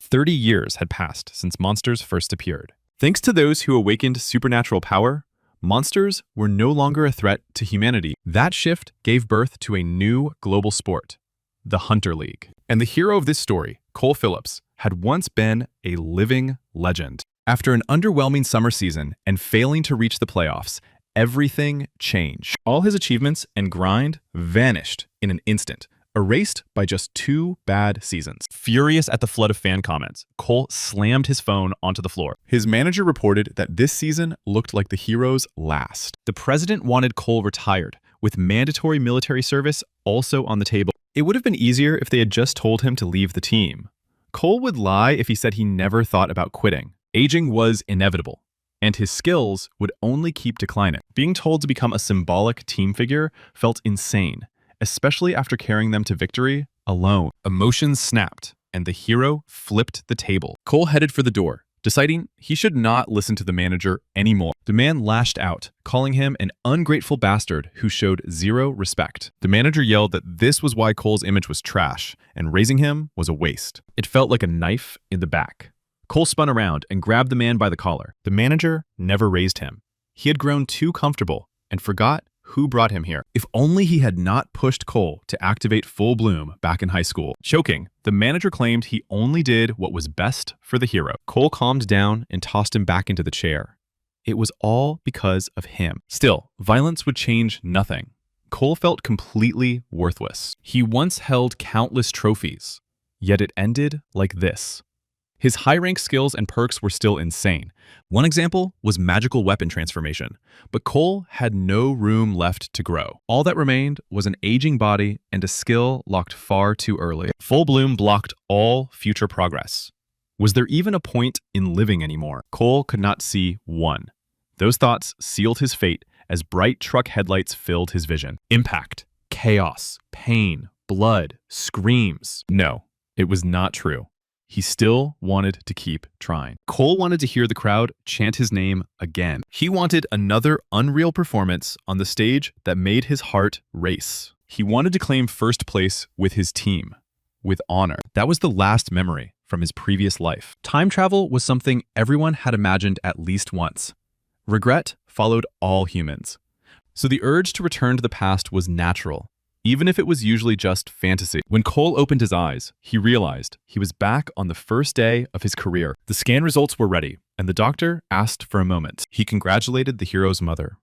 30 years had passed since monsters first appeared. Thanks to those who awakened supernatural power, monsters were no longer a threat to humanity. That shift gave birth to a new global sport, the Hunter League. And the hero of this story, Cole Phillips, had once been a living legend. After an underwhelming summer season and failing to reach the playoffs, everything changed. All his achievements and grind vanished in an instant, erased by just 2 bad seasons. Furious at the flood of fan comments, Cole slammed his phone onto the floor. His manager reported that this season looked like the hero's last. The president wanted Cole retired, with mandatory military service also on the table. It would have been easier if they had just told him to leave the team. Cole would lie if he said he never thought about quitting. Aging was inevitable, and his skills would only keep declining. Being told to become a symbolic team figure felt insane, especially after carrying them to victory alone. Emotions snapped, and the hero flipped the table. Cole headed for the door, deciding he should not listen to the manager anymore. The man lashed out, calling him an ungrateful bastard who showed zero respect. The manager yelled that this was why Cole's image was trash, and raising him was a waste. It felt like a knife in the back. Cole spun around and grabbed the man by the collar. The manager never raised him. He had grown too comfortable and forgot who brought him here. If only he had not pushed Cole to activate full bloom back in high school. Choking, the manager claimed he only did what was best for the hero. Cole calmed down and tossed him back into the chair. It was all because of him. Still, violence would change nothing. Cole felt completely worthless. He once held countless trophies, yet it ended like this. His high-rank skills and perks were still insane. One example was magical weapon transformation, but Cole had no room left to grow. All that remained was an aging body and a skill locked far too early. Full bloom blocked all future progress. Was there even a point in living anymore? Cole could not see one. Those thoughts sealed his fate as bright truck headlights filled his vision. Impact, chaos, pain, blood, screams. No, it was not true. He still wanted to keep trying. Cole wanted to hear the crowd chant his name again. He wanted another unreal performance on the stage that made his heart race. He wanted to claim first place with his team, with honor. That was the last memory from his previous life. Time travel was something everyone had imagined at least once. Regret followed all humans. So the urge to return to the past was natural, even if it was usually just fantasy. When Cole opened his eyes, he realized he was back on the first day of his career. The scan results were ready, and the doctor asked for a moment. He congratulated the hero's mother.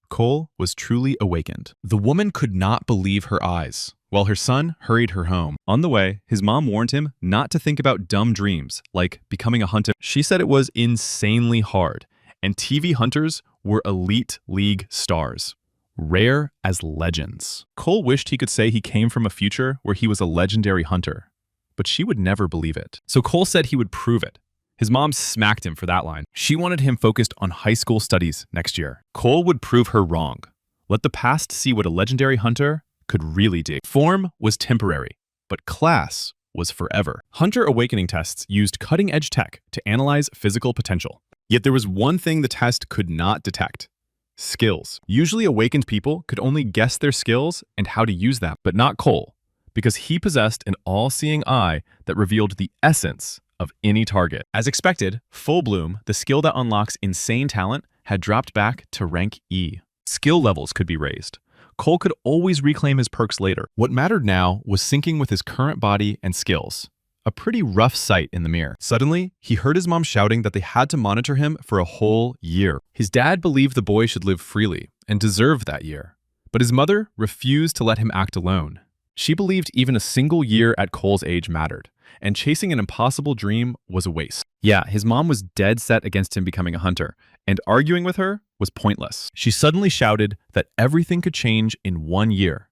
Cole was truly awakened. The woman could not believe her eyes, while her son hurried her home. On the way, his mom warned him not to think about dumb dreams, like becoming a hunter. She said it was insanely hard, and TV hunters were elite league stars. Rare as legends. Cole wished he could say he came from a future where he was a legendary hunter, but she would never believe it. So Cole said he would prove it. His mom smacked him for that line. She wanted him focused on high school studies next year. Cole would prove her wrong. Let the past see what a legendary hunter could really do. Form was temporary, but class was forever. Hunter awakening tests used cutting-edge tech to analyze physical potential. Yet there was one thing the test could not detect: skills. Usually awakened people could only guess their skills and how to use them, but not Cole, because he possessed an all-seeing eye that revealed the essence of any target. As expected, Full Bloom, the skill that unlocks insane talent, had dropped back to rank E. Skill levels could be raised. Cole could always reclaim his perks later. What mattered now was syncing with his current body and skills. A pretty rough sight in the mirror. Suddenly, he heard his mom shouting that they had to monitor him for a whole year. His dad believed the boy should live freely and deserved that year, but his mother refused to let him act alone. She believed even a single year at Cole's age mattered, and chasing an impossible dream was a waste. Yeah, his mom was dead set against him becoming a hunter, and arguing with her was pointless. She suddenly shouted that everything could change in 1 year.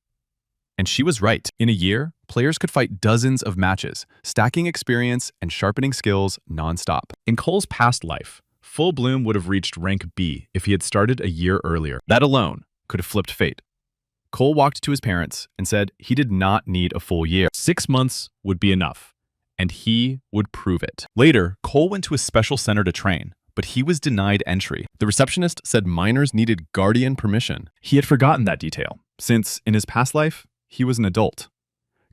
And she was right. In a year, players could fight dozens of matches, stacking experience and sharpening skills nonstop. In Cole's past life, Full Bloom would have reached rank B if he had started a year earlier. That alone could have flipped fate. Cole walked to his parents and said he did not need a full year. 6 months would be enough, and he would prove it. Later, Cole went to a special center to train, but he was denied entry. The receptionist said minors needed guardian permission. He had forgotten that detail, since in his past life, he was an adult.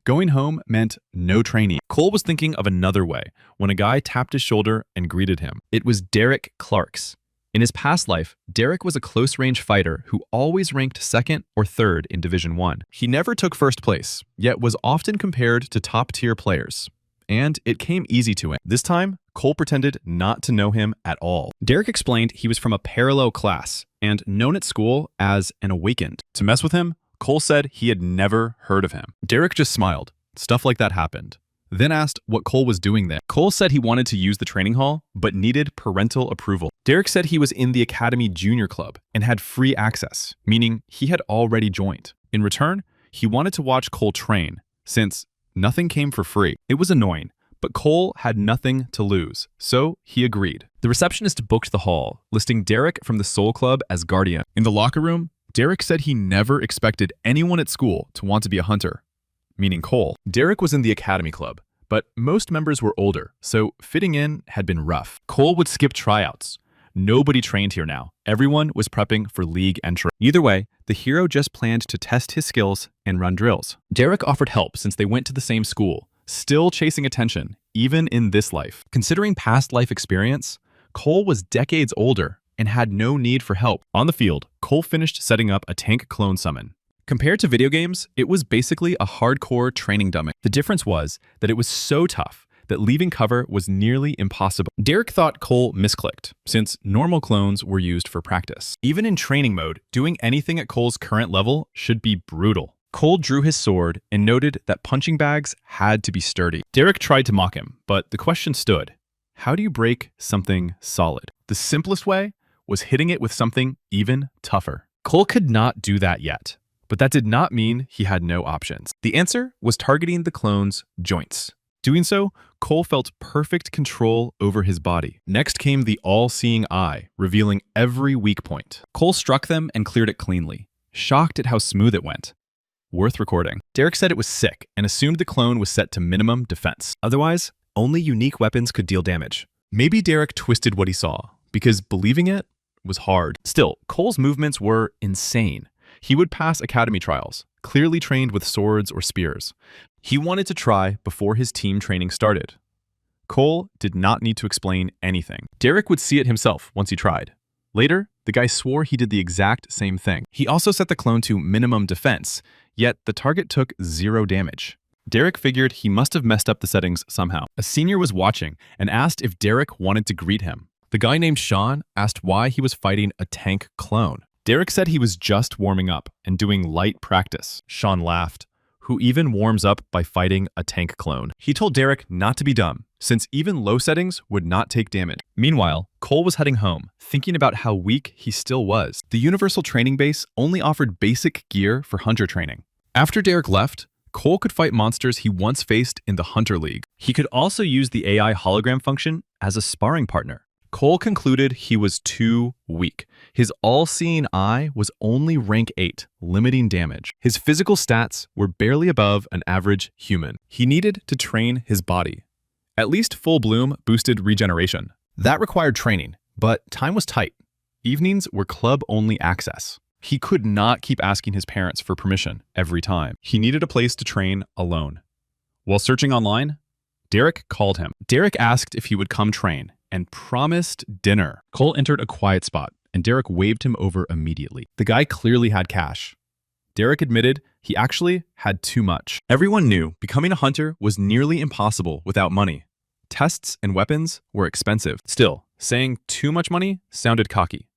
Going home meant no training. Cole was thinking of another way when a guy tapped his shoulder and greeted him. It was Derek Clark's. In his past life, Derek was a close-range fighter who always ranked second or third in Division 1. He never took first place, yet was often compared to top-tier players. And it came easy to him. This time, Cole pretended not to know him at all. Derek explained he was from a parallel class and known at school as an awakened. To mess with him, Cole said he had never heard of him. Derek just smiled. Stuff like that happened. Then asked what Cole was doing there. Cole said he wanted to use the training hall, but needed parental approval. Derek said he was in the Academy Junior Club and had free access, meaning he had already joined. In return, he wanted to watch Cole train, since nothing came for free. It was annoying, but Cole had nothing to lose, so he agreed. The receptionist booked the hall, listing Derek from the Soul Club as guardian. In the locker room, Derek said he never expected anyone at school to want to be a hunter, meaning Cole. Derek was in the Academy Club, but most members were older, so fitting in had been rough. Cole would skip tryouts. Nobody trained here now. Everyone was prepping for league entry. Either way, the hero just planned to test his skills and run drills. Derek offered help since they went to the same school, still chasing attention, even in this life. Considering past life experience, Cole was decades older and had no need for help. On the field, Cole finished setting up a tank clone summon. Compared to video games, it was basically a hardcore training dummy. The difference was that it was so tough that leaving cover was nearly impossible. Derek thought Cole misclicked, since normal clones were used for practice. Even in training mode, doing anything at Cole's current level should be brutal. Cole drew his sword and noted that punching bags had to be sturdy. Derek tried to mock him, but the question stood. How do you break something solid? The simplest way was hitting it with something even tougher. Cole could not do that yet. But that did not mean he had no options. The answer was targeting the clone's joints. Doing so, Cole felt perfect control over his body. Next came the all-seeing eye, revealing every weak point. Cole struck them and cleared it cleanly, shocked at how smooth it went. Worth recording. Derek said it was sick and assumed the clone was set to minimum defense. Otherwise, only unique weapons could deal damage. Maybe Derek twisted what he saw, because believing it was hard. Still, Cole's movements were insane. He would pass academy trials, clearly trained with swords or spears. He wanted to try before his team training started. Cole did not need to explain anything. Derek would see it himself once he tried. Later, the guy swore he did the exact same thing. He also set the clone to minimum defense, yet the target took 0 damage. Derek figured he must have messed up the settings somehow. A senior was watching and asked if Derek wanted to greet him. The guy named Sean asked why he was fighting a tank clone. Derek said he was just warming up and doing light practice. Sean laughed. Who even warms up by fighting a tank clone? He told Derek not to be dumb, since even low settings would not take damage. Meanwhile, Cole was heading home, thinking about how weak he still was. The Universal Training Base only offered basic gear for hunter training. After Derek left, Cole could fight monsters he once faced in the Hunter League. He could also use the AI hologram function as a sparring partner. Cole concluded he was too weak. His all-seeing eye was only rank 8, limiting damage. His physical stats were barely above an average human. He needed to train his body. At least Full Bloom boosted regeneration. That required training, but time was tight. Evenings were club-only access. He could not keep asking his parents for permission every time. He needed a place to train alone. While searching online, Derek called him. Derek asked if he would come train and promised dinner. Cole entered a quiet spot, and Derek waved him over immediately. The guy clearly had cash. Derek admitted he actually had too much. Everyone knew becoming a hunter was nearly impossible without money. Tests and weapons were expensive. Still, saying too much money sounded cocky.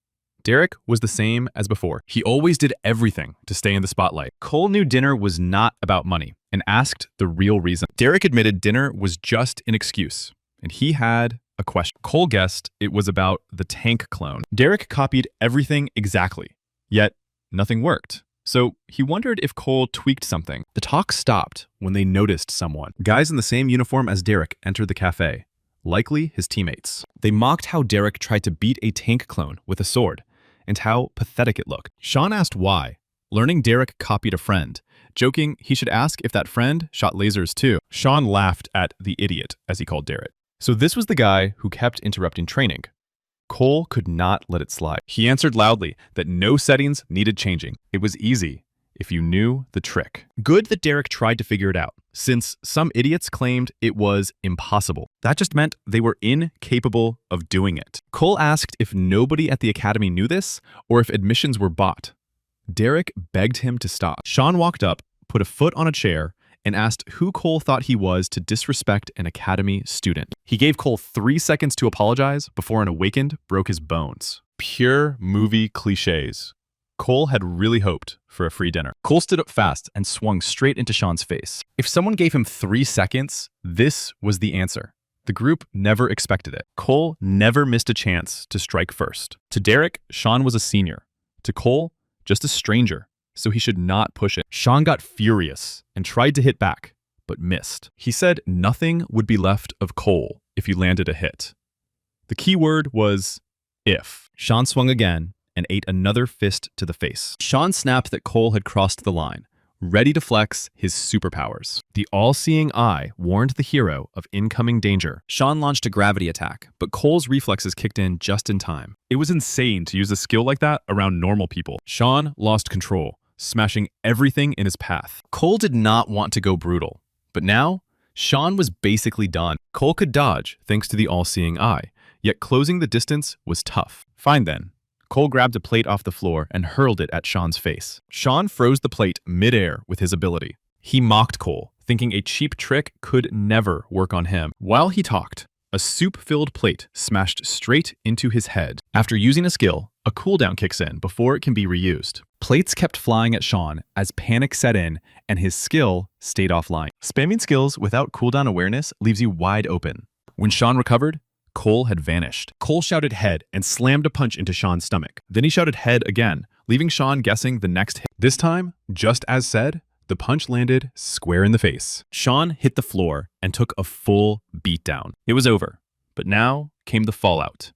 Derek was the same as before. He always did everything to stay in the spotlight. Cole knew dinner was not about money and asked the real reason. Derek admitted dinner was just an excuse, and he had a question. Cole guessed it was about the tank clone. Derek copied everything exactly, yet nothing worked. So he wondered if Cole tweaked something. The talk stopped when they noticed someone. Guys in the same uniform as Derek entered the cafe, likely his teammates. They mocked how Derek tried to beat a tank clone with a sword and how pathetic it looked. Sean asked why, learning Derek copied a friend, joking he should ask if that friend shot lasers too. Sean laughed at the idiot, as he called Derek. So this was the guy who kept interrupting training. Cole could not let it slide. He answered loudly that no settings needed changing. It was easy if you knew the trick. Good that Derek tried to figure it out, since some idiots claimed it was impossible. That just meant they were incapable of doing it. Cole asked if nobody at the academy knew this or if admissions were bought. Derek begged him to stop. Sean walked up, put a foot on a chair, and asked who Cole thought he was to disrespect an academy student. He gave Cole 3 seconds to apologize before an awakened broke his bones. Pure movie cliches. Cole had really hoped for a free dinner. Cole stood up fast and swung straight into Sean's face. If someone gave him 3 seconds, this was the answer. The group never expected it. Cole never missed a chance to strike first. To Derek, Sean was a senior. To Cole, just a stranger, so he should not push it. Sean got furious and tried to hit back, but missed. He said nothing would be left of Cole if he landed a hit. The key word was if. Sean swung again and ate another fist to the face. Sean snapped that Cole had crossed the line, ready to flex his superpowers. The all-seeing eye warned the hero of incoming danger. Sean launched a gravity attack, but Cole's reflexes kicked in just in time. It was insane to use a skill like that around normal people. Sean lost control, smashing everything in his path. Cole did not want to go brutal, but now, Sean was basically done. Cole could dodge thanks to the all-seeing eye, yet closing the distance was tough. Fine then. Cole grabbed a plate off the floor and hurled it at Sean's face. Sean froze the plate mid-air with his ability. He mocked Cole, thinking a cheap trick could never work on him. While he talked, a soup-filled plate smashed straight into his head. After using a skill, a cooldown kicks in before it can be reused. Plates kept flying at Sean as panic set in and his skill stayed offline. Spamming skills without cooldown awareness leaves you wide open. When Sean recovered, Cole had vanished. Cole shouted head and slammed a punch into Sean's stomach. Then he shouted head again, leaving Sean guessing the next hit. This time, just as said, the punch landed square in the face. Sean hit the floor and took a full beatdown. It was over, but now came the fallout.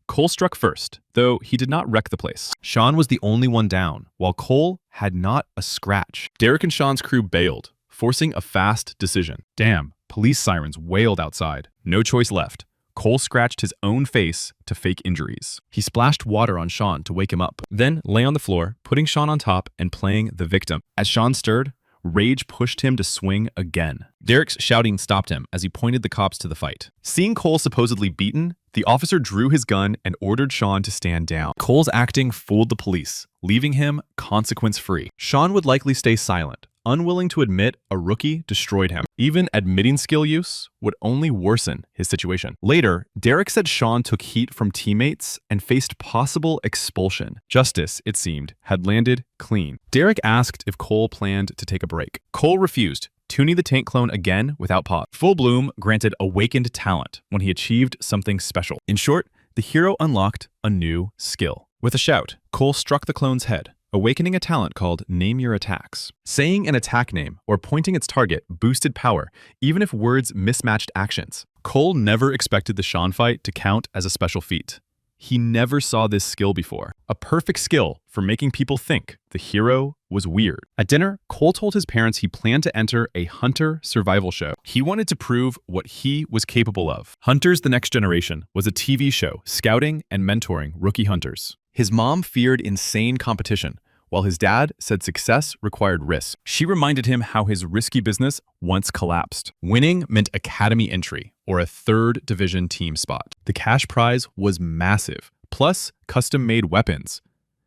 Cole struck first, though he did not wreck the place. Sean was the only one down, while Cole had not a scratch. Derek and Sean's crew bailed, forcing a fast decision. Damn, police sirens wailed outside. No choice left. Cole scratched his own face to fake injuries. He splashed water on Sean to wake him up, then lay on the floor, putting Sean on top and playing the victim. As Sean stirred, rage pushed him to swing again. Derek's shouting stopped him as he pointed the cops to the fight. Seeing Cole supposedly beaten, the officer drew his gun and ordered Sean to stand down. Cole's acting fooled the police, leaving him consequence-free. Sean would likely stay silent, unwilling to admit a rookie destroyed him. Even admitting skill use would only worsen his situation. Later, Derek said Sean took heat from teammates and faced possible expulsion. Justice, it seemed, had landed clean. Derek asked if Cole planned to take a break. Cole refused, tuning the tank clone again without pause. Full Bloom granted awakened talent when he achieved something special. In short, the hero unlocked a new skill. With a shout, Cole struck the clone's head, awakening a talent called Name Your Attacks. Saying an attack name or pointing its target boosted power, even if words mismatched actions. Cole never expected the Sean fight to count as a special feat. He never saw this skill before. A perfect skill for making people think the hero was weird. At dinner, Cole told his parents he planned to enter a hunter survival show. He wanted to prove what he was capable of. Hunters the Next Generation was a TV show scouting and mentoring rookie hunters. His mom feared insane competition, while his dad said success required risk. She reminded him how his risky business once collapsed. Winning meant academy entry, or a 3rd division team spot. The cash prize was massive, plus custom-made weapons.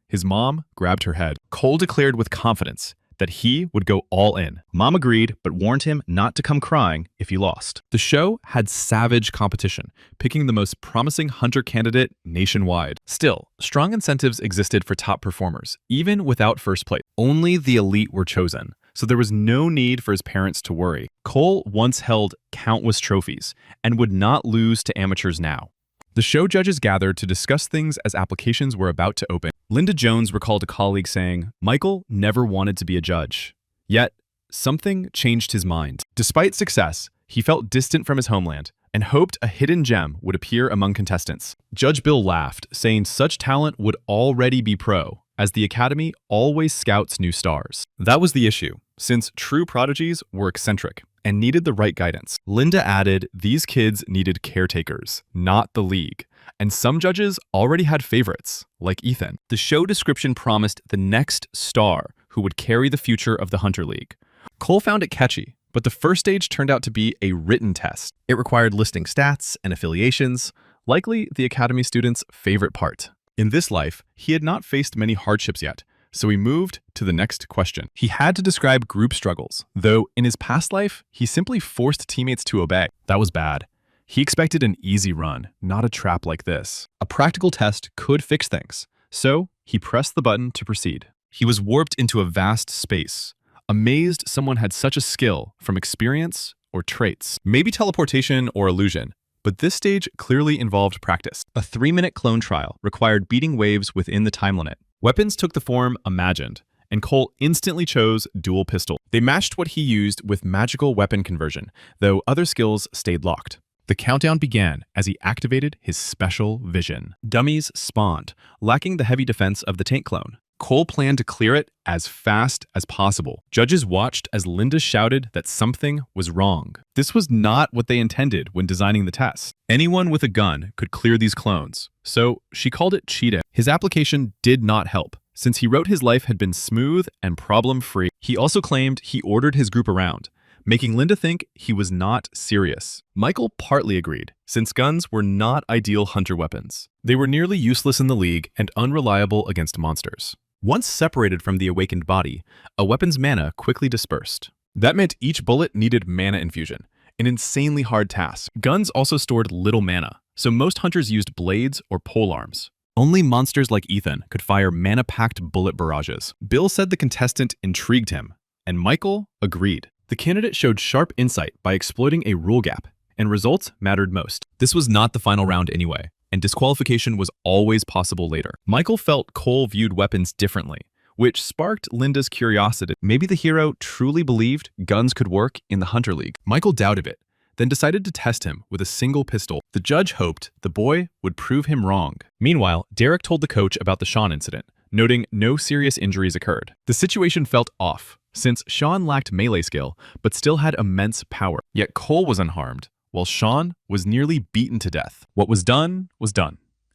His mom grabbed her head. Cole declared with confidence that he would go all in. Mom agreed, but warned him not to come crying if he lost. The show had savage competition, picking the most promising hunter candidate nationwide. Still, strong incentives existed for top performers, even without first place. Only the elite were chosen, so there was no need for his parents to worry. Cole once held countless trophies and would not lose to amateurs now. The show judges gathered to discuss things as applications were about to open. Linda Jones recalled a colleague saying, "Michael never wanted to be a judge. Yet, something changed his mind. Despite success, he felt distant from his homeland and hoped a hidden gem would appear among contestants." Judge Bill laughed, saying such talent would already be pro, as the Academy always scouts new stars. That was the issue, since true prodigies were eccentric and needed the right guidance. Linda added these kids needed caretakers, not the league, and some judges already had favorites, like Ethan. The show description promised the next star who would carry the future of the Hunter League. Cole found it catchy, But the first stage turned out to be a written test. It required listing stats and affiliations, likely the Academy student's favorite part. In this life, he had not faced many hardships yet, so he moved to the next question. He had to describe group struggles, though in his past life, he simply forced teammates to obey. That was bad. He expected an easy run, not a trap like this. A practical test could fix things, so he pressed the button to proceed. He was warped into a vast space, amazed someone had such a skill from experience or traits. Maybe teleportation or illusion, but this stage clearly involved practice. A 3-minute clone trial required beating waves within the time limit. Weapons took the form imagined, and Cole instantly chose dual pistol. They matched what he used with magical weapon conversion, though other skills stayed locked. The countdown began as he activated his special vision. Dummies spawned, lacking the heavy defense of the tank clone. Cole planned to clear it as fast as possible. Judges watched as Linda shouted that something was wrong. This was not what they intended when designing the test. Anyone with a gun could clear these clones, so she called it cheating. His application did not help, since he wrote his life had been smooth and problem-free. He also claimed he ordered his group around, making Linda think he was not serious. Michael partly agreed, since guns were not ideal hunter weapons. They were nearly useless in the league and unreliable against monsters. Once separated from the awakened body, a weapon's mana quickly dispersed. That meant each bullet needed mana infusion, an insanely hard task. Guns also stored little mana, so most hunters used blades or polearms. Only monsters like Ethan could fire mana-packed bullet barrages. Bill said the contestant intrigued him, and Michael agreed. The candidate showed sharp insight by exploiting a rule gap, and results mattered most. This was not the final round anyway, and disqualification was always possible later. Michael felt Cole viewed weapons differently, which sparked Linda's curiosity. Maybe the hero truly believed guns could work in the Hunter League. Michael doubted it, then decided to test him with a single pistol. The judge hoped the boy would prove him wrong. Meanwhile, Derek told the coach about the Sean incident, noting no serious injuries occurred. The situation felt off, since Sean lacked melee skill, but still had immense power. Yet Cole was unharmed, while Sean was nearly beaten to death. What was done,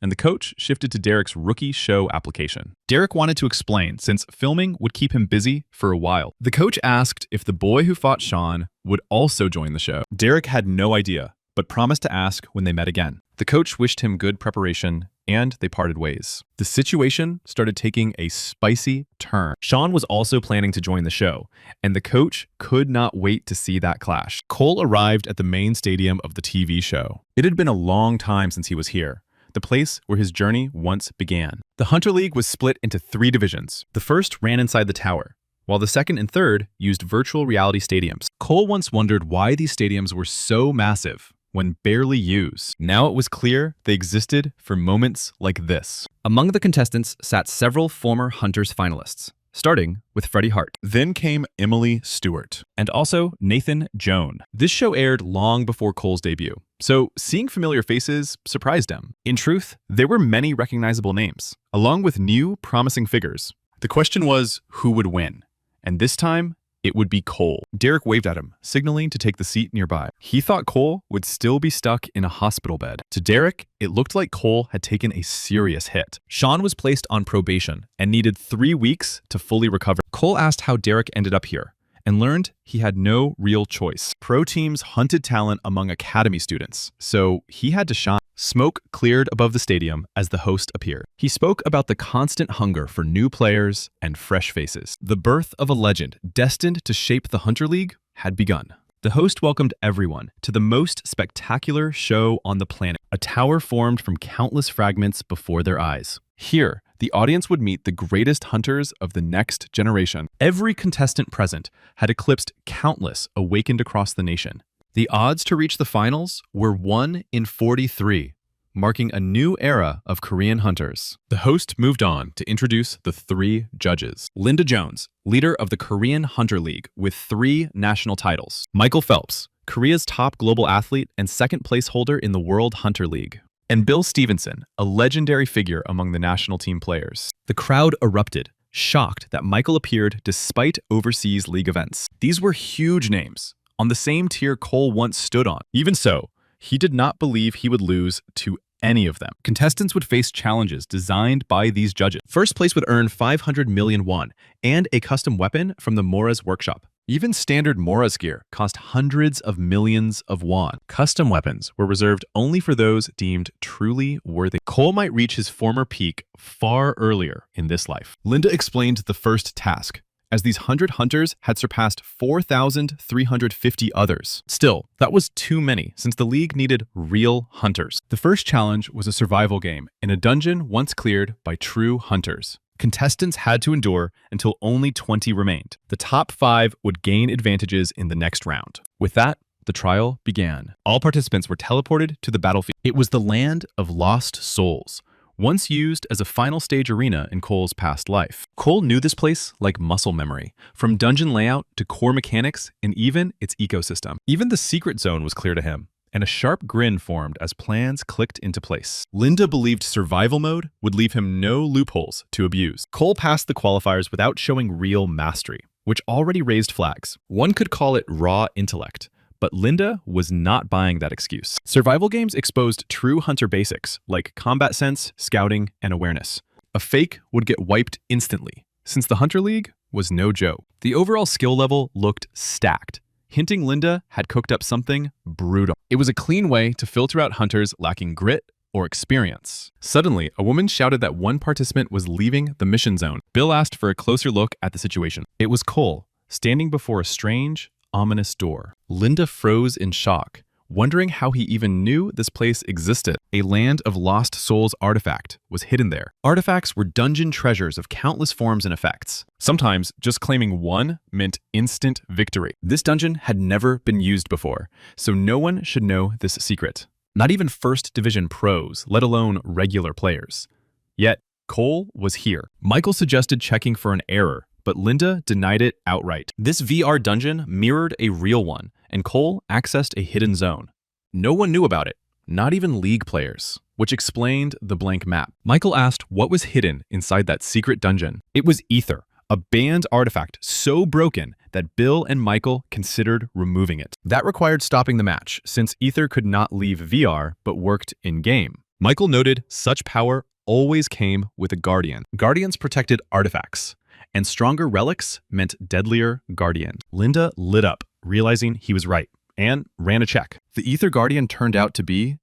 and the coach shifted to Derek's rookie show application. Derek wanted to explain, since filming would keep him busy for a while. The coach asked if the boy who fought Sean would also join the show. Derek had no idea, but promised to ask when they met again. The coach wished him good preparation, and they parted ways. The situation started taking a spicy turn. Sean was also planning to join the show, and the coach could not wait to see that clash. Cole arrived at the main stadium of the TV show. It had been a long time since he was here, the place where his journey once began. The Hunter League was split into 3 divisions. The first ran inside the tower, while the second and third used virtual reality stadiums. Cole once wondered why these stadiums were so massive when barely used. Now it was clear they existed for moments like this. Among the contestants sat several former Hunters finalists, starting with Freddie Hart. Then came Emily Stewart, and also Nathan Joan. This show aired long before Cole's debut, so seeing familiar faces surprised him. In truth, there were many recognizable names, along with new, promising figures. The question was, who would win? And this time, it would be Cole. Derek waved at him, signaling to take the seat nearby. He thought Cole would still be stuck in a hospital bed. To Derek, it looked like Cole had taken a serious hit. Sean was placed on probation and needed 3 weeks to fully recover. Cole asked how Derek ended up here, and learned he had no real choice. Pro teams hunted talent among academy students, so he had to shine. Smoke cleared above the stadium as the host appeared. He spoke about the constant hunger for new players and fresh faces. The birth of a legend destined to shape the Hunter League had begun. The host welcomed everyone to the most spectacular show on the planet. A tower formed from countless fragments before their eyes. Here, the audience would meet the greatest hunters of the next generation. Every contestant present had eclipsed countless awakened across the nation. The odds to reach the finals were 1 in 43, marking a new era of Korean hunters. The host moved on to introduce the 3 judges. Linda Jones, leader of the Korean Hunter League with 3 national titles. Michael Phelps, Korea's top global athlete and second place holder in the World Hunter League. And Bill Stevenson, a legendary figure among the national team players. The crowd erupted, shocked that Michael appeared despite overseas league events. These were huge names, on the same tier Cole once stood on. Even so, he did not believe he would lose to any of them. Contestants would face challenges designed by these judges. First place would earn 500 million won and a custom weapon from the Mora's workshop. Even standard Mora's gear cost hundreds of millions of won. Custom weapons were reserved only for those deemed truly worthy. Cole might reach his former peak far earlier in this life. Linda explained the first task, as these 100 hunters had surpassed 4,350 others. Still, that was too many, since the League needed real hunters. The first challenge was a survival game in a dungeon once cleared by true hunters. Contestants had to endure until only 20 remained. The top 5 would gain advantages in the next round. With that, the trial began. All participants were teleported to the battlefield. It was the land of lost souls, once used as a final stage arena in Cole's past life. Cole knew this place like muscle memory, from dungeon layout to core mechanics and even its ecosystem. Even the secret zone was clear to him, and a sharp grin formed as plans clicked into place. Linda believed survival mode would leave him no loopholes to abuse. Cole passed the qualifiers without showing real mastery, which already raised flags. One could call it raw intellect, but Linda was not buying that excuse. Survival games exposed true hunter basics like combat sense, scouting, and awareness. A fake would get wiped instantly, since the Hunter League was no joke. The overall skill level looked stacked, hinting Linda had cooked up something brutal. It was a clean way to filter out hunters lacking grit or experience. Suddenly, a woman shouted that one participant was leaving the mission zone. Bill asked for a closer look at the situation. It was Cole, standing before a strange, ominous door. Linda froze in shock, wondering how he even knew this place existed. A land of lost souls artifact was hidden there. Artifacts were dungeon treasures of countless forms and effects. Sometimes just claiming one meant instant victory. This dungeon had never been used before, so no one should know this secret. Not even First Division pros, let alone regular players. Yet, Cole was here. Michael suggested checking for an error, but Linda denied it outright. This VR dungeon mirrored a real one, and Cole accessed a hidden zone. No one knew about it, not even League players, which explained the blank map. Michael asked what was hidden inside that secret dungeon. It was Aether, a banned artifact so broken that Bill and Michael considered removing it. That required stopping the match, since Aether could not leave VR but worked in-game. Michael noted such power always came with a Guardian. Guardians protected artifacts, and stronger relics meant deadlier Guardian. Linda lit up, realizing he was right, and ran a check. The Aether Guardian turned out to be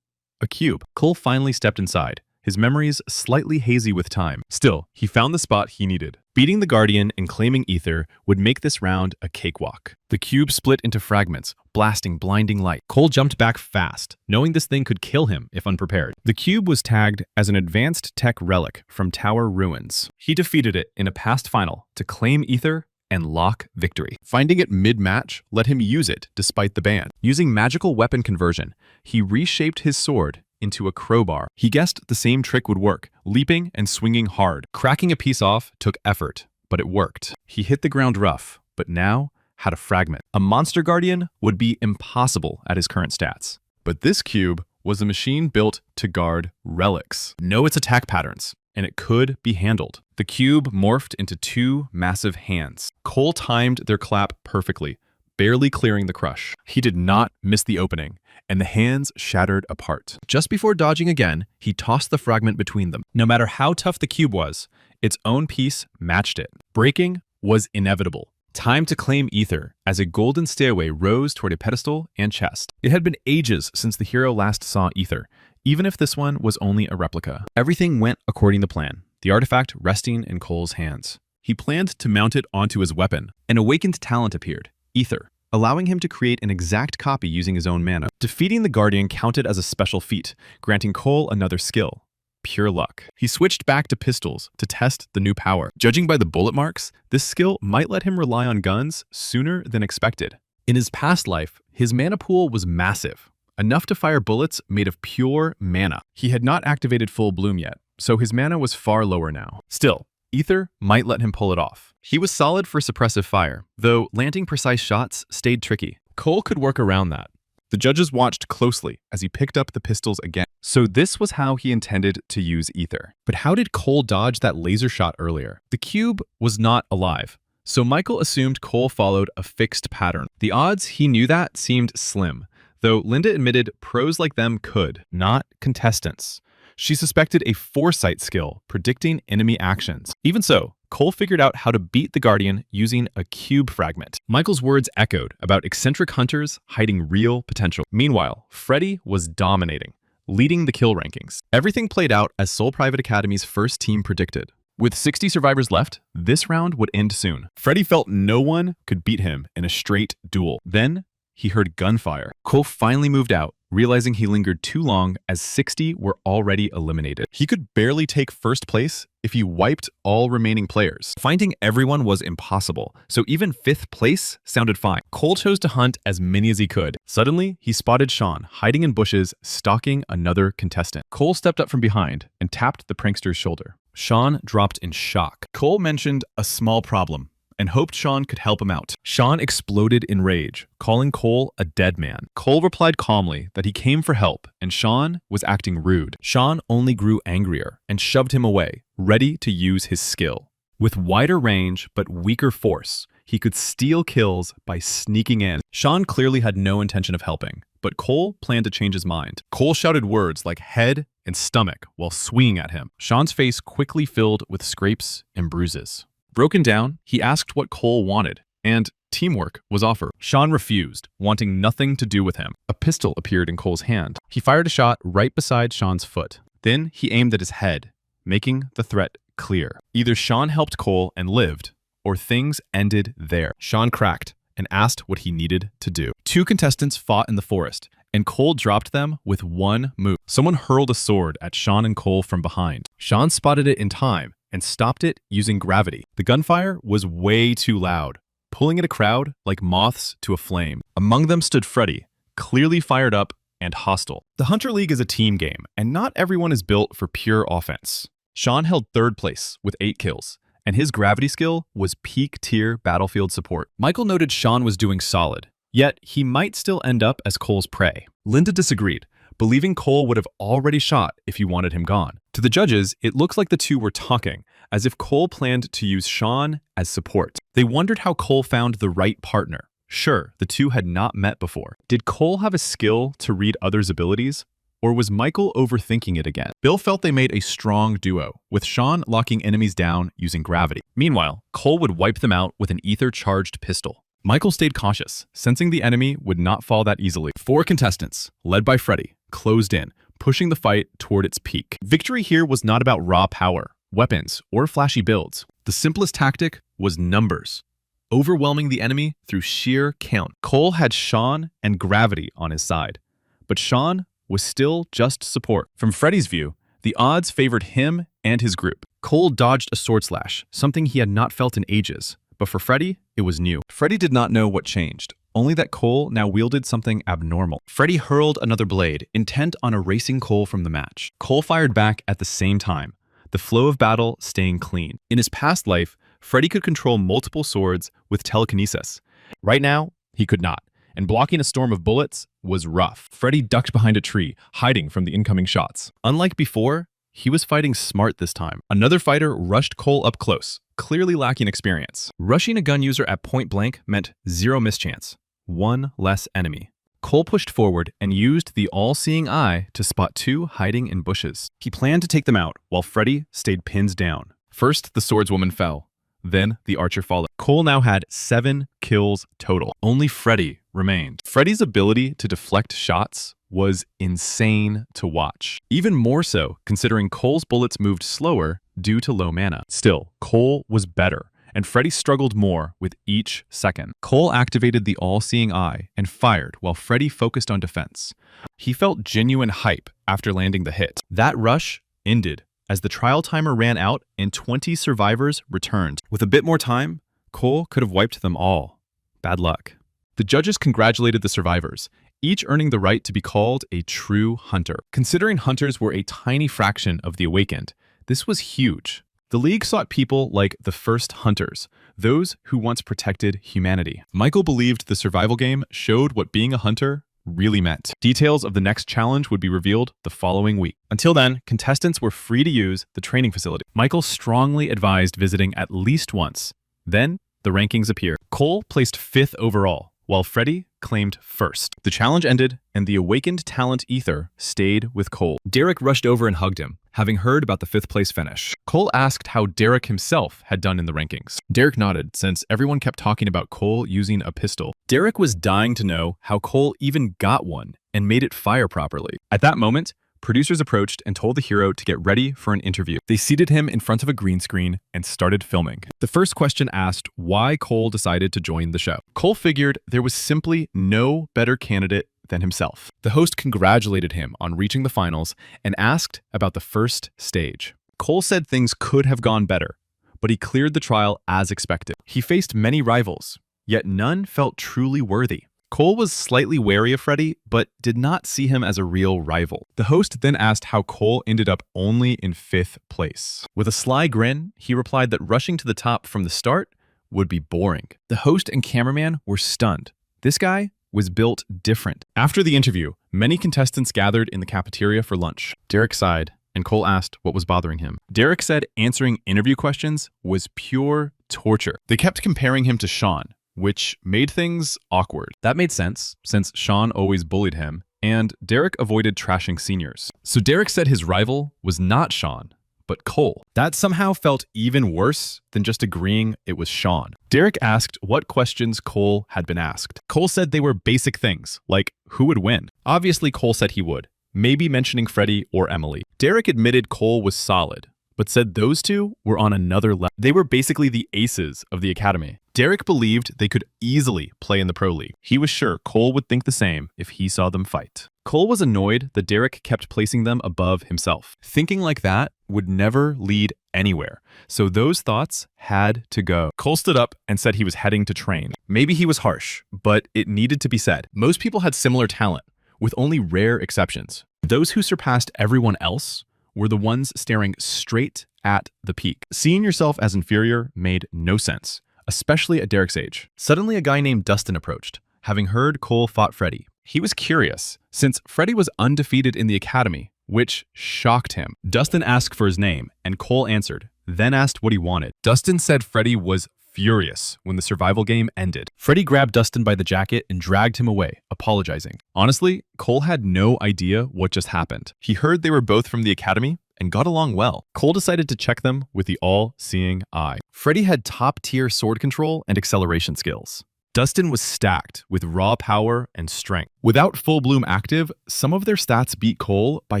a cube. Cole finally stepped inside, his memories slightly hazy with time. Still, he found the spot he needed. Beating the Guardian and claiming Aether would make this round a cakewalk. The cube split into fragments, blasting blinding light. Cole jumped back fast, knowing this thing could kill him if unprepared. The cube was tagged as an advanced tech relic from Tower Ruins. He defeated it in a past final to claim Aether and lock victory. Finding it mid-match let him use it despite the ban. Using magical weapon conversion, he reshaped his sword into a crowbar. He guessed the same trick would work, leaping and swinging hard. Cracking a piece off took effort, but it worked. He hit the ground rough, but now had a fragment. A monster guardian would be impossible at his current stats. But this cube was a machine built to guard relics. Know its attack patterns, and it could be handled. The cube morphed into 2 massive hands. Cole timed their clap perfectly, barely clearing the crush. He did not miss the opening, and the hands shattered apart. Just before dodging again, he tossed the fragment between them. No matter how tough the cube was, its own piece matched it. Breaking was inevitable. Time to claim Aether, as a golden stairway rose toward a pedestal and chest. It had been ages since the hero last saw Aether, even if this one was only a replica. Everything went according to plan, the artifact resting in Cole's hands. He planned to mount it onto his weapon. An awakened talent appeared, Aether, allowing him to create an exact copy using his own mana. Defeating the Guardian counted as a special feat, granting Cole another skill. Pure luck. He switched back to pistols to test the new power. Judging by the bullet marks, this skill might let him rely on guns sooner than expected. In his past life, his mana pool was massive, enough to fire bullets made of pure mana. He had not activated full bloom yet, so his mana was far lower now. Still, Aether might let him pull it off. He was solid for suppressive fire, though landing precise shots stayed tricky. Cole could work around that. The judges watched closely as he picked up the pistols again. So this was how he intended to use Aether. But how did Cole dodge that laser shot earlier? The cube was not alive, so Michael assumed Cole followed a fixed pattern. The odds he knew that seemed slim, though Linda admitted pros like them could, not contestants. She suspected a foresight skill predicting enemy actions. Even so, Cole figured out how to beat the Guardian using a cube fragment. Michael's words echoed about eccentric hunters hiding real potential. Meanwhile, Freddy was dominating, leading the kill rankings. Everything played out as Seoul Private Academy's first team predicted. With 60 survivors left, this round would end soon. Freddy felt no one could beat him in a straight duel. Then, he heard gunfire. Cole finally moved out, realizing he lingered too long as 60 were already eliminated. He could barely take first place if he wiped all remaining players. Finding everyone was impossible, so even 5th place sounded fine. Cole chose to hunt as many as he could. Suddenly, he spotted Sean hiding in bushes, stalking another contestant. Cole stepped up from behind and tapped the prankster's shoulder. Sean dropped in shock. Cole mentioned a small problem and hoped Sean could help him out. Sean exploded in rage, calling Cole a dead man. Cole replied calmly that he came for help, and Sean was acting rude. Sean only grew angrier and shoved him away, ready to use his skill. With wider range but weaker force, he could steal kills by sneaking in. Sean clearly had no intention of helping, but Cole planned to change his mind. Cole shouted words like head and stomach while swinging at him. Sean's face quickly filled with scrapes and bruises. Broken down, he asked what Cole wanted, and teamwork was offered. Sean refused, wanting nothing to do with him. A pistol appeared in Cole's hand. He fired a shot right beside Sean's foot. Then he aimed at his head, making the threat clear. Either Sean helped Cole and lived, or things ended there. Sean cracked and asked what he needed to do. 2 contestants fought in the forest, and Cole dropped them with one move. Someone hurled a sword at Sean and Cole from behind. Sean spotted it in time and stopped it using gravity. The gunfire was way too loud, pulling at a crowd like moths to a flame. Among them stood Freddy, clearly fired up and hostile. The Hunter League is a team game, and not everyone is built for pure offense. Sean held 3rd place with 8 kills, and his gravity skill was peak-tier battlefield support. Michael noted Sean was doing solid, yet he might still end up as Cole's prey. Linda disagreed, believing Cole would have already shot if he wanted him gone. To the judges, it looked like the two were talking, as if Cole planned to use Sean as support. They wondered how Cole found the right partner. Sure, the two had not met before. Did Cole have a skill to read others' abilities? Or was Michael overthinking it again? Bill felt they made a strong duo, with Sean locking enemies down using gravity. Meanwhile, Cole would wipe them out with an ether-charged pistol. Michael stayed cautious, sensing the enemy would not fall that easily. 4 contestants, led by Freddy, closed in, pushing the fight toward its peak. Victory here was not about raw power, weapons, or flashy builds. The simplest tactic was numbers, overwhelming the enemy through sheer count. Cole had Sean and gravity on his side, but Sean was still just support. From Freddy's view, the odds favored him and his group. Cole dodged a sword slash, something he had not felt in ages, but for Freddy, it was new. Freddy did not know what changed, only that Cole now wielded something abnormal. Freddy hurled another blade, intent on erasing Cole from the match. Cole fired back at the same time, the flow of battle staying clean. In his past life, Freddy could control multiple swords with telekinesis. Right now, he could not, and blocking a storm of bullets was rough. Freddy ducked behind a tree, hiding from the incoming shots. Unlike before, he was fighting smart this time. Another fighter rushed Cole up close, clearly lacking experience. Rushing a gun user at point blank meant 0 mischance, 1 less enemy. Cole pushed forward and used the all-seeing eye to spot 2 hiding in bushes. He planned to take them out, while Freddy stayed pinned down. First, the swordswoman fell. Then, the archer followed. Cole now had 7 kills total. Only Freddy remained. Freddy's ability to deflect shots was insane to watch. Even more so, considering Cole's bullets moved slower due to low mana. Still, Cole was better, and Freddy struggled more with each second. Cole activated the all-seeing eye and fired while Freddy focused on defense. He felt genuine hype after landing the hit. That rush ended as the trial timer ran out and 20 survivors returned. With a bit more time, Cole could have wiped them all. Bad luck. The judges congratulated the survivors, each earning the right to be called a true hunter. Considering hunters were a tiny fraction of the awakened, this was huge. The League sought people like the first hunters, those who once protected humanity. Michael believed the survival game showed what being a hunter really meant. Details of the next challenge would be revealed the following week. Until then, contestants were free to use the training facility. Michael strongly advised visiting at least once. Then, the rankings appear. Cole placed 5th overall, while Freddy claimed 1st. The challenge ended, and the awakened talent Aether stayed with Cole. Derek rushed over and hugged him, having heard about the 5th place finish. Cole asked how Derek himself had done in the rankings. Derek nodded, since everyone kept talking about Cole using a pistol. Derek was dying to know how Cole even got one and made it fire properly. At that moment, producers approached and told the hero to get ready for an interview. They seated him in front of a green screen and started filming. The first question asked why Cole decided to join the show. Cole figured there was simply no better candidate than himself. The host congratulated him on reaching the finals and asked about the first stage. Cole said things could have gone better, but he cleared the trial as expected. He faced many rivals, yet none felt truly worthy. Cole was slightly wary of Freddy, but did not see him as a real rival. The host then asked how Cole ended up only in 5th place. With a sly grin, he replied that rushing to the top from the start would be boring. The host and cameraman were stunned. This guy was built different. After the interview, many contestants gathered in the cafeteria for lunch. Derek sighed, and Cole asked what was bothering him. Derek said answering interview questions was pure torture. They kept comparing him to Sean, which made things awkward. That made sense, since Sean always bullied him, and Derek avoided trashing seniors. So Derek said his rival was not Sean, but Cole. That somehow felt even worse than just agreeing it was Sean. Derek asked what questions Cole had been asked. Cole said they were basic things, like who would win. Obviously, Cole said he would, maybe mentioning Freddy or Emily. Derek admitted Cole was solid, but said those two were on another level. They were basically the aces of the academy. Derek believed they could easily play in the Pro League. He was sure Cole would think the same if he saw them fight. Cole was annoyed that Derek kept placing them above himself. Thinking like that would never lead anywhere, so those thoughts had to go. Cole stood up and said he was heading to train. Maybe he was harsh, but it needed to be said. Most people had similar talent, with only rare exceptions. Those who surpassed everyone else were the ones staring straight at the peak. Seeing yourself as inferior made no sense, especially at Derek's age. Suddenly, a guy named Dustin approached, having heard Cole fought Freddy. He was curious, since Freddy was undefeated in the academy, which shocked him. Dustin asked for his name, and Cole answered, then asked what he wanted. Dustin said Freddy was furious when the survival game ended. Freddy grabbed Dustin by the jacket and dragged him away, apologizing. Honestly, Cole had no idea what just happened. He heard they were both from the academy and got along well. Cole decided to check them with the all-seeing eye. Freddy had top-tier sword control and acceleration skills. Dustin was stacked with raw power and strength. Without full bloom active, some of their stats beat Cole by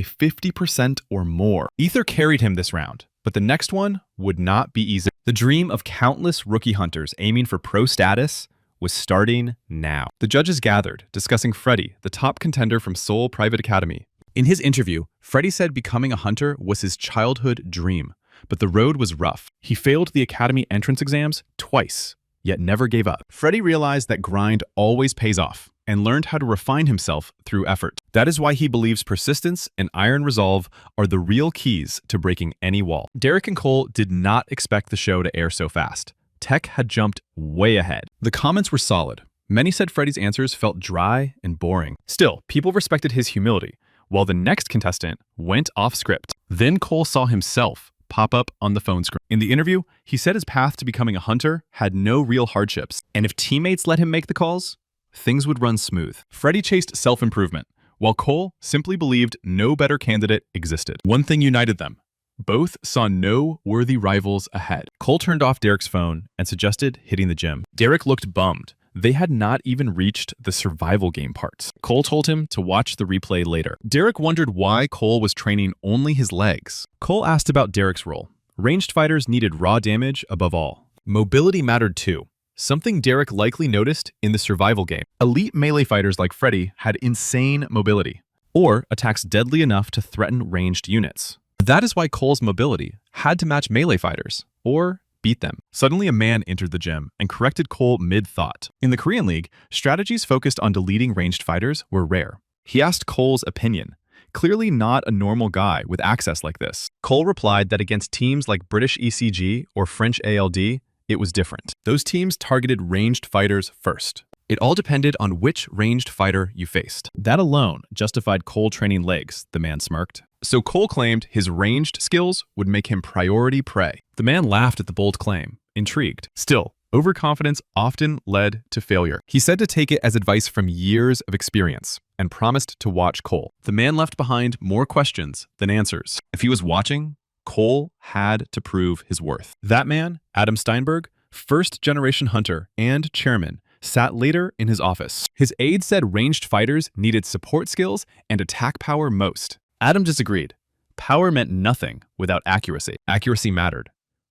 50% or more. Aether carried him this round, but the next one would not be easy. The dream of countless rookie hunters aiming for pro status was starting now. The judges gathered, discussing Freddy, the top contender from Seoul Private Academy. In his interview, Freddy said becoming a hunter was his childhood dream, but the road was rough. He failed the academy entrance exams twice, yet never gave up. Freddy realized that grind always pays off and learned how to refine himself through effort. That is why he believes persistence and iron resolve are the real keys to breaking any wall. Derek and Cole did not expect the show to air so fast. Tech had jumped way ahead. The comments were solid. Many said Freddy's answers felt dry and boring. Still, people respected his humility, while the next contestant went off script. Then Cole saw himself pop up on the phone screen. In the interview, he said his path to becoming a hunter had no real hardships, and if teammates let him make the calls, things would run smooth. Freddy chased self-improvement, while Cole simply believed no better candidate existed. One thing united them. Both saw no worthy rivals ahead. Cole turned off Derek's phone and suggested hitting the gym. Derek looked bummed. They had not even reached the survival game parts. Cole told him to watch the replay later. Derek wondered why Cole was training only his legs. Cole asked about Derek's role. Ranged fighters needed raw damage above all. Mobility mattered too, something Derek likely noticed in the survival game. Elite melee fighters like Freddy had insane mobility, or attacks deadly enough to threaten ranged units. That is why Cole's mobility had to match melee fighters, or beat them. Suddenly, a man entered the gym and corrected Cole mid-thought. In the Korean League, strategies focused on deleting ranged fighters were rare. He asked Cole's opinion, clearly not a normal guy with access like this. Cole replied that against teams like British ECG or French ALD, it was different. Those teams targeted ranged fighters first. It all depended on which ranged fighter you faced. That alone justified Cole training legs, the man smirked. So Cole claimed his ranged skills would make him priority prey. The man laughed at the bold claim, intrigued. Still, Overconfidence often led to failure. He said to take it as advice from years of experience and promised to watch Cole. The man left behind more questions than answers. If he was watching, Cole had to prove his worth. That man, Adam Steinberg, first-generation hunter and chairman, sat later in his office. His aide said ranged fighters needed support skills and attack power most. Adam disagreed. Power meant nothing without accuracy. Accuracy mattered.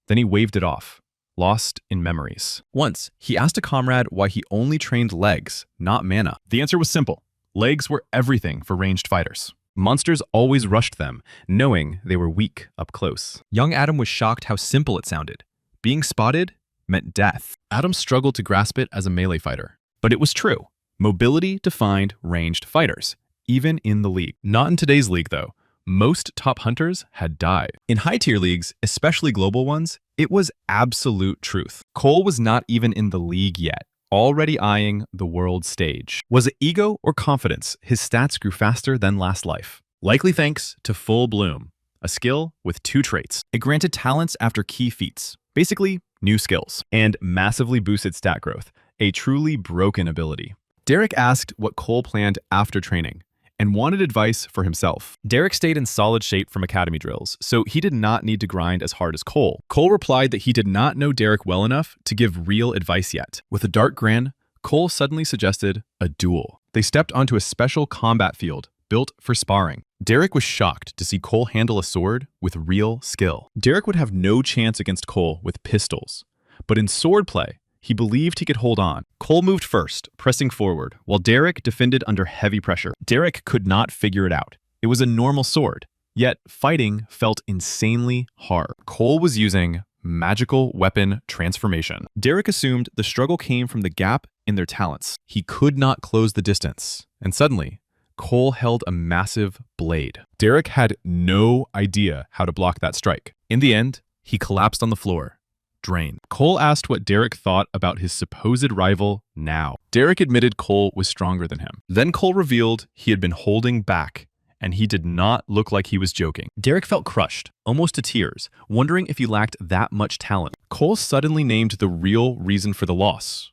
Then he waved it off, lost in memories. Once, he asked a comrade why he only trained legs, not mana. The answer was simple. Legs were everything for ranged fighters. Monsters always rushed them, knowing they were weak up close. Young Adam was shocked how simple it sounded. Being spotted meant death. Adam struggled to grasp it as a melee fighter. But it was true. Mobility defined ranged fighters, even in the league. Not in today's league, though. Most top hunters had died. In high-tier leagues, especially global ones, it was absolute truth. Cole was not even in the league yet, already eyeing the world stage. Was it ego or confidence? His stats grew faster than last life. Likely thanks to Full Bloom, a skill with 2 traits. It granted talents after key feats, basically new skills, and massively boosted stat growth, a truly broken ability. Derek asked what Cole planned after training and wanted advice for himself. Derek stayed in solid shape from academy drills, so he did not need to grind as hard as Cole. Cole replied that he did not know Derek well enough to give real advice yet. With a dark grin, Cole suddenly suggested a duel. They stepped onto a special combat field built for sparring. Derek was shocked to see Cole handle a sword with real skill. Derek would have no chance against Cole with pistols, but in swordplay, he believed he could hold on. Cole moved first, pressing forward, while Derek defended under heavy pressure. Derek could not figure it out. It was a normal sword, yet fighting felt insanely hard. Cole was using magical weapon transformation. Derek assumed the struggle came from the gap in their talents. He could not close the distance, and suddenly, Cole held a massive blade. Derek had no idea how to block that strike. In the end, he collapsed on the floor, drained. Cole asked what Derek thought about his supposed rival now. Derek admitted Cole was stronger than him. Then Cole revealed he had been holding back, and he did not look like he was joking. Derek felt crushed, almost to tears, wondering if he lacked that much talent. Cole suddenly named the real reason for the loss.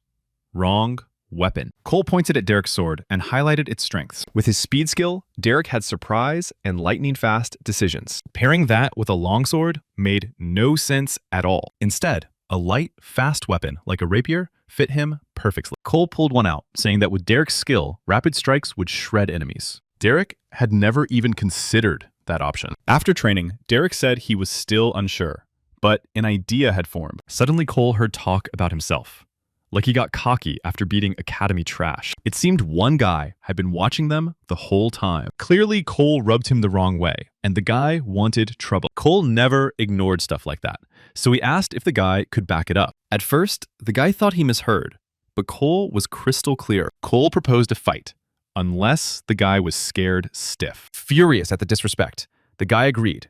Wrong weapon. Cole pointed at Derek's sword and highlighted its strengths. With his speed skill, Derek had surprise and lightning-fast decisions. Pairing that with a longsword made no sense at all. Instead, a light, fast weapon like a rapier fit him perfectly. Cole pulled one out, saying that with Derek's skill, rapid strikes would shred enemies. Derek had never even considered that option. After training, Derek said he was still unsure, but an idea had formed. Suddenly, Cole heard talk about himself. Like he got cocky after beating academy trash. It seemed one guy had been watching them the whole time. Clearly, Cole rubbed him the wrong way, and the guy wanted trouble. Cole never ignored stuff like that, so he asked if the guy could back it up. At first, the guy thought he misheard, but Cole was crystal clear. Cole proposed a fight, unless the guy was scared stiff. Furious at the disrespect, the guy agreed,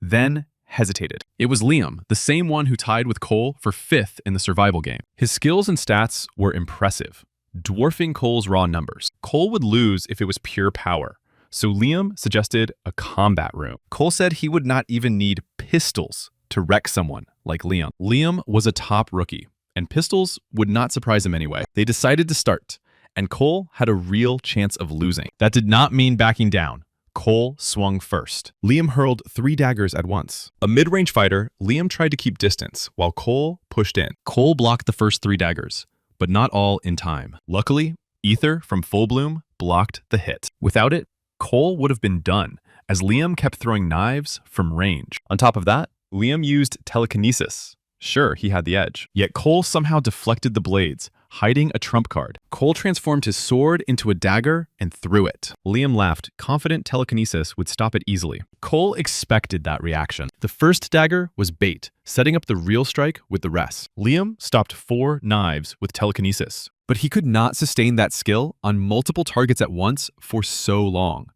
then hesitated. It was Liam, the same one who tied with Cole for 5th in the survival game. His skills and stats were impressive, dwarfing Cole's raw numbers. Cole would lose if it was pure power, so Liam suggested a combat room. Cole said he would not even need pistols to wreck someone like Liam. Liam was a top rookie, and pistols would not surprise him anyway. They decided to start, and Cole had a real chance of losing. That did not mean backing down. Cole swung first. Liam hurled 3 daggers at once. A mid-range fighter, Liam tried to keep distance while Cole pushed in. Cole blocked the first 3 daggers, but not all in time. Luckily, Aether from Full Bloom blocked the hit. Without it, Cole would have been done, as Liam kept throwing knives from range. On top of that, Liam used telekinesis. Sure, he had the edge. Yet Cole somehow deflected the blades, hiding a trump card. Cole transformed his sword into a dagger and threw it. Liam laughed, confident telekinesis would stop it easily. Cole expected that reaction. The first dagger was bait, setting up the real strike with the rest. Liam stopped 4 knives with telekinesis, but he could not sustain that skill on multiple targets at once for so long,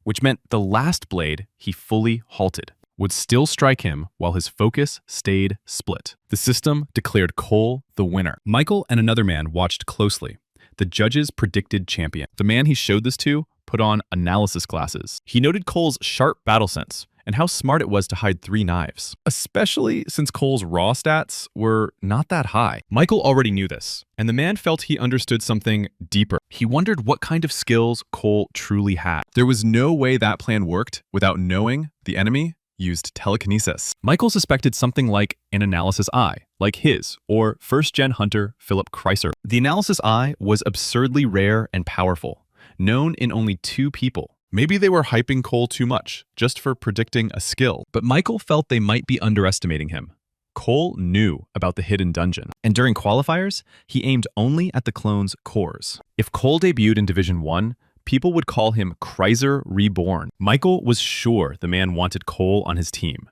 which meant the last blade he fully halted would still strike him while his focus stayed split. The system declared Cole the winner. Michael and another man watched closely. The judges predicted champion. The man he showed this to put on analysis glasses. He noted Cole's sharp battle sense and how smart it was to hide 3 knives, especially since Cole's raw stats were not that high. Michael already knew this, and the man felt he understood something deeper. He wondered what kind of skills Cole truly had. There was no way that plan worked without knowing the enemy used telekinesis. Michael suspected something like an analysis eye, like his, or first-gen hunter Philip Kreiser. The analysis eye was absurdly rare and powerful, known in only 2 people. Maybe they were hyping Cole too much, just for predicting a skill, but Michael felt they might be underestimating him. Cole knew about the hidden dungeon, and during qualifiers, he aimed only at the clone's cores. If Cole debuted in Division 1, people would call him Kreiser Reborn. Michael was sure the man wanted Cole on his team.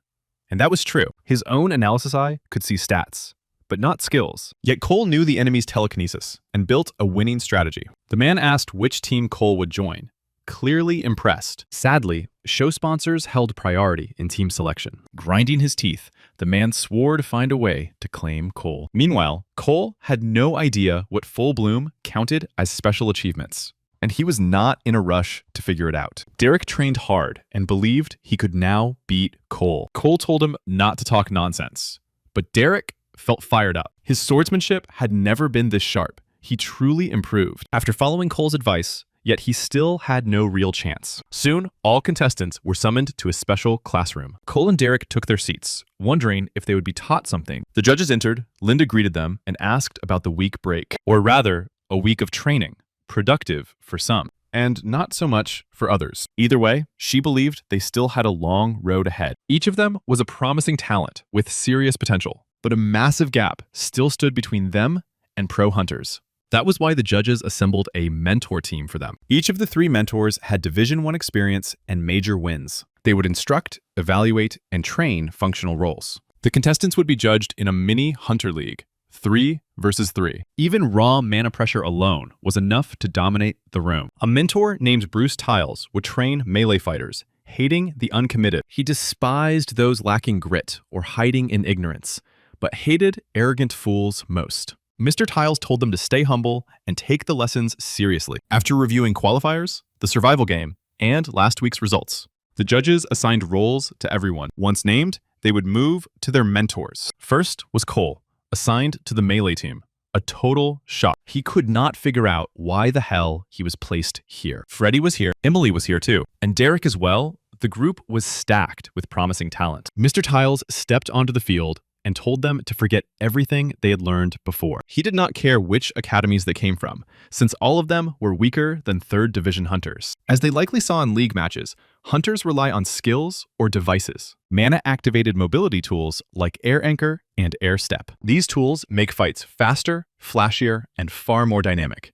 And that was true. His own analysis eye could see stats, but not skills. Yet Cole knew the enemy's telekinesis and built a winning strategy. The man asked which team Cole would join, clearly impressed. Sadly, show sponsors held priority in team selection. Grinding his teeth, the man swore to find a way to claim Cole. Meanwhile, Cole had no idea what full bloom counted as special achievements, and he was not in a rush to figure it out. Derek trained hard and believed he could now beat Cole. Cole told him not to talk nonsense, but Derek felt fired up. His swordsmanship had never been this sharp. He truly improved. After following Cole's advice, yet he still had no real chance. Soon, all contestants were summoned to a special classroom. Cole and Derek took their seats, wondering if they would be taught something. The judges entered, Linda greeted them, and asked about the week break, or rather, a week of training. Productive for some, and not so much for others. Either way, she believed they still had a long road ahead. Each of them was a promising talent with serious potential, but a massive gap still stood between them and pro hunters. That was why the judges assembled a mentor team for them. Each of the 3 mentors had Division 1 experience and major wins. They would instruct, evaluate, and train functional roles. The contestants would be judged in a mini hunter league, 3 versus 3. Even raw mana pressure alone was enough to dominate the room. A mentor named Bruce Tiles would train melee fighters, hating the uncommitted. He despised those lacking grit or hiding in ignorance, but hated arrogant fools most. Mr. Tiles told them to stay humble and take the lessons seriously. After reviewing qualifiers, the survival game, and last week's results, the judges assigned roles to everyone. Once named, they would move to their mentors. First was Cole, assigned to the melee team. A total shock. He could not figure out why the hell he was placed here. Freddie was here, Emily was here too, and Derek as well. The group was stacked with promising talent. Mr. Tiles stepped onto the field and told them to forget everything they had learned before. He did not care which academies they came from, since all of them were weaker than 3rd Division hunters. As they likely saw in league matches, hunters rely on skills or devices, mana-activated mobility tools like Air Anchor and Air Step. These tools make fights faster, flashier, and far more dynamic.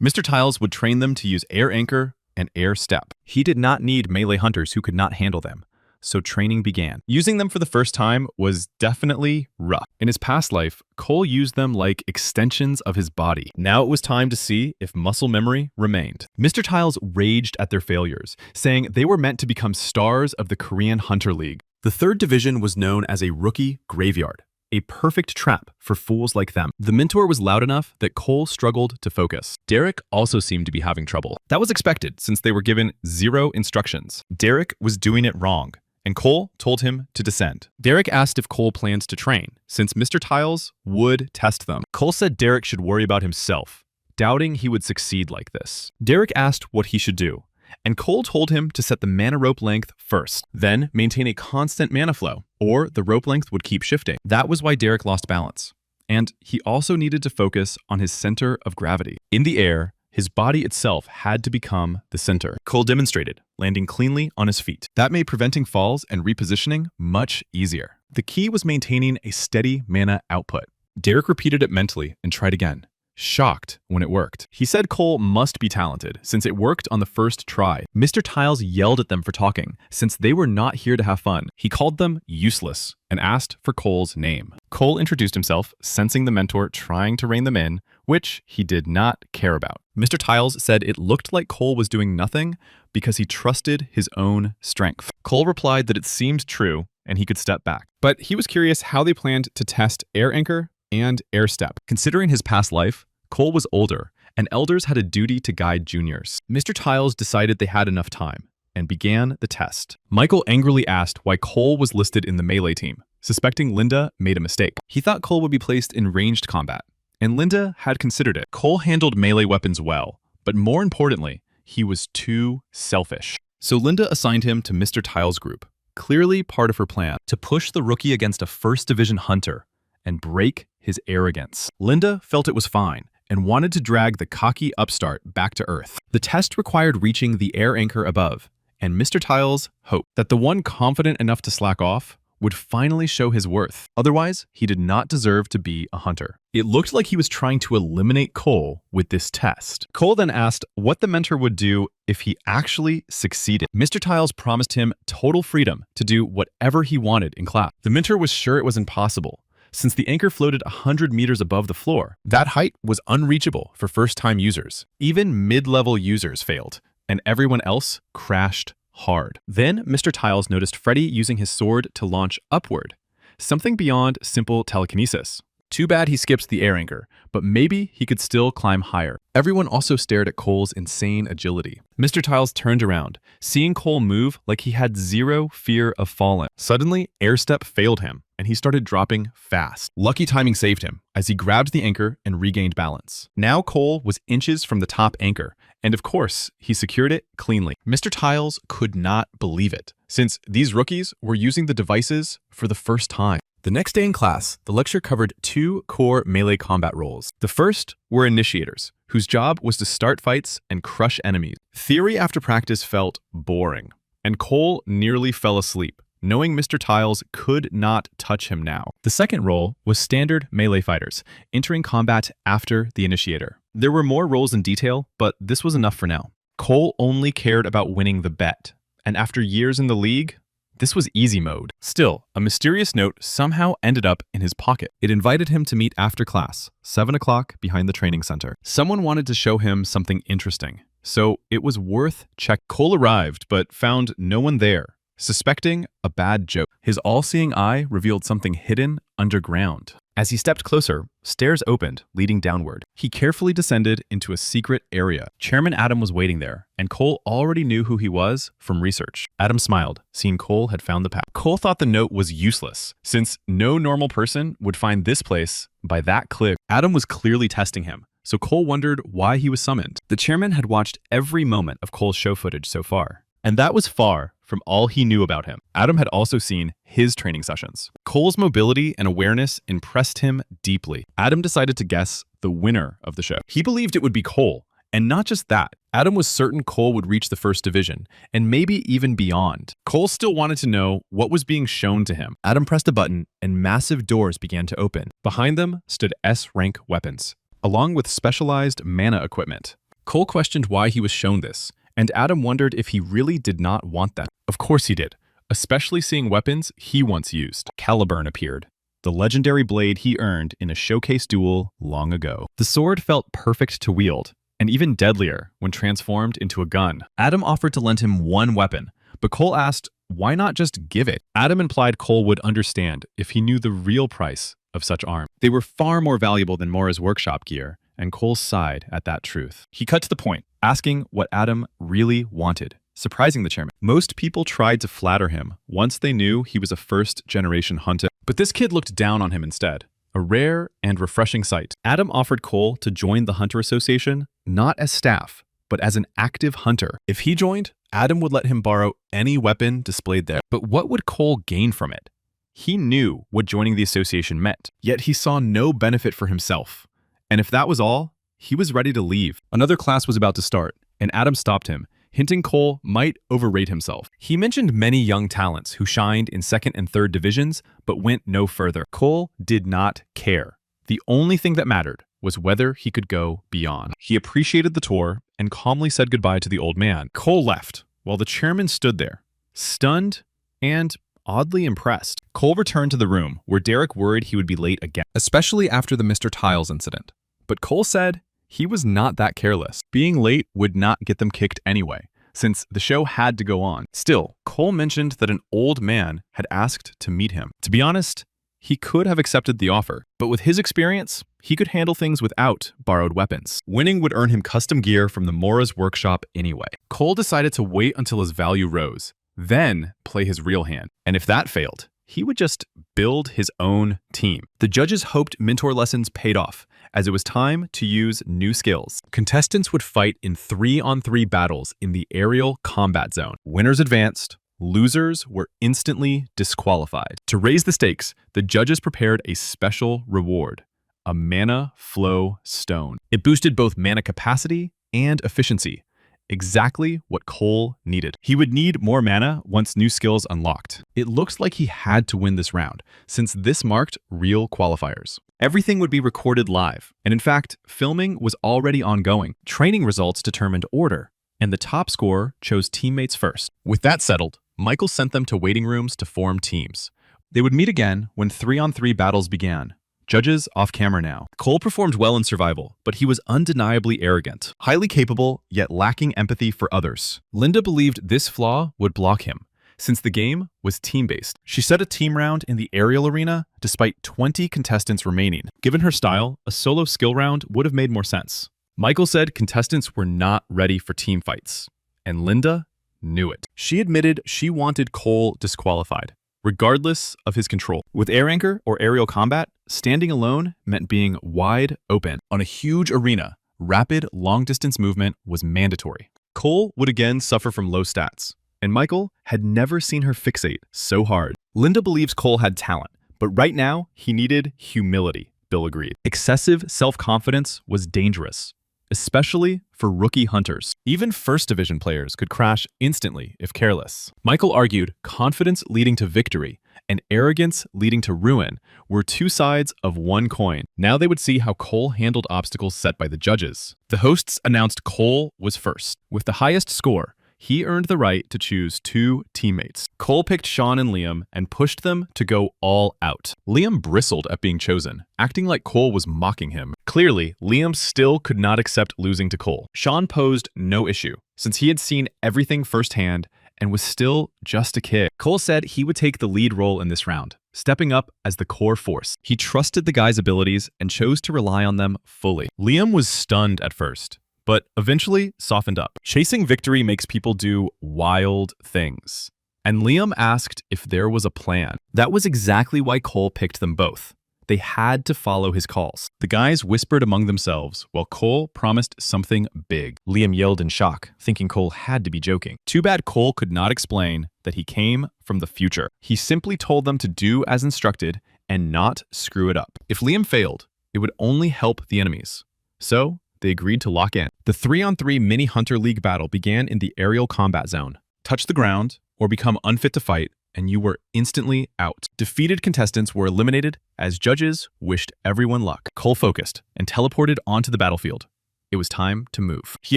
Mr. Tiles would train them to use Air Anchor and Air Step. He did not need melee hunters who could not handle them, so training began. Using them for the first time was definitely rough. In his past life, Cole used them like extensions of his body. Now it was time to see if muscle memory remained. Mr. Tiles raged at their failures, saying they were meant to become stars of the Korean Hunter League. The 3rd Division was known as a rookie graveyard, a perfect trap for fools like them. The mentor was loud enough that Cole struggled to focus. Derek also seemed to be having trouble. That was expected since they were given 0 instructions. Derek was doing it wrong, and Cole told him to descend. Derek asked if Cole plans to train, since Mr. Tiles would test them. Cole said Derek should worry about himself, doubting he would succeed like this. Derek asked what he should do, and Cole told him to set the mana rope length first, then maintain a constant mana flow, or the rope length would keep shifting. That was why Derek lost balance. And he also needed to focus on his center of gravity. In the air, his body itself had to become the center. Cole demonstrated, landing cleanly on his feet. That made preventing falls and repositioning much easier. The key was maintaining a steady mana output. Derek repeated it mentally and tried again, shocked when it worked. He said Cole must be talented since it worked on the first try. Mr. Tiles yelled at them for talking since they were not here to have fun. He called them useless and asked for Cole's name. Cole introduced himself, sensing the mentor trying to rein them in, which he did not care about. Mr. Tiles said it looked like Cole was doing nothing because he trusted his own strength. Cole replied that it seemed true and he could step back. But he was curious how they planned to test Air Anchor and Air Step. Considering his past life, Cole was older, and elders had a duty to guide juniors. Mr. Tiles decided they had enough time, and began the test. Michael angrily asked why Cole was listed in the melee team, suspecting Linda made a mistake. He thought Cole would be placed in ranged combat, and Linda had considered it. Cole handled melee weapons well, but more importantly, he was too selfish. So Linda assigned him to Mr. Tile's group, clearly part of her plan to push the rookie against a first division hunter and break his arrogance. Linda felt it was fine and wanted to drag the cocky upstart back to earth. The test required reaching the air anchor above, and Mr. Tiles hoped that the one confident enough to slack off would finally show his worth. Otherwise, he did not deserve to be a hunter. It looked like he was trying to eliminate Cole with this test. Cole then asked what the mentor would do if he actually succeeded. Mr. Tiles promised him total freedom to do whatever he wanted in class. The mentor was sure it was impossible, since the anchor floated 100 meters above the floor. That height was unreachable for first-time users. Even mid-level users failed, and everyone else crashed hard. Then Mr. Tiles noticed Freddy using his sword to launch upward, something beyond simple telekinesis. Too bad he skipped the air anchor, but maybe he could still climb higher. Everyone also stared at Cole's insane agility. Mr. Tiles turned around, seeing Cole move like he had zero fear of falling. Suddenly, airstep failed him, and he started dropping fast. Lucky timing saved him, as he grabbed the anchor and regained balance. Now Cole was inches from the top anchor, and of course, he secured it cleanly. Mr. Tiles could not believe it, since these rookies were using the devices for the first time. The next day in class, the lecture covered 2 core melee combat roles. The first were initiators, whose job was to start fights and crush enemies. Theory after practice felt boring, and Cole nearly fell asleep, knowing Mr. Tiles could not touch him now. The second role was standard melee fighters, entering combat after the initiator. There were more roles in detail, but this was enough for now. Cole only cared about winning the bet, and after years in the league, this was easy mode. Still, a mysterious note somehow ended up in his pocket. It invited him to meet after class, 7 o'clock behind the training center. Someone wanted to show him something interesting, so it was worth checking. Cole arrived, but found no one there, suspecting a bad joke. His all-seeing eye revealed something hidden underground. As he stepped closer, stairs opened, leading downward. He carefully descended into a secret area. Chairman Adam was waiting there, and Cole already knew who he was from research. Adam smiled, seeing Cole had found the path. Cole thought the note was useless, since no normal person would find this place by that click. Adam was clearly testing him, so Cole wondered why he was summoned. The chairman had watched every moment of Cole's show footage so far, and that was far from all he knew about him. Adam had also seen his training sessions. Cole's mobility and awareness impressed him deeply. Adam decided to guess the winner of the show. He believed it would be Cole, and not just that. Adam was certain Cole would reach the first division, and maybe even beyond. Cole still wanted to know what was being shown to him. Adam pressed a button, and massive doors began to open. Behind them stood S-rank weapons, along with specialized mana equipment. Cole questioned why he was shown this, and Adam wondered if he really did not want that. Of course he did, especially seeing weapons he once used. Caliburn appeared, the legendary blade he earned in a showcase duel long ago. The sword felt perfect to wield, and even deadlier when transformed into a gun. Adam offered to lend him one weapon, but Cole asked, why not just give it? Adam implied Cole would understand if he knew the real price of such arms. They were far more valuable than Mora's workshop gear, and Cole sighed at that truth. He cut to the point, asking what Adam really wanted, surprising the chairman. Most people tried to flatter him once they knew he was a first-generation hunter, but this kid looked down on him instead, a rare and refreshing sight. Adam offered Cole to join the Hunter Association, not as staff, but as an active hunter. If he joined, Adam would let him borrow any weapon displayed there. But what would Cole gain from it? He knew what joining the association meant, yet he saw no benefit for himself. And if that was all, he was ready to leave. Another class was about to start, and Adam stopped him, hinting Cole might overrate himself. He mentioned many young talents who shined in second and third divisions, but went no further. Cole did not care. The only thing that mattered was whether he could go beyond. He appreciated the tour and calmly said goodbye to the old man. Cole left, while the chairman stood there, stunned and oddly impressed. Cole returned to the room, where Derek worried he would be late again, especially after the Mr. Tiles incident. But Cole said he was not that careless. Being late would not get them kicked anyway, since the show had to go on. Still, Cole mentioned that an old man had asked to meet him. To be honest, he could have accepted the offer, but with his experience, he could handle things without borrowed weapons. Winning would earn him custom gear from the Mora's workshop anyway. Cole decided to wait until his value rose, then play his real hand. And if that failed, he would just build his own team. The judges hoped mentor lessons paid off, as it was time to use new skills. Contestants would fight in 3-on-3 battles in the aerial combat zone. Winners advanced, losers were instantly disqualified. To raise the stakes, the judges prepared a special reward, a mana flow stone. It boosted both mana capacity and efficiency, exactly what Cole needed. He would need more mana once new skills unlocked. It looks like he had to win this round, since this marked real qualifiers. Everything would be recorded live, and in fact, filming was already ongoing. Training results determined order, and the top scorer chose teammates first. With that settled, Michael sent them to waiting rooms to form teams. They would meet again when 3-on-3 battles began. Judges off camera now. Cole performed well in survival, but he was undeniably arrogant, highly capable, yet lacking empathy for others. Linda believed this flaw would block him, since the game was team-based. She set a team round in the aerial arena despite 20 contestants remaining. Given her style, a solo skill round would have made more sense. Michael said contestants were not ready for team fights, and Linda knew it. She admitted she wanted Cole disqualified, regardless of his control. With air anchor or aerial combat, standing alone meant being wide open. On a huge arena, rapid long-distance movement was mandatory. Cole would again suffer from low stats, and Michael had never seen her fixate so hard. Linda believes Cole had talent, but right now he needed humility, Bill agreed. Excessive self-confidence was dangerous, especially for rookie hunters. Even first division players could crash instantly if careless. Michael argued confidence leading to victory and arrogance leading to ruin were two sides of one coin. Now they would see how Cole handled obstacles set by the judges. The hosts announced Cole was first. With the highest score, he earned the right to choose 2 teammates. Cole picked Sean and Liam and pushed them to go all out. Liam bristled at being chosen, acting like Cole was mocking him. Clearly, Liam still could not accept losing to Cole. Sean posed no issue, since he had seen everything firsthand and was still just a kid. Cole said he would take the lead role in this round, stepping up as the core force. He trusted the guys' abilities and chose to rely on them fully. Liam was stunned at first, but eventually softened up. Chasing victory makes people do wild things. And Liam asked if there was a plan. That was exactly why Cole picked them both. They had to follow his calls. The guys whispered among themselves while Cole promised something big. Liam yelled in shock, thinking Cole had to be joking. Too bad Cole could not explain that he came from the future. He simply told them to do as instructed and not screw it up. If Liam failed, it would only help the enemies. So they agreed to lock in. The 3-on-3 mini Hunter League battle began in the aerial combat zone. Touch the ground or become unfit to fight, and you were instantly out. Defeated contestants were eliminated as judges wished everyone luck. Cole focused and teleported onto the battlefield. It was time to move. He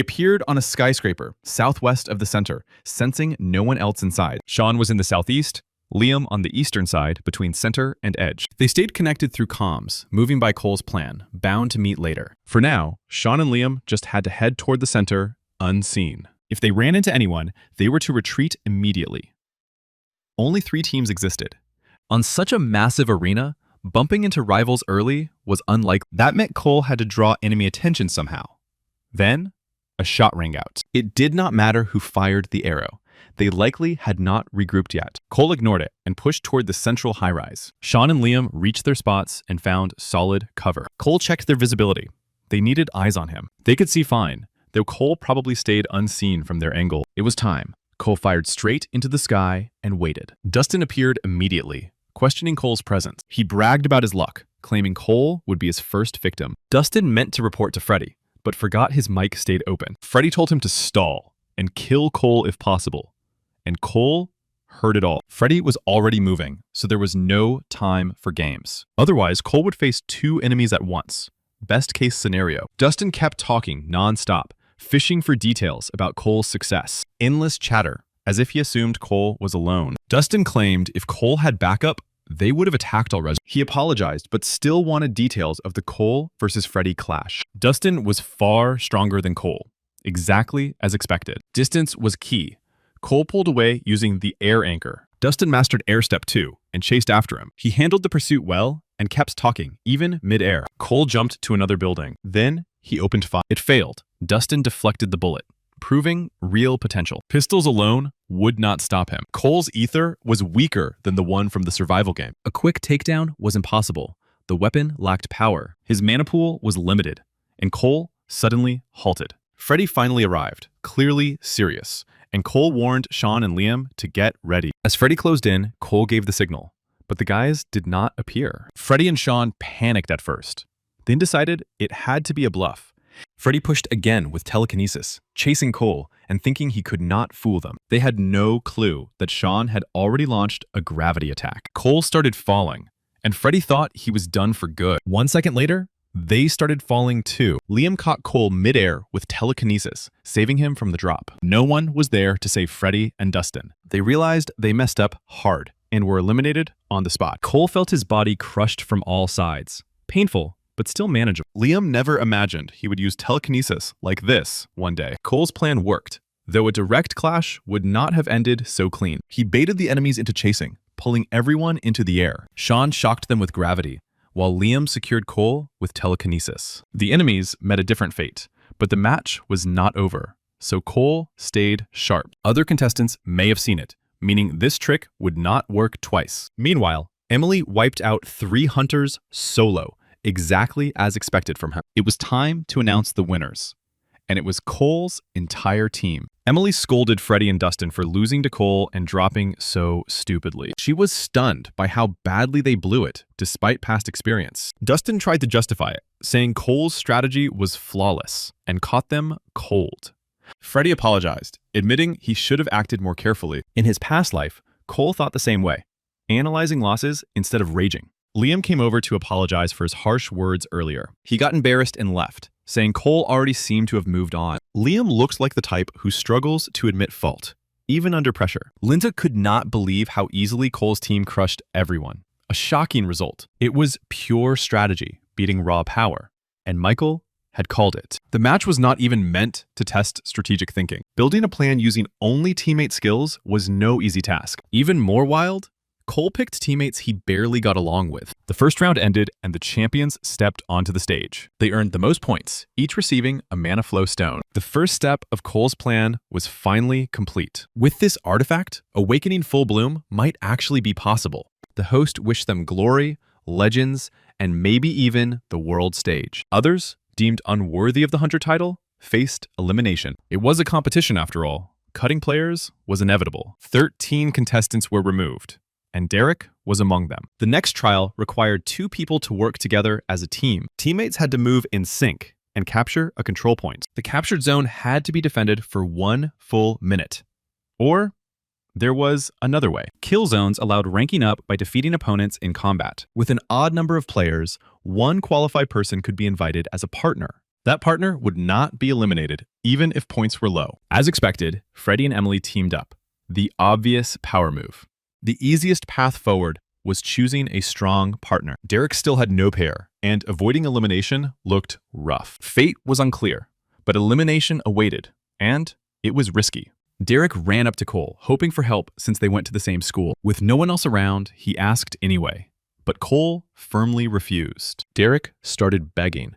appeared on a skyscraper southwest of the center, sensing no one else inside. Sean was in the southeast, Liam on the eastern side between center and edge. They stayed connected through comms, moving by Cole's plan, bound to meet later. For now, Sean and Liam just had to head toward the center, unseen. If they ran into anyone, they were to retreat immediately. Only 3 teams existed. On such a massive arena, bumping into rivals early was unlikely. That meant Cole had to draw enemy attention somehow. Then, a shot rang out. It did not matter who fired the arrow. They likely had not regrouped yet. Cole ignored it and pushed toward the central high-rise. Sean and Liam reached their spots and found solid cover. Cole checked their visibility. They needed eyes on him. They could see fine, though Cole probably stayed unseen from their angle. It was time. Cole fired straight into the sky and waited. Dustin appeared immediately, questioning Cole's presence. He bragged about his luck, claiming Cole would be his first victim. Dustin meant to report to Freddy, but forgot his mic stayed open. Freddy told him to stall and kill Cole if possible. And Cole heard it all. Freddy was already moving, so there was no time for games. Otherwise, Cole would face 2 enemies at once. Best case scenario. Dustin kept talking non-stop, fishing for details about Cole's success. Endless chatter, as if he assumed Cole was alone. Dustin claimed if Cole had backup, they would have attacked already. He apologized, but still wanted details of the Cole versus Freddy clash. Dustin was far stronger than Cole, exactly as expected. Distance was key. Cole pulled away using the air anchor, Dustin mastered air step too and chased after him. He handled the pursuit well and kept talking, even mid-air. Cole jumped to another building. Then he opened fire. It failed. Dustin deflected the bullet, proving real potential. Pistols alone would not stop him. Cole's Aether was weaker than the one from the survival game. A quick takedown was impossible. The weapon lacked power. His mana pool was limited, and Cole suddenly halted. Freddy finally arrived, clearly serious, and Cole warned Sean and Liam to get ready. As Freddy closed in, Cole gave the signal, but the guys did not appear. Freddy and Sean panicked at first, then decided it had to be a bluff. Freddy pushed again with telekinesis, chasing Cole and thinking he could not fool them. They had no clue that Sean had already launched a gravity attack. Cole started falling, and Freddy thought he was done for good. 1 second later, they started falling too. Liam caught Cole midair with telekinesis, saving him from the drop. No one was there to save Freddy and Dustin. They realized they messed up hard and were eliminated on the spot. Cole felt his body crushed from all sides. Painful, but still manageable. Liam never imagined he would use telekinesis like this one day. Cole's plan worked, though a direct clash would not have ended so clean. He baited the enemies into chasing, pulling everyone into the air. Sean shocked them with gravity, while Liam secured Cole with telekinesis. The enemies met a different fate, but the match was not over, so Cole stayed sharp. Other contestants may have seen it, meaning this trick would not work twice. Meanwhile, Emily wiped out 3 hunters solo, exactly as expected from her. It was time to announce the winners, and it was Cole's entire team. Emily scolded Freddy and Dustin for losing to Cole and dropping so stupidly. She was stunned by how badly they blew it, despite past experience. Dustin tried to justify it, saying Cole's strategy was flawless, and caught them cold. Freddy apologized, admitting he should have acted more carefully. In his past life, Cole thought the same way, analyzing losses instead of raging. Liam came over to apologize for his harsh words earlier. He got embarrassed and left, saying Cole already seemed to have moved on. Liam looked like the type who struggles to admit fault, even under pressure. Linda could not believe how easily Cole's team crushed everyone. A shocking result. It was pure strategy, beating raw power, and Michael had called it. The match was not even meant to test strategic thinking. Building a plan using only teammate skills was no easy task. Even more wild, Cole picked teammates he barely got along with. The first round ended and the champions stepped onto the stage. They earned the most points, each receiving a mana flow stone. The first step of Cole's plan was finally complete. With this artifact, awakening full bloom might actually be possible. The host wished them glory, legends, and maybe even the world stage. Others, deemed unworthy of the Hunter title, faced elimination. It was a competition after all. Cutting players was inevitable. 13 contestants were removed, and Derek was among them. The next trial required 2 people to work together as a team. Teammates had to move in sync and capture a control point. The captured zone had to be defended for 1 full minute. Or there was another way. Kill zones allowed ranking up by defeating opponents in combat. With an odd number of players, 1 qualified person could be invited as a partner. That partner would not be eliminated, even if points were low. As expected, Freddy and Emily teamed up. The obvious power move. The easiest path forward was choosing a strong partner. Derek still had no pair, and avoiding elimination looked rough. Fate was unclear, but elimination awaited, and it was risky. Derek ran up to Cole, hoping for help since they went to the same school. With no one else around, he asked anyway, but Cole firmly refused. Derek started begging.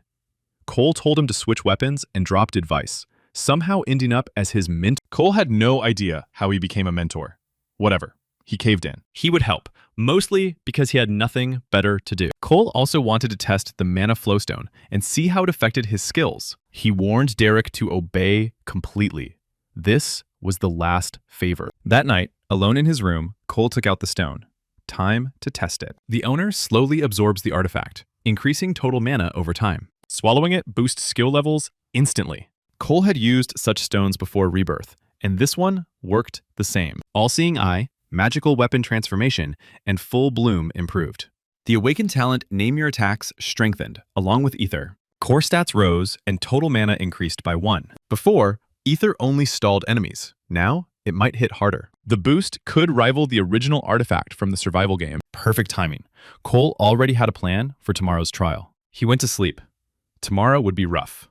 Cole told him to switch weapons and dropped advice, somehow ending up as his mentor. Cole had no idea how he became a mentor. Whatever. He caved in. He would help, mostly because he had nothing better to do. Cole also wanted to test the mana flowstone and see how it affected his skills. He warned Derek to obey completely. This was the last favor. That night, alone in his room, Cole took out the stone. Time to test it. The owner slowly absorbs the artifact, increasing total mana over time. Swallowing it boosts skill levels instantly. Cole had used such stones before Rebirth, and this one worked the same. All-Seeing Eye, Magical Weapon Transformation, and Full Bloom improved. The Awakened talent Name Your Attacks strengthened, along with Aether. Core stats rose, and total mana increased by 1. Before, Aether only stalled enemies. Now, it might hit harder. The boost could rival the original artifact from the survival game. Perfect timing. Cole already had a plan for tomorrow's trial. He went to sleep. Tomorrow would be rough.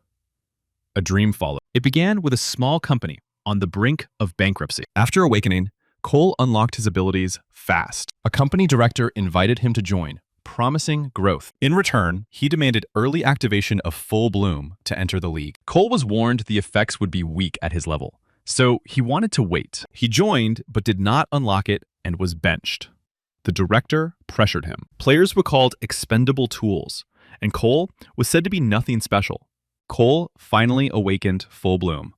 A dream followed. It began with a small company on the brink of bankruptcy. After awakening, Cole unlocked his abilities fast. A company director invited him to join, promising growth. In return, he demanded early activation of full bloom to enter the league. Cole was warned the effects would be weak at his level, so he wanted to wait. He joined, but did not unlock it and was benched. The director pressured him. Players were called expendable tools, and Cole was said to be nothing special. Cole finally awakened full bloom.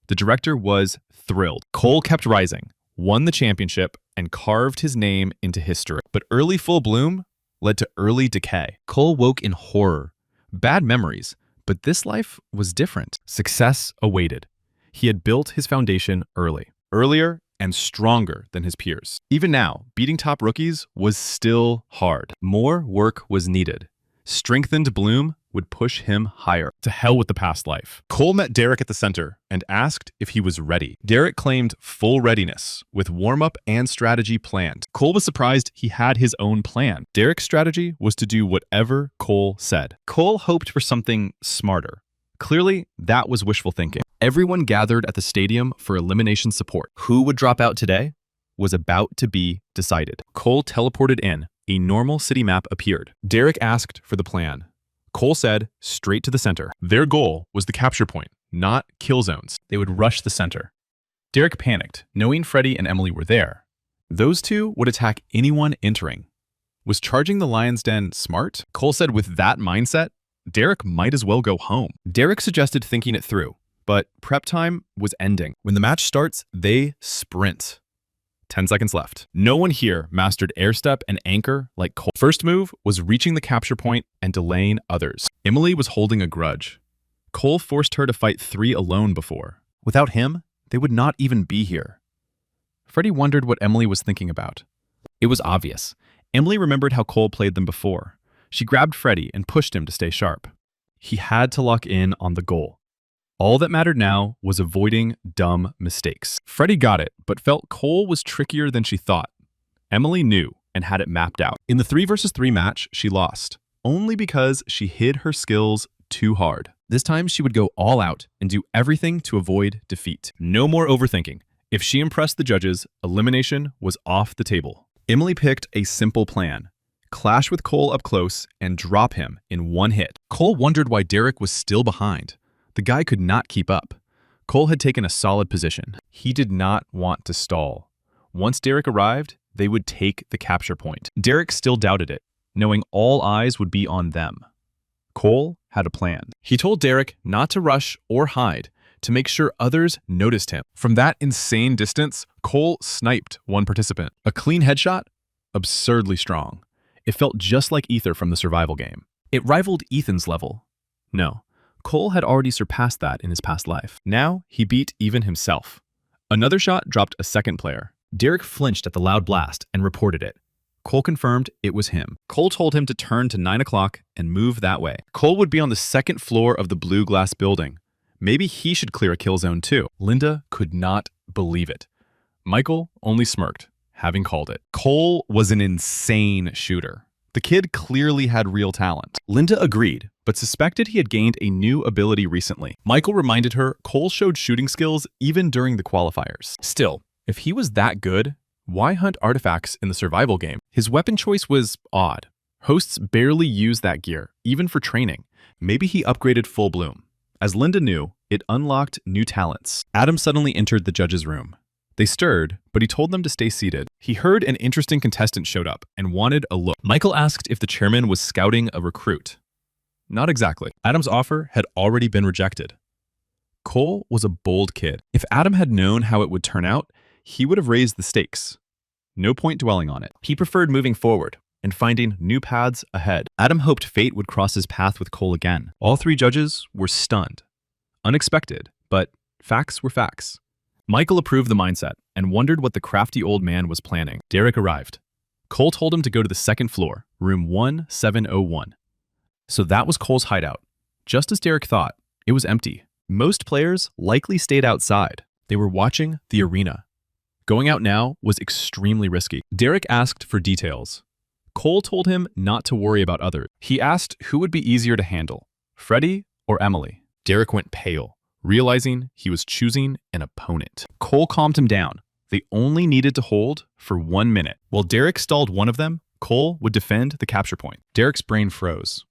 The director was thrilled. Cole kept rising, won the championship, and carved his name into history. But early full bloom led to early decay. Cole woke in horror, bad memories, but this life was different. Success awaited. He had built his foundation earlier and stronger than his peers. Even now, beating top rookies was still hard. More work was needed. Strengthened bloom would push him higher. To hell with the past life. Cole met Derek at the center and asked if he was ready. Derek claimed full readiness, with warm-up and strategy planned. Cole was surprised he had his own plan. Derek's strategy was to do whatever Cole said. Cole hoped for something smarter. Clearly, that was wishful thinking. Everyone gathered at the stadium for elimination support. Who would drop out today was about to be decided. Cole teleported in. A normal city map appeared. Derek asked for the plan. Cole said, straight to the center. Their goal was the capture point, not kill zones. They would rush the center. Derek panicked, knowing Freddie and Emily were there. Those two would attack anyone entering. Was charging the Lion's Den smart? Cole said with that mindset, Derek might as well go home. Derek suggested thinking it through, but prep time was ending. When the match starts, they sprint. 10 seconds left. No one here mastered airstep and anchor like Cole. First move was reaching the capture point and delaying others. Emily was holding a grudge. Cole forced her to fight 3 alone before. Without him, they would not even be here. Freddie wondered what Emily was thinking about. It was obvious. Emily remembered how Cole played them before. She grabbed Freddie and pushed him to stay sharp. He had to lock in on the goal. All that mattered now was avoiding dumb mistakes. Freddie got it, but felt Cole was trickier than she thought. Emily knew and had it mapped out. In the 3 versus 3 match, she lost, only because she hid her skills too hard. This time, she would go all out and do everything to avoid defeat. No more overthinking. If she impressed the judges, elimination was off the table. Emily picked a simple plan. Clash with Cole up close and drop him in one hit. Cole wondered why Derek was still behind. The guy could not keep up. Cole had taken a solid position. He did not want to stall. Once Derek arrived, they would take the capture point. Derek still doubted it, knowing all eyes would be on them. Cole had a plan. He told Derek not to rush or hide to make sure others noticed him. From that insane distance, Cole sniped one participant. A clean headshot? Absurdly strong. It felt just like Aether from the survival game. It rivaled Ethan's level. No. Cole had already surpassed that in his past life. Now, he beat even himself. Another shot dropped a second player. Derek flinched at the loud blast and reported it. Cole confirmed it was him. Cole told him to turn to 9 o'clock and move that way. Cole would be on the 2nd floor of the blue glass building. Maybe he should clear a kill zone too. Linda could not believe it. Michael only smirked, having called it. Cole was an insane shooter. The kid clearly had real talent. Linda agreed, but suspected he had gained a new ability recently. Michael reminded her Cole showed shooting skills even during the qualifiers. Still, if he was that good, why hunt artifacts in the survival game? His weapon choice was odd. Hosts barely use that gear, even for training. Maybe he upgraded full bloom. As Linda knew, it unlocked new talents. Adam suddenly entered the judge's room. They stirred, but he told them to stay seated. He heard an interesting contestant showed up and wanted a look. Michael asked if the chairman was scouting a recruit. Not exactly. Adam's offer had already been rejected. Cole was a bold kid. If Adam had known how it would turn out, he would have raised the stakes. No point dwelling on it. He preferred moving forward and finding new paths ahead. Adam hoped fate would cross his path with Cole again. All 3 judges were stunned. Unexpected, but facts were facts. Michael approved the mindset and wondered what the crafty old man was planning. Derek arrived. Cole told him to go to the 2nd floor, room 1701. So that was Cole's hideout. Just as Derek thought, it was empty. Most players likely stayed outside. They were watching the arena. Going out now was extremely risky. Derek asked for details. Cole told him not to worry about others. He asked who would be easier to handle, Freddie or Emily. Derek went pale, realizing he was choosing an opponent. Cole calmed him down. They only needed to hold for 1 minute. While Derek stalled one of them, Cole would defend the capture point. Derek's brain froze.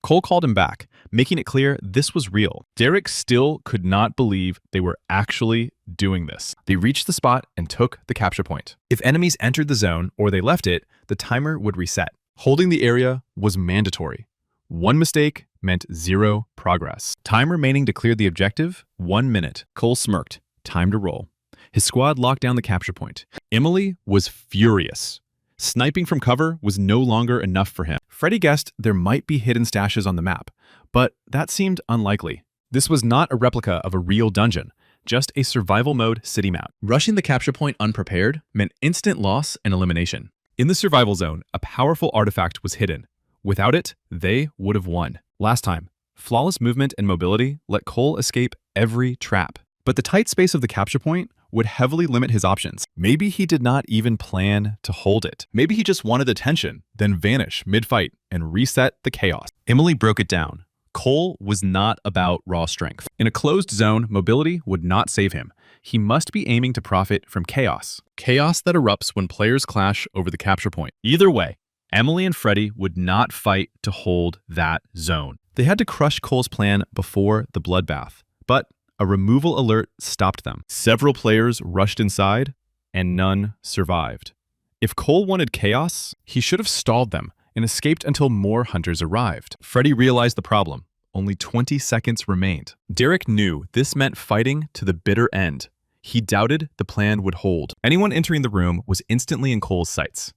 Cole called him back, making it clear this was real. Derek still could not believe they were actually doing this. They reached the spot and took the capture point. If enemies entered the zone or they left it, the timer would reset. Holding the area was mandatory. One mistake meant 0 progress. Time remaining to clear the objective, 1 minute. Cole smirked. Time to roll. His squad locked down the capture point. Emily was furious. Sniping from cover was no longer enough for him. Freddy guessed there might be hidden stashes on the map, but that seemed unlikely. This was not a replica of a real dungeon, just a survival mode city map. Rushing the capture point unprepared meant instant loss and elimination. In the survival zone, a powerful artifact was hidden. Without it, they would have won. Last time, flawless movement and mobility let Cole escape every trap. But the tight space of the capture point would heavily limit his options. Maybe he did not even plan to hold it. Maybe he just wanted attention, then vanish mid-fight and reset the chaos. Emily broke it down. Cole was not about raw strength. In a closed zone, mobility would not save him. He must be aiming to profit from chaos. Chaos that erupts when players clash over the capture point. Either way, Emily and Freddy would not fight to hold that zone. They had to crush Cole's plan before the bloodbath. But a removal alert stopped them. Several players rushed inside, and none survived. If Cole wanted chaos, he should have stalled them and escaped until more hunters arrived. Freddy realized the problem. Only 20 seconds remained. Derek knew this meant fighting to the bitter end. He doubted the plan would hold. Anyone entering the room was instantly in Cole's sights.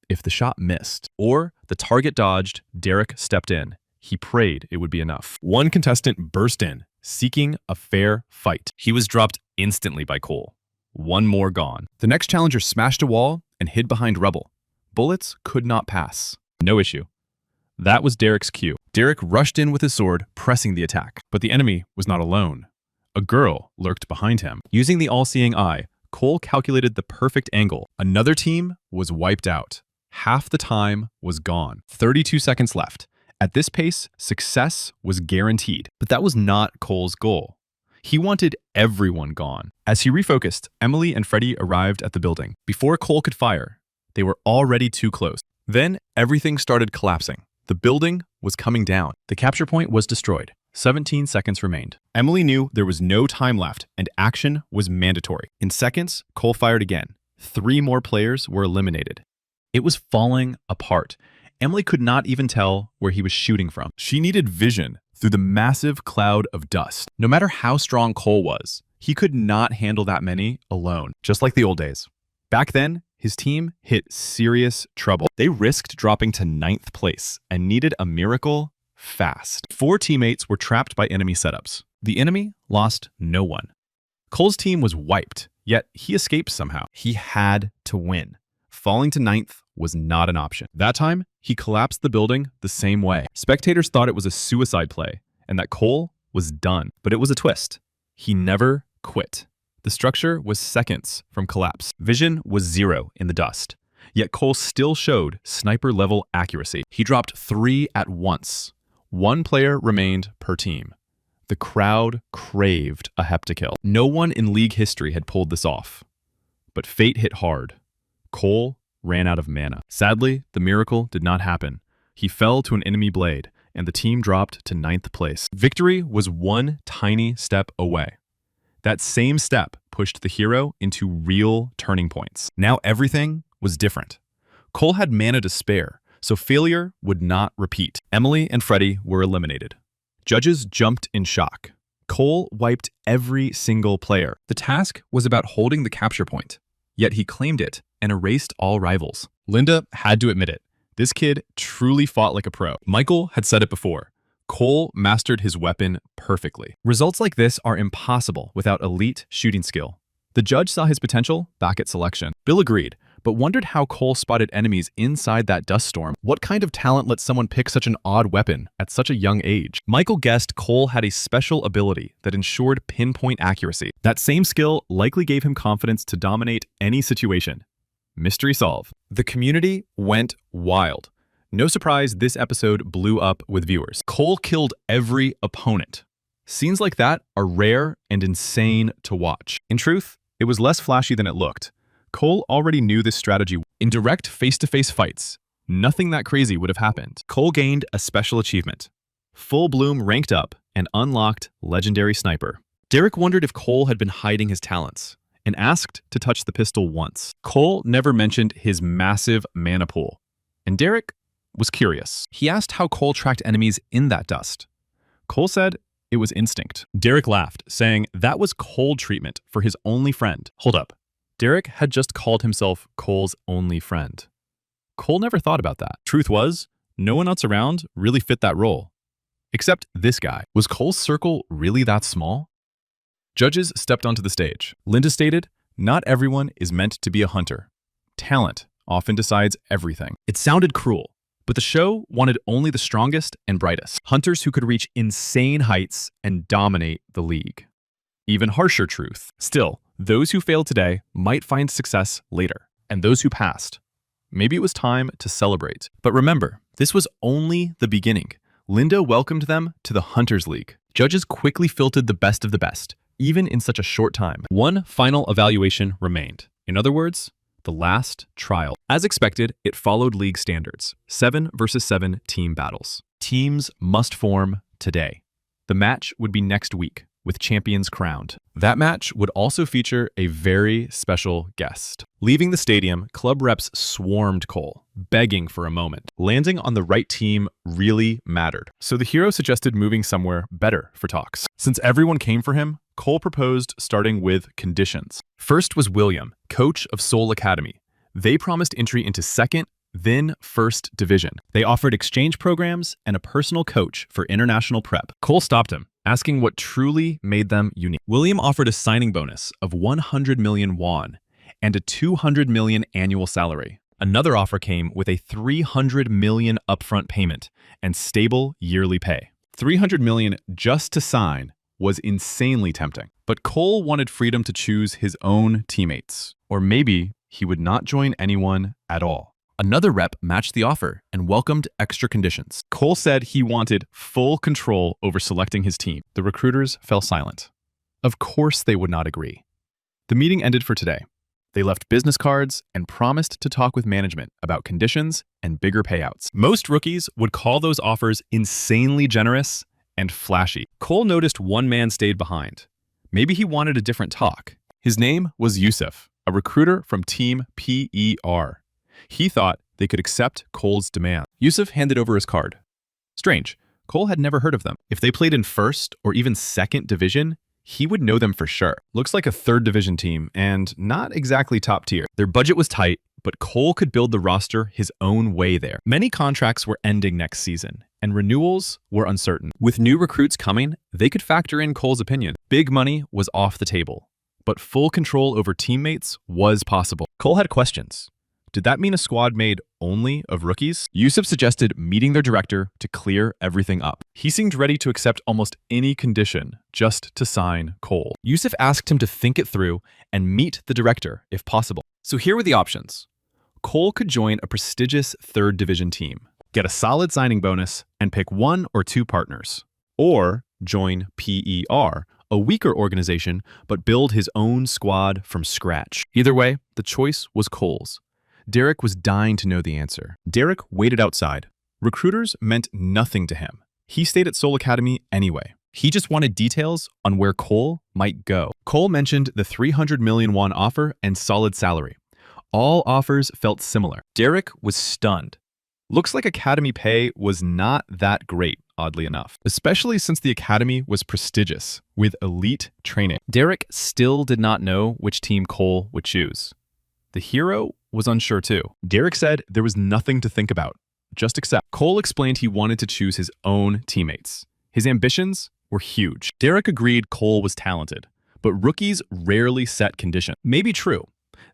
If the shot missed, or the target dodged, Derek stepped in. He prayed it would be enough. One contestant burst in, seeking a fair fight. He was dropped instantly by Cole. One more gone. The next challenger smashed a wall and hid behind rubble. Bullets could not pass. No issue. That was Derek's cue. Derek rushed in with his sword, pressing the attack. But the enemy was not alone. A girl lurked behind him. Using the all-seeing eye, Cole calculated the perfect angle. Another team was wiped out. Half the time was gone. 32 seconds left. At this pace, success was guaranteed. But that was not Cole's goal. He wanted everyone gone. As he refocused, Emily and Freddy arrived at the building. Before Cole could fire, they were already too close. Then everything started collapsing. The building was coming down. The capture point was destroyed. 17 seconds remained. Emily knew there was no time left, and action was mandatory. In seconds, Cole fired again. 3 more players were eliminated. It was falling apart. Emily could not even tell where he was shooting from. She needed vision through the massive cloud of dust. No matter how strong Cole was, he could not handle that many alone, just like the old days. Back then, his team hit serious trouble. They risked dropping to 9th place and needed a miracle fast. 4 teammates were trapped by enemy setups. The enemy lost no one. Cole's team was wiped, yet he escaped somehow. He had to win. Falling to 9th was not an option. That time, he collapsed the building the same way. Spectators thought it was a suicide play and that Cole was done. But it was a twist. He never quit. The structure was seconds from collapse. Vision was 0 in the dust. Yet Cole still showed sniper-level accuracy. He dropped 3 at once. 1 player remained per team. The crowd craved a heptakill. No one in league history had pulled this off. But fate hit hard. Cole ran out of mana. Sadly, the miracle did not happen. He fell to an enemy blade, and the team dropped to 9th place. Victory was one tiny step away. That same step pushed the hero into real turning points. Now everything was different. Cole had mana to spare, so failure would not repeat. Emily and Freddy were eliminated. Judges jumped in shock. Cole wiped every single player. The task was about holding the capture point, yet he claimed it and erased all rivals. Linda had to admit it. This kid truly fought like a pro. Michael had said it before. Cole mastered his weapon perfectly. Results like this are impossible without elite shooting skill. The judge saw his potential back at selection. Bill agreed, but wondered how Cole spotted enemies inside that dust storm. What kind of talent lets someone pick such an odd weapon at such a young age? Michael guessed Cole had a special ability that ensured pinpoint accuracy. That same skill likely gave him confidence to dominate any situation. Mystery solved. The community went wild. No surprise, this episode blew up with viewers. Cole killed every opponent. Scenes like that are rare and insane to watch. In truth, It was less flashy than it looked. Cole already knew this strategy. In direct face-to-face fights, nothing that crazy would have happened. Cole gained a special achievement. Full Bloom ranked up and unlocked Legendary Sniper. Derek wondered if Cole had been hiding his talents and asked to touch the pistol once. Cole never mentioned his massive mana pool, and Derek was curious. He asked how Cole tracked enemies in that dust. Cole said it was instinct. Derek laughed, saying that was cold treatment for his only friend. Hold up. Derek had just called himself Cole's only friend. Cole never thought about that. Truth was, no one else around really fit that role. Except this guy. Was Cole's circle really that small? Judges stepped onto the stage. Linda stated, "Not everyone is meant to be a hunter. Talent often decides everything." It sounded cruel, but the show wanted only the strongest and brightest. Hunters who could reach insane heights and dominate the league. Even harsher truth. Still, those who failed today might find success later. And those who passed, maybe it was time to celebrate. But remember, this was only the beginning. Linda welcomed them to the Hunters League. Judges quickly filtered the best of the best, even in such a short time. One final evaluation remained. In other words, the last trial. As expected, it followed league standards. 7 versus 7 team battles. Teams must form today. The match would be next week, with champions crowned. That match would also feature a very special guest. Leaving the stadium, club reps swarmed Cole, begging for a moment. Landing on the right team really mattered. So the hero suggested moving somewhere better for talks. Since everyone came for him, Cole proposed starting with conditions. First was William, coach of Seoul Academy. They promised entry into second, then first division. They offered exchange programs and a personal coach for international prep. Cole stopped him, asking what truly made them unique. William offered a signing bonus of 100 million won and a 200 million annual salary. Another offer came with a 300 million upfront payment and stable yearly pay. 300 million just to sign was insanely tempting. But Cole wanted freedom to choose his own teammates, or maybe he would not join anyone at all. Another rep matched the offer and welcomed extra conditions. Cole said he wanted full control over selecting his team. The recruiters fell silent. Of course they would not agree. The meeting ended for today. They left business cards and promised to talk with management about conditions and bigger payouts. Most rookies would call those offers insanely generous and flashy. Cole noticed one man stayed behind. Maybe he wanted a different talk. His name was Yusuf, a recruiter from Team PER. He thought they could accept Cole's demand. Yusuf handed over his card. Strange, Cole had never heard of them. If they played in first or even second division, he would know them for sure. Looks like a third division team, and not exactly top tier. Their budget was tight, but Cole could build the roster his own way there. Many contracts were ending next season, and renewals were uncertain. With new recruits coming, they could factor in Cole's opinion. Big money was off the table, but full control over teammates was possible. Cole had questions. Did that mean a squad made only of rookies? Yusuf suggested meeting their director to clear everything up. He seemed ready to accept almost any condition just to sign Cole. Yusuf asked him to think it through and meet the director if possible. So here were the options. Cole could join a prestigious third division team, get a solid signing bonus, and pick 1 or 2 partners. Or join PER, a weaker organization, but build his own squad from scratch. Either way, the choice was Cole's. Derek was dying to know the answer. Derek waited outside. Recruiters meant nothing to him. He stayed at Seoul Academy anyway. He just wanted details on where Cole might go. Cole mentioned the 300 million won offer and solid salary. All offers felt similar. Derek was stunned. Looks like Academy pay was not that great, oddly enough, especially since the Academy was prestigious, with elite training. Derek still did not know which team Cole would choose. The hero was unsure too. Derek said there was nothing to think about, just accept. Cole explained he wanted to choose his own teammates. His ambitions were huge. Derek agreed Cole was talented, but rookies rarely set conditions. Maybe true.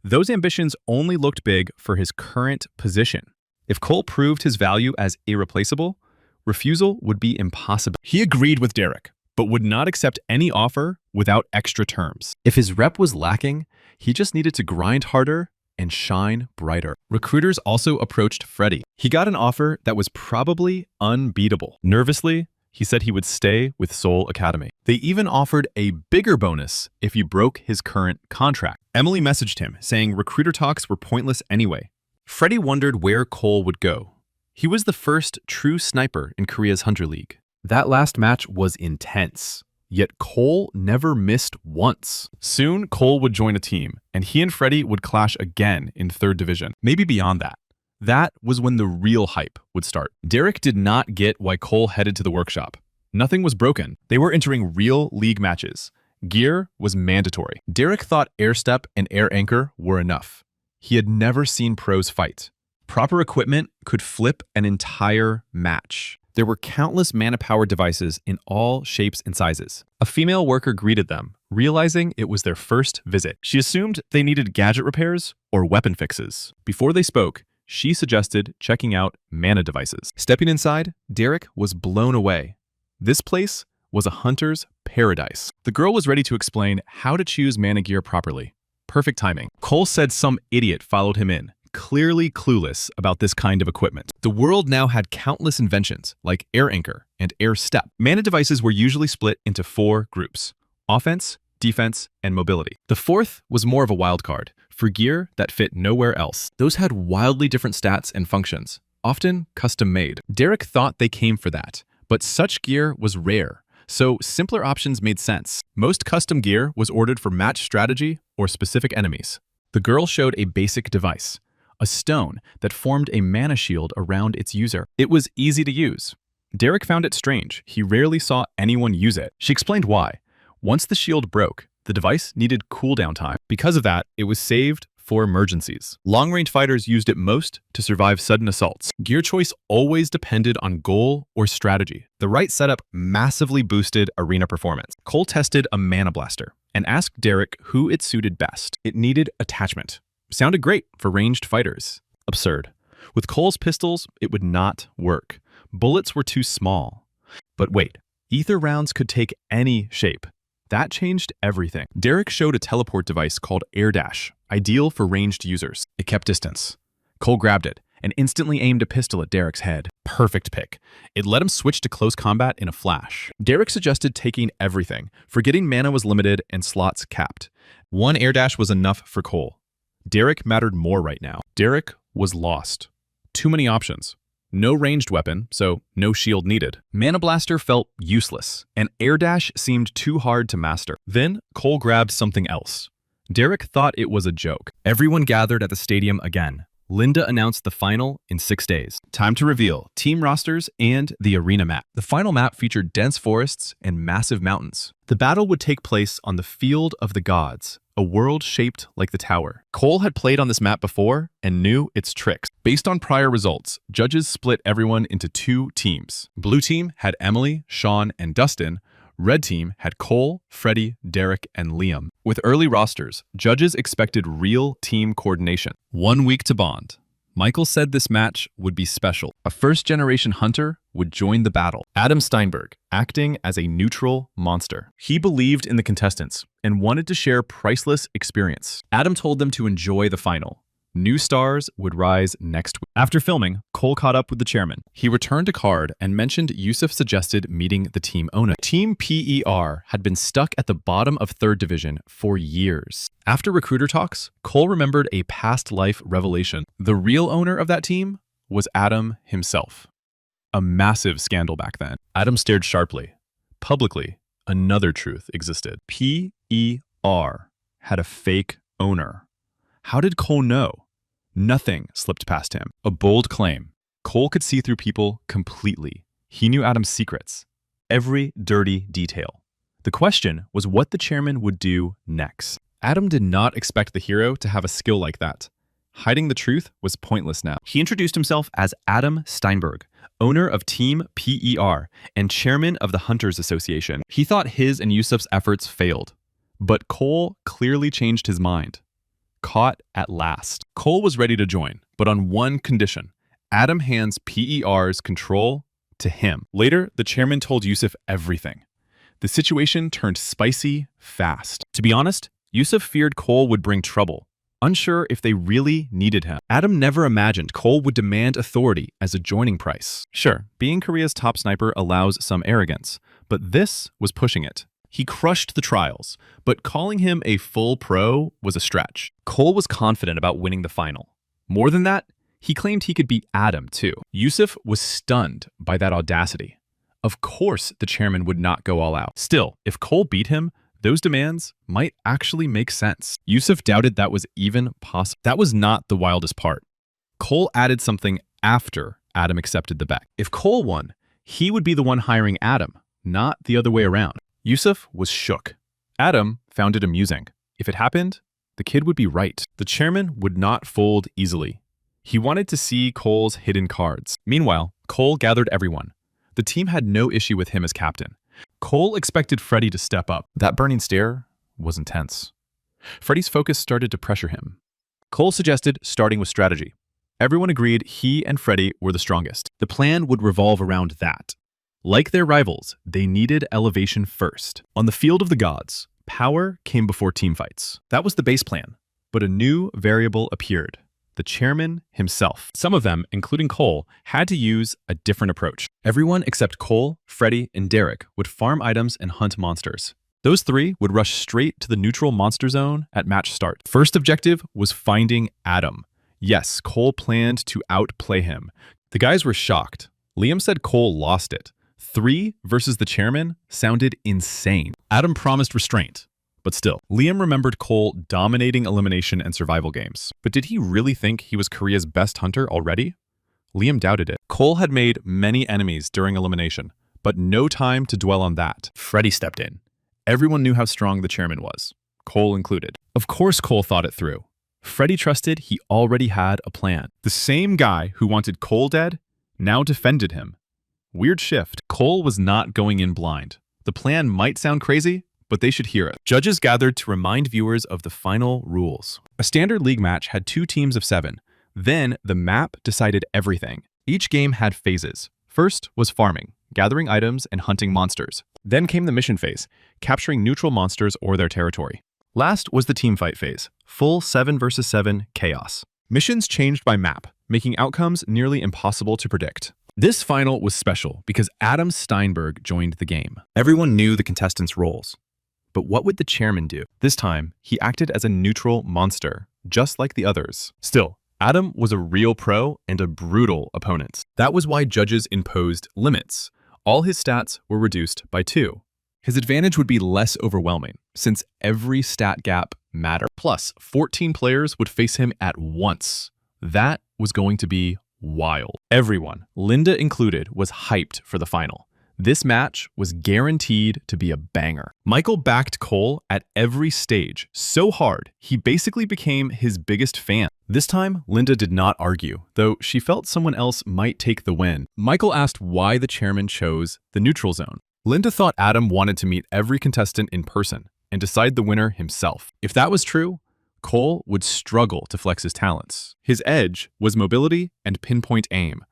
Those ambitions only looked big for his current position. If Cole proved his value as irreplaceable, refusal would be impossible. He agreed with Derek, but would not accept any offer without extra terms. If his rep was lacking, he just needed to grind harder and shine brighter. Recruiters also approached Freddie. He got an offer that was probably unbeatable. Nervously, he said he would stay with Seoul Academy. They even offered a bigger bonus if you broke his current contract. Emily messaged him, saying recruiter talks were pointless anyway. Freddie wondered where Cole would go. He was the first true sniper in Korea's Hunter League. That last match was intense, yet Cole never missed once. Soon, Cole would join a team, and he and Freddie would clash again in 3rd Division, maybe beyond that. That was when the real hype would start. Derek did not get why Cole headed to the workshop. Nothing was broken. They were entering real league matches. Gear was mandatory. Derek thought air step and air anchor were enough. He had never seen pros fight. Proper equipment could flip an entire match. There were countless mana-powered devices in all shapes and sizes. A female worker greeted them, realizing it was their first visit. She assumed they needed gadget repairs or weapon fixes. Before they spoke, she suggested checking out mana devices. Stepping inside, Derek was blown away. This place was a hunter's paradise. The girl was ready to explain how to choose mana gear properly. Perfect timing. Cole said some idiot followed him in, clearly clueless about this kind of equipment. The world now had countless inventions, like air anchor and air step. Mana devices were usually split into 4 groups: offense, defense, and mobility. The 4th was more of a wild card, for gear that fit nowhere else. Those had wildly different stats and functions, often custom-made. Derek thought they came for that, but such gear was rare, so simpler options made sense. Most custom gear was ordered for match strategy or specific enemies. The girl showed a basic device, a stone that formed a mana shield around its user. It was easy to use. Derek found it strange. He rarely saw anyone use it. She explained why. Once the shield broke, the device needed cooldown time. Because of that, it was saved for emergencies. Long-range fighters used it most to survive sudden assaults. Gear choice always depended on goal or strategy. The right setup massively boosted arena performance. Cole tested a mana blaster and asked Derek who it suited best. It needed attachment. Sounded great for ranged fighters. Absurd. With Cole's pistols, it would not work. Bullets were too small. But wait, Aether rounds could take any shape. That changed everything. Derek showed a teleport device called Air Dash, ideal for ranged users. It kept distance. Cole grabbed it and instantly aimed a pistol at Derek's head. Perfect pick. It let him switch to close combat in a flash. Derek suggested taking everything, forgetting mana was limited and slots capped. 1 Air Dash was enough for Cole. Derek mattered more right now. Derek was lost. Too many options. No ranged weapon, so no shield needed. Mana Blaster felt useless, and Air Dash seemed too hard to master. Then, Cole grabbed something else. Derek thought it was a joke. Everyone gathered at the stadium again. Linda announced the final in 6 days. Time to reveal team rosters and the arena map. The final map featured dense forests and massive mountains. The battle would take place on the Field of the Gods, a world shaped like the tower. Cole had played on this map before and knew its tricks. Based on prior results, judges split everyone into 2 teams. Blue team had Emily, Sean, and Dustin. Red team had Cole, Freddie, Derek, and Liam. With early rosters, judges expected real team coordination. 1 week to bond. Michael said this match would be special. A first-generation hunter would join the battle. Adam Steinberg, acting as a neutral monster. He believed in the contestants and wanted to share priceless experience. Adam told them to enjoy the final. New stars would rise next week. After filming, Cole caught up with the chairman. He returned a card and mentioned Yusuf suggested meeting the team owner. Team PER had been stuck at the bottom of 3rd Division for years. After recruiter talks, Cole remembered a past life revelation. The real owner of that team was Adam himself. A massive scandal back then. Adam stared sharply. Publicly, another truth existed. PER had a fake owner. How did Cole know? Nothing slipped past him. A bold claim. Cole could see through people completely. He knew Adam's secrets. Every dirty detail. The question was what the chairman would do next. Adam did not expect the hero to have a skill like that. Hiding the truth was pointless now. He introduced himself as Adam Steinberg, owner of Team PER and chairman of the Hunters Association. He thought his and Yusuf's efforts failed. But Cole clearly changed his mind. Caught at last. Cole was ready to join, but on one condition. Adam hands PER's control to him. Later, the chairman told Yusuf everything. The situation turned spicy fast. To be honest, Yusuf feared Cole would bring trouble. unsure if they really needed him. Adam never imagined Cole would demand authority as a joining price. Sure, being Korea's top sniper allows some arrogance, but this was pushing it. He crushed the trials, but calling him a full pro was a stretch. Cole was confident about winning the final. More than that, he claimed he could beat Adam too. Yusuf was stunned by that audacity. Of course the chairman would not go all out. Still, if Cole beat him, those demands might actually make sense. Yusuf doubted that was even possible. That was not the wildest part. Cole added something after Adam accepted the bet. If Cole won, he would be the one hiring Adam, not the other way around. Yusuf was shook. Adam found it amusing. If it happened, the kid would be right. The chairman would not fold easily. He wanted to see Cole's hidden cards. Meanwhile, Cole gathered everyone. The team had no issue with him as captain. Cole expected Freddie to step up. That burning stare was intense. Freddie's focus started to pressure him. Cole suggested starting with strategy. Everyone agreed he and Freddie were the strongest. The plan would revolve around that. Like their rivals, they needed elevation first. On the field of the gods, power came before teamfights. That was the base plan. But a new variable appeared. The chairman himself. Some of them, including Cole, had to use a different approach. Everyone except Cole, Freddie, and Derek would farm items and hunt monsters. Those three would rush straight to the neutral monster zone at match start. First objective was finding Adam. Yes, Cole planned to outplay him. The guys were shocked. Liam said Cole lost it. 3 versus the chairman sounded insane. Adam promised restraint. But still, Liam remembered Cole dominating elimination and survival games. But did he really think he was Korea's best hunter already? Liam doubted it. Cole had made many enemies during elimination, but no time to dwell on that. Freddie stepped in. Everyone knew how strong the chairman was, Cole included. Of course Cole thought it through. Freddie trusted he already had a plan. The same guy who wanted Cole dead now defended him. Weird shift. Cole was not going in blind. The plan might sound crazy, but they should hear it. Judges gathered to remind viewers of the final rules. A standard league match had 2 teams of 7. Then the map decided everything. Each game had phases. First was farming, gathering items and hunting monsters. Then came the mission phase, capturing neutral monsters or their territory. Last was the teamfight phase, full 7 versus 7 chaos. Missions changed by map, making outcomes nearly impossible to predict. This final was special because Adam Steinberg joined the game. Everyone knew the contestants' roles. But what would the chairman do? This time, he acted as a neutral monster, just like the others. Still, Adam was a real pro and a brutal opponent. That was why judges imposed limits. All his stats were reduced by 2. His advantage would be less overwhelming, since every stat gap mattered. Plus, 14 players would face him at once. That was going to be wild. Everyone, Linda included, was hyped for the final. This match was guaranteed to be a banger. Michael backed Cole at every stage so hard, he basically became his biggest fan. This time, Linda did not argue, though she felt someone else might take the win. Michael asked why the chairman chose the neutral zone. Linda thought Adam wanted to meet every contestant in person and decide the winner himself. If that was true, Cole would struggle to flex his talents. His edge was mobility and pinpoint aim,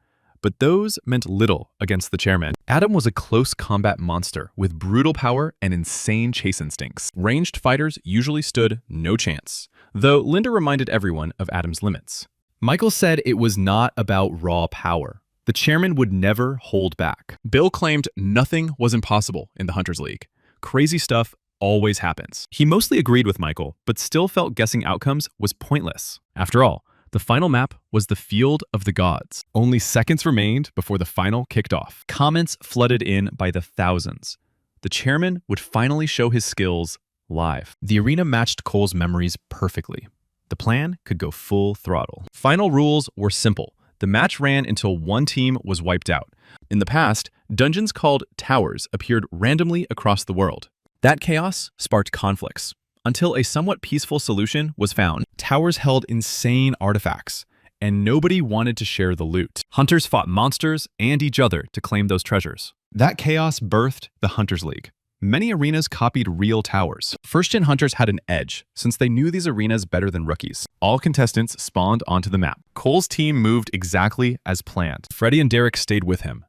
but those meant little against the chairman. Adam was a close combat monster with brutal power and insane chase instincts. Ranged fighters usually stood no chance, though Linda reminded everyone of Adam's limits. Michael said it was not about raw power. The chairman would never hold back. Bill claimed nothing was impossible in the Hunters League. Crazy stuff always happens. He mostly agreed with Michael, but still felt guessing outcomes was pointless. After all, the final map was the Field of the Gods. Only seconds remained before the final kicked off. Comments flooded in by the thousands. The chairman would finally show his skills live. The arena matched Cole's memories perfectly. The plan could go full throttle. Final rules were simple. The match ran until one team was wiped out. In the past, dungeons called towers appeared randomly across the world. That chaos sparked conflicts, until a somewhat peaceful solution was found. Towers held insane artifacts, and nobody wanted to share the loot. Hunters fought monsters and each other to claim those treasures. That chaos birthed the Hunters League. Many arenas copied real towers. First-gen hunters had an edge, since they knew these arenas better than rookies. All contestants spawned onto the map. Cole's team moved exactly as planned. Freddie and Derek stayed with him.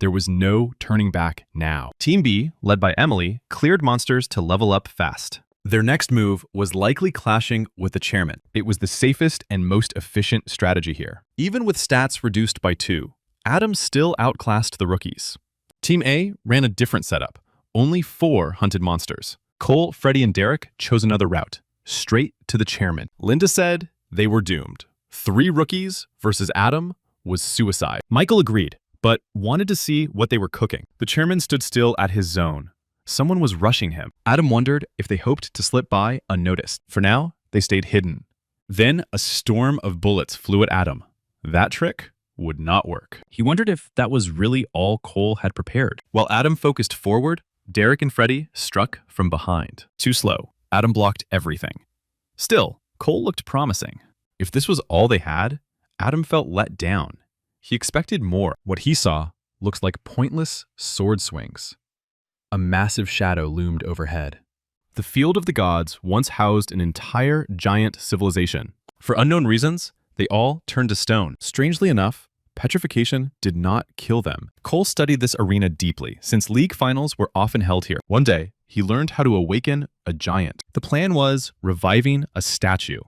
There was no turning back now. Team B, led by Emily, cleared monsters to level up fast. Their next move was likely clashing with the chairman. It was the safest and most efficient strategy here. Even with stats reduced by 2, Adam still outclassed the rookies. Team A ran a different setup. Only 4 hunted monsters. Cole, Freddy, and Derek chose another route, straight to the chairman. Linda said they were doomed. 3 rookies versus Adam was suicide. Michael agreed, but wanted to see what they were cooking. The chairman stood still at his zone. Someone was rushing him. Adam wondered if they hoped to slip by unnoticed. For now, they stayed hidden. Then a storm of bullets flew at Adam. That trick would not work. He wondered if that was really all Cole had prepared. While Adam focused forward, Derek and Freddy struck from behind. Too slow. Adam blocked everything. Still, Cole looked promising. If this was all they had, Adam felt let down. He expected more. What he saw looked like pointless sword swings. A massive shadow loomed overhead. The Field of the Gods once housed an entire giant civilization. For unknown reasons, they all turned to stone. Strangely enough, petrification did not kill them. Cole studied this arena deeply, since league finals were often held here. One day, he learned how to awaken a giant. The plan was reviving a statue.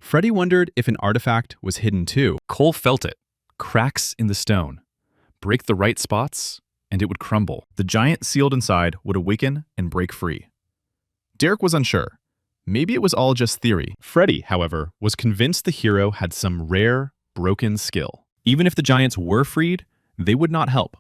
Freddy wondered if an artifact was hidden too. Cole felt it. Cracks in the stone. Break the right spots, and it would crumble. The giant sealed inside would awaken and break free. Derek was unsure. Maybe it was all just theory. Freddy, however, was convinced the hero had some rare, broken skill. Even if the giants were freed, they would not help.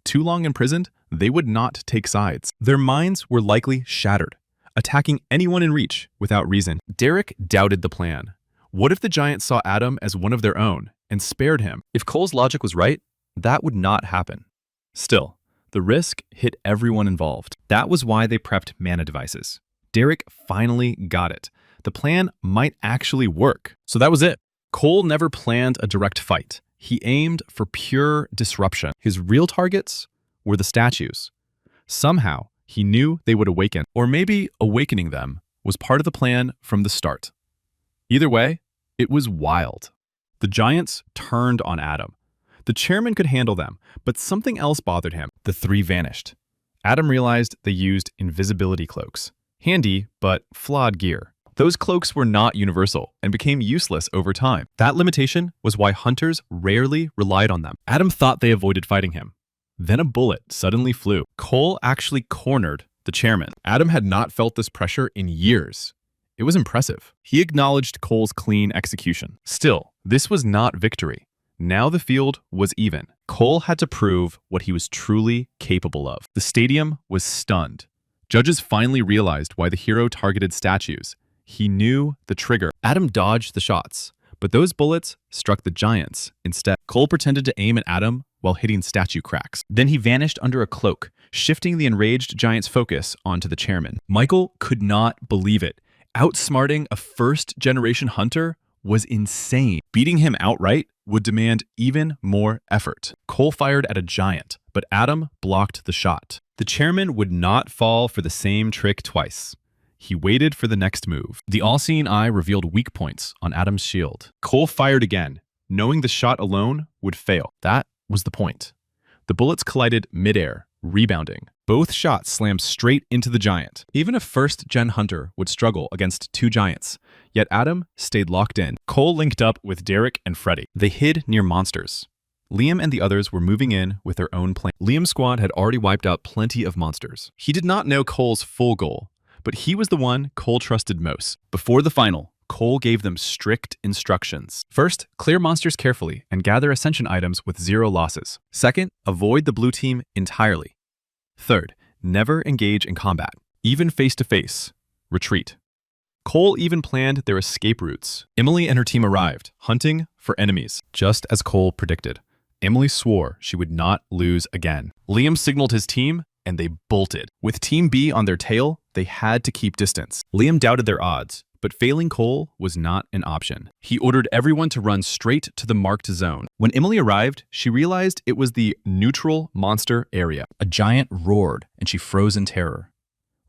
Too long imprisoned, they would not take sides. Their minds were likely shattered, attacking anyone in reach without reason. Derek doubted the plan. What if the giants saw Adam as one of their own and spared him? If Cole's logic was right, that would not happen. Still, the risk hit everyone involved. That was why they prepped mana devices. Derek finally got it. The plan might actually work. So that was it. Cole never planned a direct fight. He aimed for pure disruption. His real targets were the statues. Somehow, he knew they would awaken, or maybe awakening them was part of the plan from the start. Either way, it was wild. The giants turned on Adam. The chairman could handle them, but something else bothered him. The 3 vanished. Adam realized they used invisibility cloaks. Handy, but flawed gear. Those cloaks were not universal and became useless over time. That limitation was why hunters rarely relied on them. Adam thought they avoided fighting him. Then a bullet suddenly flew. Cole actually cornered the chairman. Adam had not felt this pressure in years. It was impressive. He acknowledged Cole's clean execution. Still, this was not victory. Now the field was even. Cole had to prove what he was truly capable of. The stadium was stunned. Judges finally realized why the hero targeted statues. He knew the trigger. Adam dodged the shots, but those bullets struck the giants instead. Cole pretended to aim at Adam while hitting statue cracks. Then he vanished under a cloak, shifting the enraged giant's focus onto the chairman. Michael could not believe it. Outsmarting a first-generation hunter was insane. Beating him outright would demand even more effort. Cole fired at a giant, but Adam blocked the shot. The chairman would not fall for the same trick twice. He waited for the next move. The all-seeing eye revealed weak points on Adam's shield. Cole fired again, knowing the shot alone would fail. That was the point. The bullets collided midair, rebounding. Both shots slammed straight into the giant. Even a first-gen hunter would struggle against 2 giants, yet Adam stayed locked in. Cole linked up with Derek and Freddy. They hid near monsters. Liam and the others were moving in with their own plan. Liam's squad had already wiped out plenty of monsters. He did not know Cole's full goal, but he was the one Cole trusted most. Before the final, Cole gave them strict instructions. First, clear monsters carefully and gather ascension items with 0 losses. Second, avoid the blue team entirely. Third, never engage in combat. Even face-to-face, retreat. Cole even planned their escape routes. Emily and her team arrived, hunting for enemies, just as Cole predicted. Emily swore she would not lose again. Liam signaled his team, and they bolted. With Team B on their tail, they had to keep distance. Liam doubted their odds, but failing Cole was not an option. He ordered everyone to run straight to the marked zone. When Emily arrived, she realized it was the neutral monster area. A giant roared, and she froze in terror.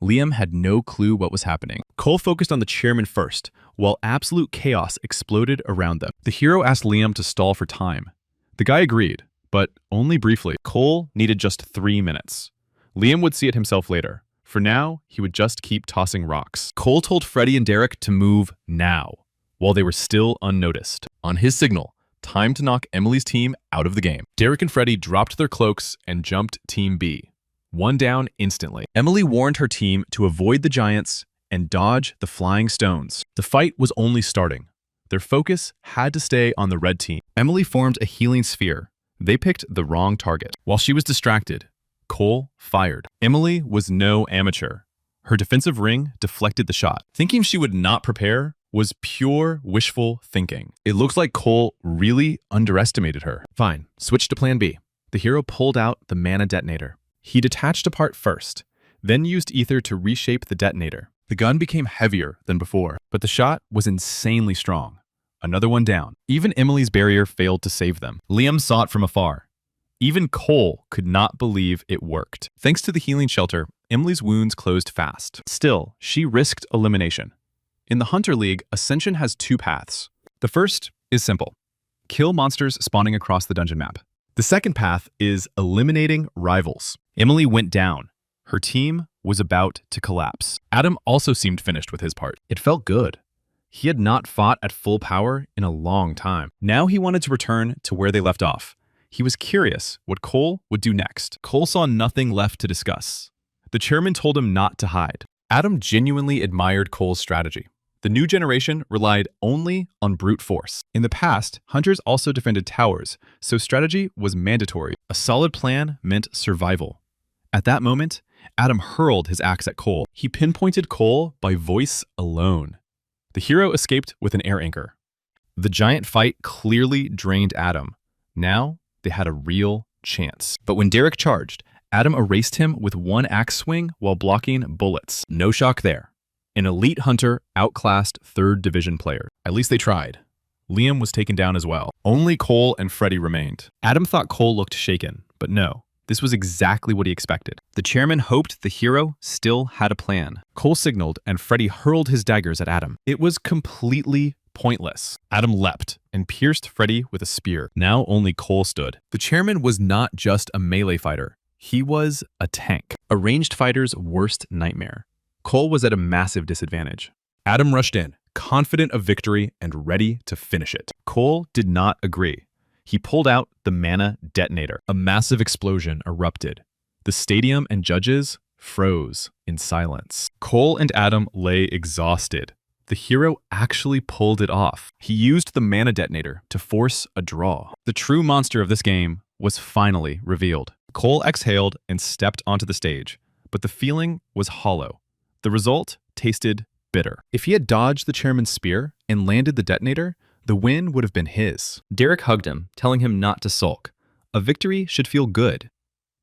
Liam had no clue what was happening. Cole focused on the chairman first, while absolute chaos exploded around them. The hero asked Liam to stall for time. The guy agreed, but only briefly. Cole needed just 3 minutes. Liam would see it himself later. For now, he would just keep tossing rocks. Cole told Freddie and Derek to move now, while they were still unnoticed. On his signal, time to knock Emily's team out of the game. Derek and Freddie dropped their cloaks and jumped Team B. One down instantly. Emily warned her team to avoid the giants and dodge the flying stones. The fight was only starting. Their focus had to stay on the red team. Emily formed a healing sphere. They picked the wrong target. While she was distracted, Cole fired. Emily was no amateur. Her defensive ring deflected the shot. Thinking she would not prepare was pure wishful thinking. It looks like Cole really underestimated her. Fine, switch to plan B. The hero pulled out the mana detonator. He detached a part first, then used Aether to reshape the detonator. The gun became heavier than before, but the shot was insanely strong. Another one down. Even Emily's barrier failed to save them. Liam saw it from afar. Even Cole could not believe it worked. Thanks to the healing shelter, Emily's wounds closed fast. Still, she risked elimination. In the Hunter League, Ascension has two paths. The first is simple. Kill monsters spawning across the dungeon map. The second path is eliminating rivals. Emily went down. Her team was about to collapse. Adam also seemed finished with his part. It felt good. He had not fought at full power in a long time. Now he wanted to return to where they left off. He was curious what Cole would do next. Cole saw nothing left to discuss. The chairman told him not to hide. Adam genuinely admired Cole's strategy. The new generation relied only on brute force. In the past, hunters also defended towers, so strategy was mandatory. A solid plan meant survival. At that moment, Adam hurled his axe at Cole. He pinpointed Cole by voice alone. The hero escaped with an air anchor. The giant fight clearly drained Adam. Now, they had a real chance. But when Derek charged, Adam erased him with one axe swing while blocking bullets. No shock there. An elite hunter outclassed 3rd division player. At least they tried. Liam was taken down as well. Only Cole and Freddie remained. Adam thought Cole looked shaken, but no. This was exactly what he expected. The chairman hoped the hero still had a plan. Cole signaled, and Freddie hurled his daggers at Adam. It was completely pointless. Adam leapt and pierced Freddie with a spear. Now only Cole stood. The chairman was not just a melee fighter. He was a tank. A ranged fighter's worst nightmare. Cole was at a massive disadvantage. Adam rushed in, confident of victory and ready to finish it. Cole did not agree. He pulled out the mana detonator. A massive explosion erupted. The stadium and judges froze in silence. Cole and Adam lay exhausted. The hero actually pulled it off. He used the mana detonator to force a draw. The true monster of this game was finally revealed. Cole exhaled and stepped onto the stage, but the feeling was hollow. The result tasted bitter. If he had dodged the chairman's spear and landed the detonator, the win would have been his. Derek hugged him, telling him not to sulk. A victory should feel good.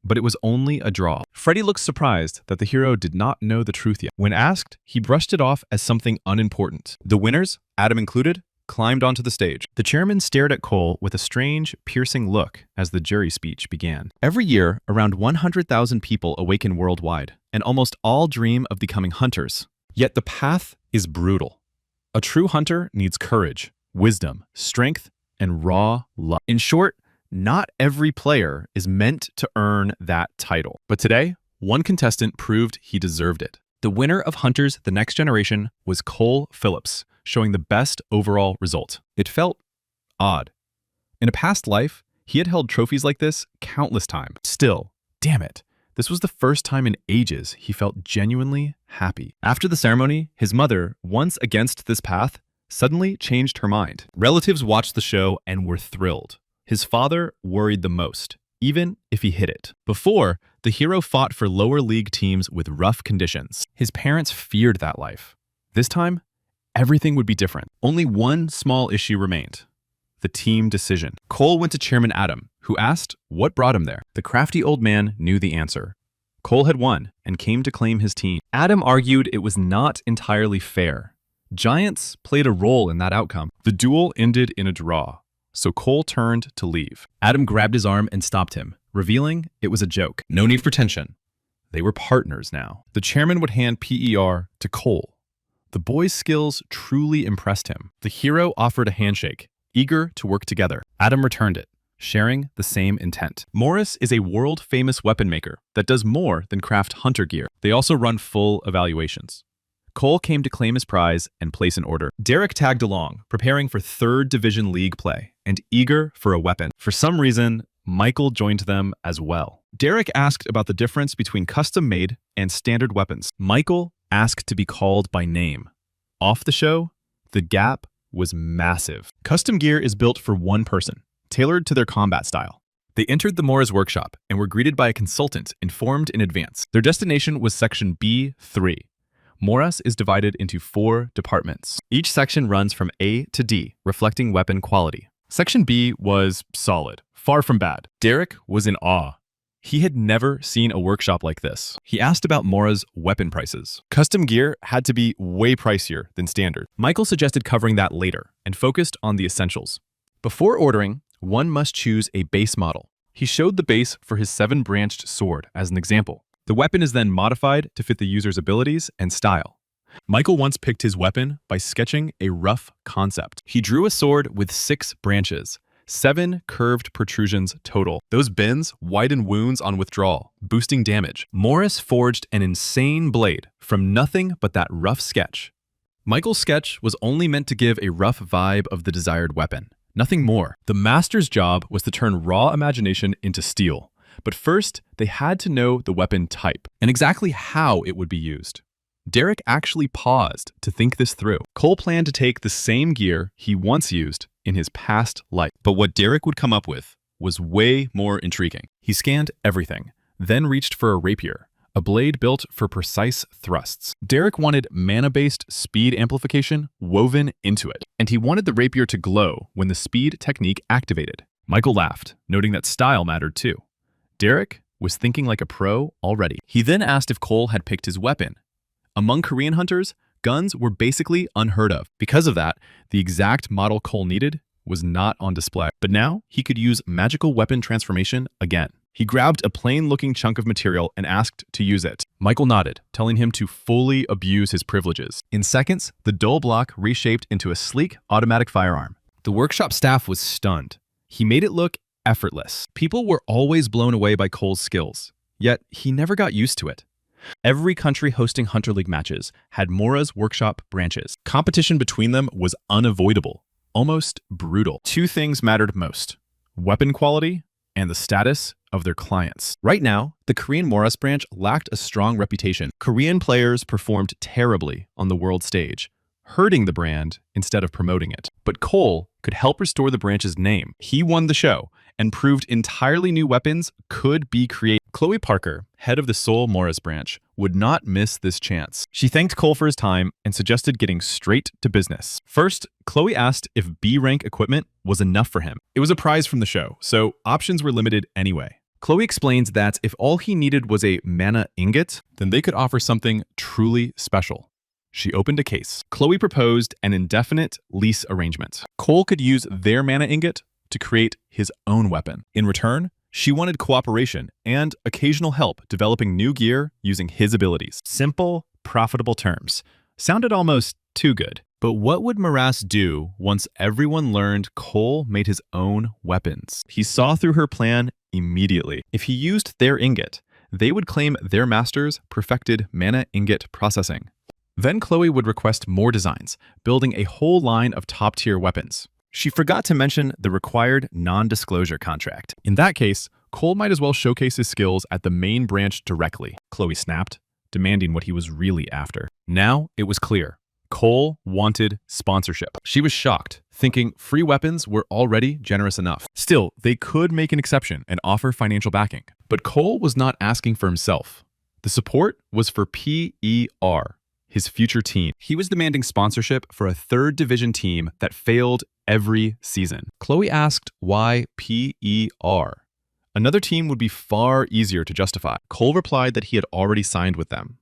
But it was only a draw. Freddie looked surprised that the hero did not know the truth yet. When asked, he brushed it off as something unimportant. The winners, Adam included, climbed onto the stage. The chairman stared at Cole with a strange, piercing look as the jury speech began. Every year, around 100,000 people awaken worldwide, and almost all dream of becoming hunters. Yet the path is brutal. A true hunter needs courage, wisdom, strength, and raw luck. In short, not every player is meant to earn that title. But today, one contestant proved he deserved it. The winner of Hunters The Next Generation was Cole Phillips, showing the best overall result. It felt odd. In a past life, he had held trophies like this countless times. Still, damn it, this was the first time in ages he felt genuinely happy. After the ceremony, his mother, once against this path, suddenly changed her mind. Relatives watched the show and were thrilled. His father worried the most, even if he hit it. Before, the hero fought for lower league teams with rough conditions. His parents feared that life. This time, everything would be different. Only one small issue remained: the team decision. Cole went to Chairman Adam, who asked what brought him there. The crafty old man knew the answer. Cole had won and came to claim his team. Adam argued it was not entirely fair. Giants played a role in that outcome. The duel ended in a draw, so Cole turned to leave. Adam grabbed his arm and stopped him, revealing it was a joke. No need for tension. They were partners now. The chairman would hand PER to Cole. The boy's skills truly impressed him. The hero offered a handshake, eager to work together. Adam returned it, sharing the same intent. Morris is a world-famous weapon maker that does more than craft hunter gear. They also run full evaluations. Cole came to claim his prize and place an order. Derek tagged along, preparing for 3rd Division League play and eager for a weapon. For some reason, Michael joined them as well. Derek asked about the difference between custom-made and standard weapons. Michael asked to be called by name. Off the show, the gap was massive. Custom gear is built for one person, tailored to their combat style. They entered the Mora's workshop and were greeted by a consultant informed in advance. Their destination was Section B3. Moras is divided into 4 departments. Each section runs from A to D, reflecting weapon quality. Section B was solid, far from bad. Derek was in awe. He had never seen a workshop like this. He asked about Mora's weapon prices. Custom gear had to be way pricier than standard. Michael suggested covering that later and focused on the essentials. Before ordering, one must choose a base model. He showed the base for his 7-branched sword as an example. The weapon is then modified to fit the user's abilities and style. Michael once picked his weapon by sketching a rough concept. He drew a sword with 6 branches, 7 curved protrusions total. Those bends widen wounds on withdrawal, boosting damage. Morris forged an insane blade from nothing but that rough sketch. Michael's sketch was only meant to give a rough vibe of the desired weapon, nothing more. The master's job was to turn raw imagination into steel. But first, they had to know the weapon type and exactly how it would be used. Derek actually paused to think this through. Cole planned to take the same gear he once used in his past life. But what Derek would come up with was way more intriguing. He scanned everything, then reached for a rapier, a blade built for precise thrusts. Derek wanted mana-based speed amplification woven into it, and he wanted the rapier to glow when the speed technique activated. Michael laughed, noting that style mattered too. Derek was thinking like a pro already. He then asked if Cole had picked his weapon. Among Korean hunters, guns were basically unheard of. Because of that, the exact model Cole needed was not on display. But now, he could use magical weapon transformation again. He grabbed a plain-looking chunk of material and asked to use it. Michael nodded, telling him to fully abuse his privileges. In seconds, the dull block reshaped into a sleek, automatic firearm. The workshop staff was stunned. He made it look effortless. People were always blown away by Cole's skills, yet he never got used to it. Every country hosting Hunter League matches had Mora's workshop branches. Competition between them was unavoidable, almost brutal. 2 things mattered most: weapon quality and the status of their clients. Right now, the Korean Moras branch lacked a strong reputation. Korean players performed terribly on the world stage, hurting the brand instead of promoting it. But Cole could help restore the branch's name. He won the show and proved entirely new weapons could be created. Chloe Parker, head of the Seoul Moras branch, would not miss this chance. She thanked Cole for his time and suggested getting straight to business. First, Chloe asked if B-rank equipment was enough for him. It was a prize from the show, so options were limited anyway. Chloe explains that if all he needed was a mana ingot, then they could offer something truly special. She opened a case. Chloe proposed an indefinite lease arrangement. Cole could use their mana ingot to create his own weapon. In return, she wanted cooperation and occasional help developing new gear using his abilities. Simple, profitable terms. Sounded almost too good. But what would Moras do once everyone learned Cole made his own weapons? He saw through her plan immediately. If he used their ingot, they would claim their master's perfected mana ingot processing. Then Chloe would request more designs, building a whole line of top-tier weapons. She forgot to mention the required non-disclosure contract. In that case, Cole might as well showcase his skills at the main branch directly. Chloe snapped, demanding what he was really after. Now it was clear. Cole wanted sponsorship. She was shocked, thinking free weapons were already generous enough. Still, they could make an exception and offer financial backing. But Cole was not asking for himself. The support was for PER, his future team. He was demanding sponsorship for a 3rd division team that failed every season. Chloe asked why PER. Another team would be far easier to justify. Cole replied that he had already signed with them.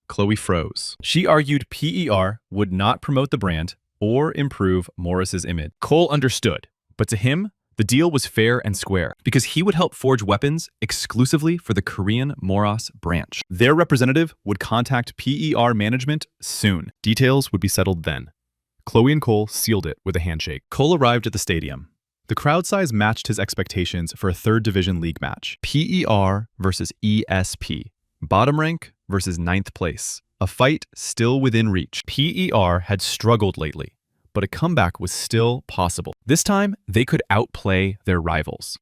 Chloe froze. She argued PER would not promote the brand or improve Morris's image. Cole understood, but to him, the deal was fair and square because he would help forge weapons exclusively for the Korean Moras branch. Their representative would contact PER management soon. Details would be settled then. Chloe and Cole sealed it with a handshake. Cole arrived at the stadium. The crowd size matched his expectations for a third division league match. PER versus ESP. Bottom rank versus ninth place. A fight still within reach. PER had struggled lately, but a comeback was still possible. This time, they could outplay their rivals.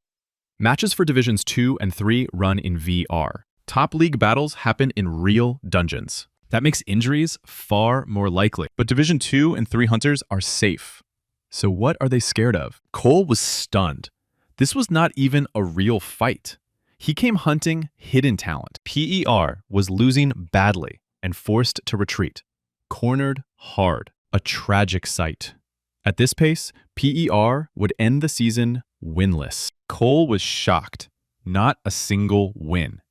Matches for Divisions 2 and 3 run in VR. Top league battles happen in real dungeons. That makes injuries far more likely. But Division 2 and 3 hunters are safe. So what are they scared of? Cole was stunned. This was not even a real fight. He came hunting hidden talent. PER was losing badly and forced to retreat. Cornered hard. A tragic sight. At this pace, PER would end the season winless. Cole was shocked. Not a single win.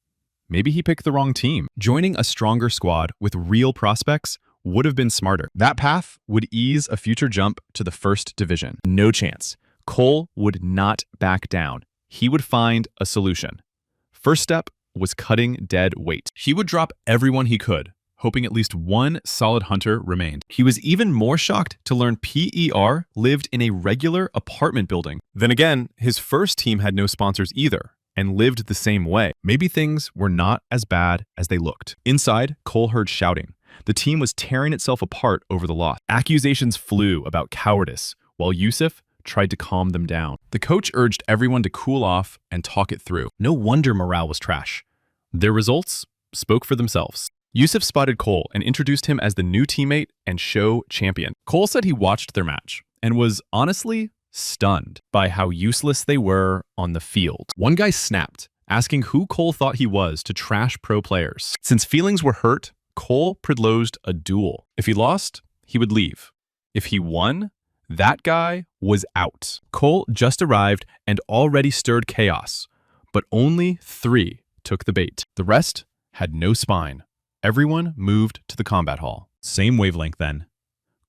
Maybe he picked the wrong team. Joining a stronger squad with real prospects would have been smarter. That path would ease a future jump to the first division. No chance. Cole would not back down. He would find a solution. First step was cutting dead weight. He would drop everyone he could, hoping at least one solid hunter remained. He was even more shocked to learn PER lived in a regular apartment building. Then again, his first team had no sponsors either, and lived the same way. Maybe things were not as bad as they looked. Inside, Cole heard shouting. The team was tearing itself apart over the loss. Accusations flew about cowardice, while Yusuf tried to calm them down. The coach urged everyone to cool off and talk it through. No wonder morale was trash. Their results spoke for themselves. Yusuf spotted Cole and introduced him as the new teammate and show champion. Cole said he watched their match and was honestly stunned by how useless they were on the field. One guy snapped, asking who Cole thought he was to trash pro players. Since feelings were hurt, Cole proposed a duel. If he lost, he would leave. If he won, that guy was out. Cole just arrived and already stirred chaos, but only 3 took the bait. The rest had no spine. Everyone moved to the combat hall. Same wavelength then.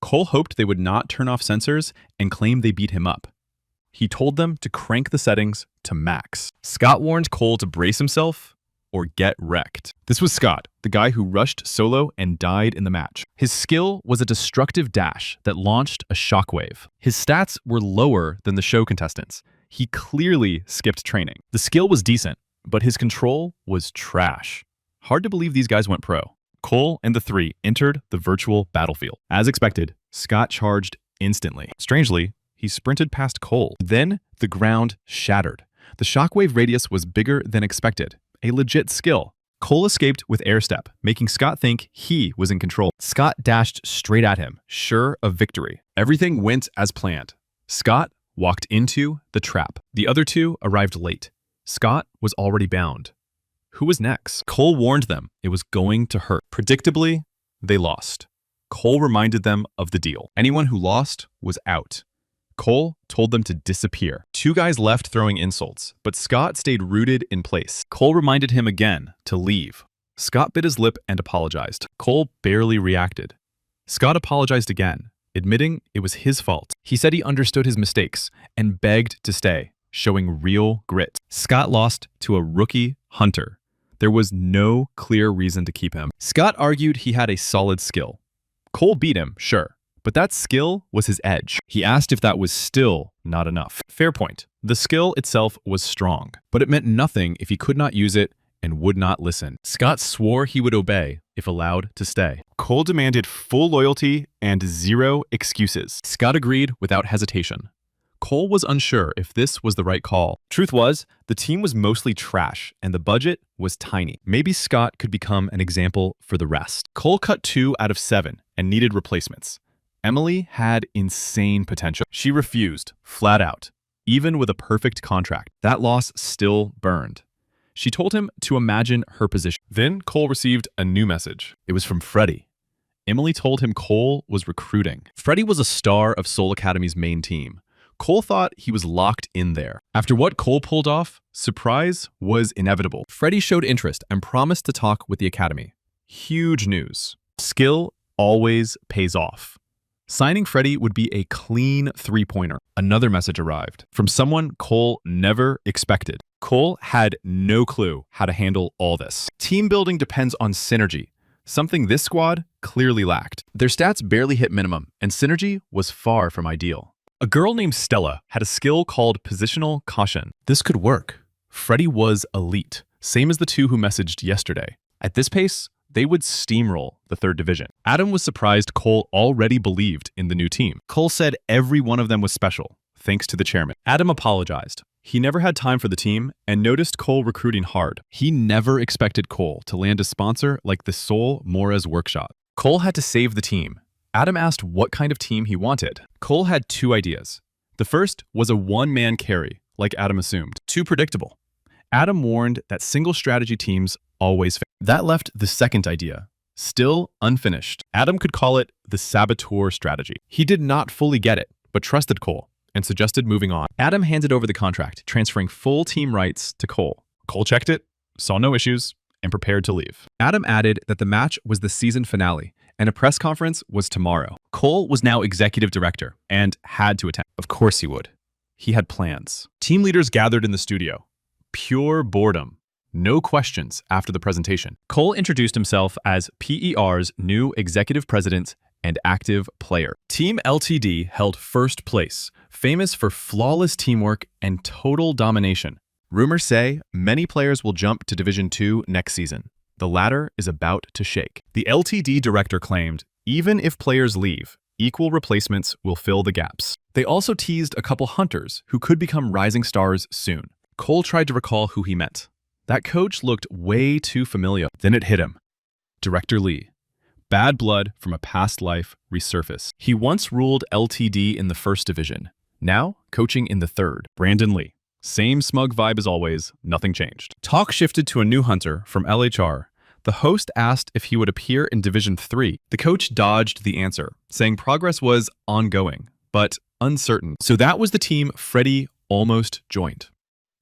Cole hoped they would not turn off sensors and claim they beat him up. He told them to crank the settings to max. Scott warned Cole to brace himself or get wrecked. This was Scott, the guy who rushed solo and died in the match. His skill was a destructive dash that launched a shockwave. His stats were lower than the show contestants. He clearly skipped training. The skill was decent, but his control was trash. Hard to believe these guys went pro. Cole and the 3 entered the virtual battlefield. As expected, Scott charged instantly. Strangely, he sprinted past Cole. Then the ground shattered. The shockwave radius was bigger than expected. A legit skill. Cole escaped with air step, making Scott think he was in control. Scott dashed straight at him, sure of victory. Everything went as planned. Scott walked into the trap. The other 2 arrived late. Scott was already bound. Who was next? Cole warned them it was going to hurt. Predictably, they lost. Cole reminded them of the deal. Anyone who lost was out. Cole told them to disappear. 2 guys left throwing insults, but Scott stayed rooted in place. Cole reminded him again to leave. Scott bit his lip and apologized. Cole barely reacted. Scott apologized again, admitting it was his fault. He said he understood his mistakes and begged to stay, showing real grit. Scott lost to a rookie hunter. There was no clear reason to keep him. Scott argued he had a solid skill. Cole beat him, sure, but that skill was his edge. He asked if that was still not enough. Fair point. The skill itself was strong, but it meant nothing if he could not use it and would not listen. Scott swore he would obey if allowed to stay. Cole demanded full loyalty and 0 excuses. Scott agreed without hesitation. Cole was unsure if this was the right call. Truth was, the team was mostly trash and the budget was tiny. Maybe Scott could become an example for the rest. Cole cut 2 out of 7 and needed replacements. Emily had insane potential. She refused, flat out, even with a perfect contract. That loss still burned. She told him to imagine her position. Then Cole received a new message. It was from Freddie. Emily told him Cole was recruiting. Freddie was a star of Soul Academy's main team. Cole thought he was locked in there. After what Cole pulled off, surprise was inevitable. Freddie showed interest and promised to talk with the Academy. Huge news. Skill always pays off. Signing Freddie would be a clean 3-pointer. Another message arrived from someone Cole never expected. Cole had no clue how to handle all this. Team building depends on synergy, something this squad clearly lacked. Their stats barely hit minimum, and synergy was far from ideal. A girl named Stella had a skill called positional caution. This could work. Freddie was elite, same as the two who messaged yesterday. At this pace, they would steamroll the third division. Adam was surprised Cole already believed in the new team. Cole said every one of them was special, thanks to the chairman. Adam apologized. He never had time for the team and noticed Cole recruiting hard. He never expected Cole to land a sponsor like the Seoul Mora's workshop. Cole had to save the team. Adam asked what kind of team he wanted. Cole had two ideas. The first was a one-man carry, like Adam assumed. Too predictable. Adam warned that single strategy teams always fail. That left the second idea, still unfinished. Adam could call it the saboteur strategy. He did not fully get it, but trusted Cole and suggested moving on. Adam handed over the contract, transferring full team rights to Cole. Cole checked it, saw no issues, and prepared to leave. Adam added that the match was the season finale, and a press conference was tomorrow. Cole was now executive director and had to attend. Of course he would. He had plans. Team leaders gathered in the studio. Pure boredom. No questions after the presentation. Cole introduced himself as PER's new executive president and active player. Team LTD held first place, famous for flawless teamwork and total domination. Rumors say many players will jump to Division 2 next season. The ladder is about to shake. The LTD director claimed, even if players leave, equal replacements will fill the gaps. They also teased a couple hunters who could become rising stars soon. Cole tried to recall who he meant. That coach looked way too familiar. Then it hit him. Director Lee. Bad blood from a past life resurfaced. He once ruled LTD in the first division. Now, coaching in the third. Brandon Lee. Same smug vibe as always, nothing changed. Talk shifted to a new hunter from LHR. The host asked if he would appear in Division 3. The coach dodged the answer, saying progress was ongoing, but uncertain. So that was the team Freddie almost joined.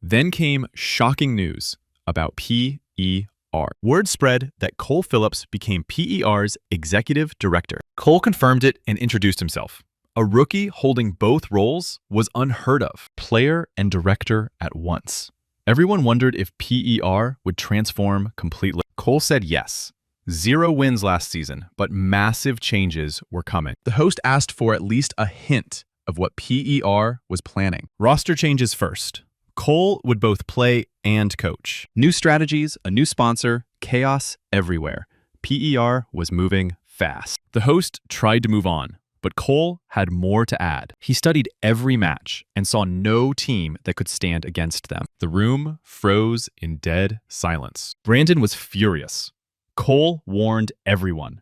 Then came shocking news about PER. Word spread that Cole Phillips became PER's executive director. Cole confirmed it and introduced himself. A rookie holding both roles was unheard of. Player and director at once. Everyone wondered if PER would transform completely. Cole said yes. 0 wins last season, but massive changes were coming. The host asked for at least a hint of what PER was planning. Roster changes first. Cole would both play and coach. New strategies, a new sponsor, chaos everywhere. PER was moving fast. The host tried to move on, but Cole had more to add. He studied every match and saw no team that could stand against them. The room froze in dead silence. Brandon was furious. Cole warned everyone.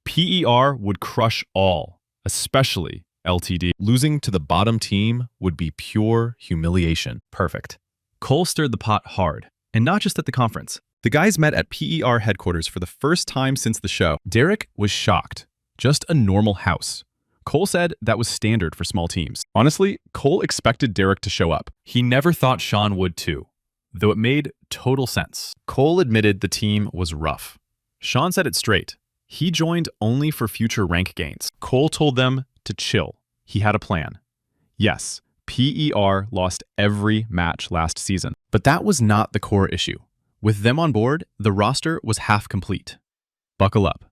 PER would crush all, especially LTD. Losing to the bottom team would be pure humiliation. Perfect. Cole stirred the pot hard, and not just at the conference. The guys met at PER headquarters for the first time since the show. Derek was shocked. Just a normal house. Cole said that was standard for small teams. Honestly, Cole expected Derek to show up. He never thought Sean would too, though it made total sense. Cole admitted the team was rough. Sean said it straight. He joined only for future rank gains. Cole told them to chill. He had a plan. Yes, PER lost every match last season, but that was not the core issue. With them on board, the roster was half complete. Buckle up.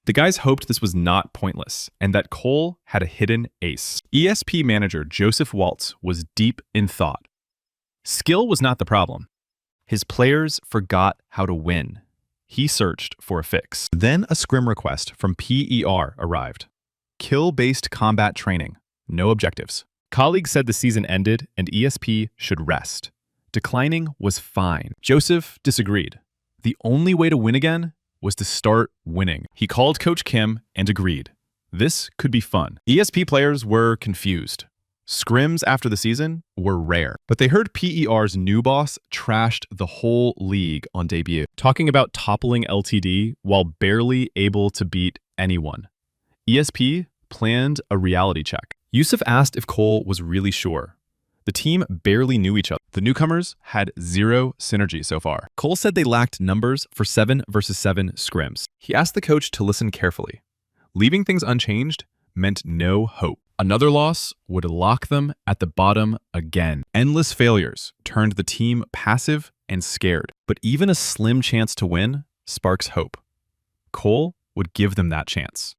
The guys hoped this was not pointless and that Cole had a hidden ace. ESP manager Joseph Waltz was deep in thought. Skill was not the problem. His players forgot how to win. He searched for a fix. Then a scrim request from PER arrived. Kill-based combat training. No objectives. Colleagues said the season ended and ESP should rest. Declining was fine. Joseph disagreed. The only way to win again was to start winning. He called Coach Kim and agreed. This could be fun. ESP players were confused. Scrims after the season were rare, but they heard PER's new boss trashed the whole league on debut, talking about toppling LTD while barely able to beat anyone. ESP planned a reality check. Yusuf asked if Cole was really sure. The team barely knew each other. The newcomers had 0 synergy so far. Cole said they lacked numbers for 7 versus 7 scrims. He asked the coach to listen carefully. Leaving things unchanged meant no hope. Another loss would lock them at the bottom again. Endless failures turned the team passive and scared. But even a slim chance to win sparks hope. Cole would give them that chance.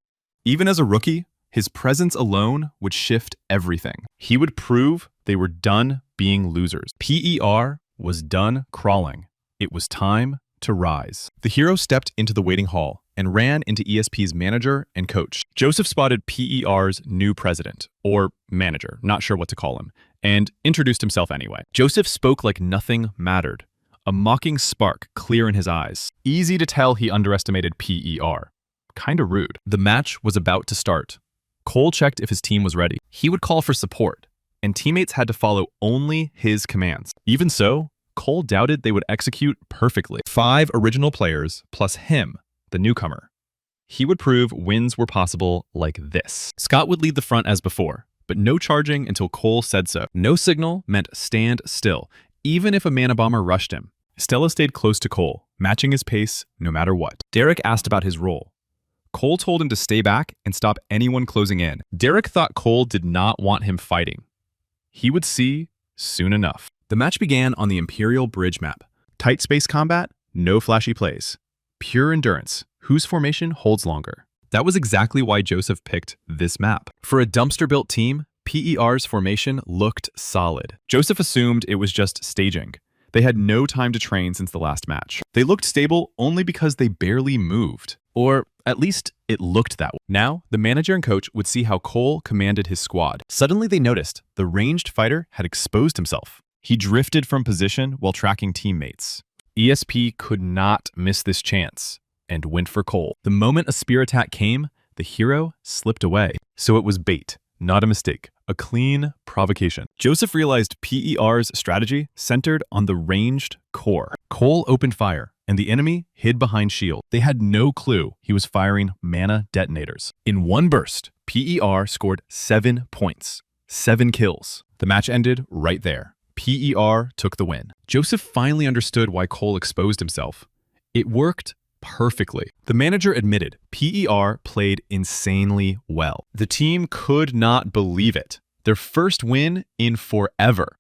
Even as a rookie, His presence alone would shift everything. He would prove they were done being losers. PER was done crawling. It was time to rise. The hero stepped into the waiting hall and ran into ESP's manager and coach. Joseph spotted PER's new president, or manager, not sure what to call him, and introduced himself anyway. Joseph spoke like nothing mattered, a mocking spark clear in his eyes. Easy to tell he underestimated PER. Kinda rude. The match was about to start. Cole checked if his team was ready. He would call for support, and teammates had to follow only his commands. Even so, Cole doubted they would execute perfectly. 5 original players plus him, the newcomer. He would prove wins were possible like this. Scott would lead the front as before, but no charging until Cole said so. No signal meant stand still, even if a mana bomber rushed him. Stella stayed close to Cole, matching his pace no matter what. Derek asked about his role. Cole told him to stay back and stop anyone closing in. Derek thought Cole did not want him fighting. He would see soon enough. The match began on the Imperial Bridge map. Tight space combat, no flashy plays. Pure endurance, whose formation holds longer. That was exactly why Joseph picked this map. For a dumpster-built team, PER's formation looked solid. Joseph assumed it was just staging. They had no time to train since the last match. They looked stable only because they barely moved. Or at least it looked that way. Now, the manager and coach would see how Cole commanded his squad. Suddenly they noticed the ranged fighter had exposed himself. He drifted from position while tracking teammates. ESP could not miss this chance and went for Cole. The moment a spear attack came, the hero slipped away. So it was bait, not a mistake, a clean provocation. Joseph realized PER's strategy centered on the ranged core. Cole opened fire, and the enemy hid behind shield. They had no clue he was firing mana detonators. In one burst, PER scored 7 points, 7 kills. The match ended right there. PER took the win. Joseph finally understood why Cole exposed himself. It worked perfectly. The manager admitted PER played insanely well. The team could not believe it. Their first win in forever.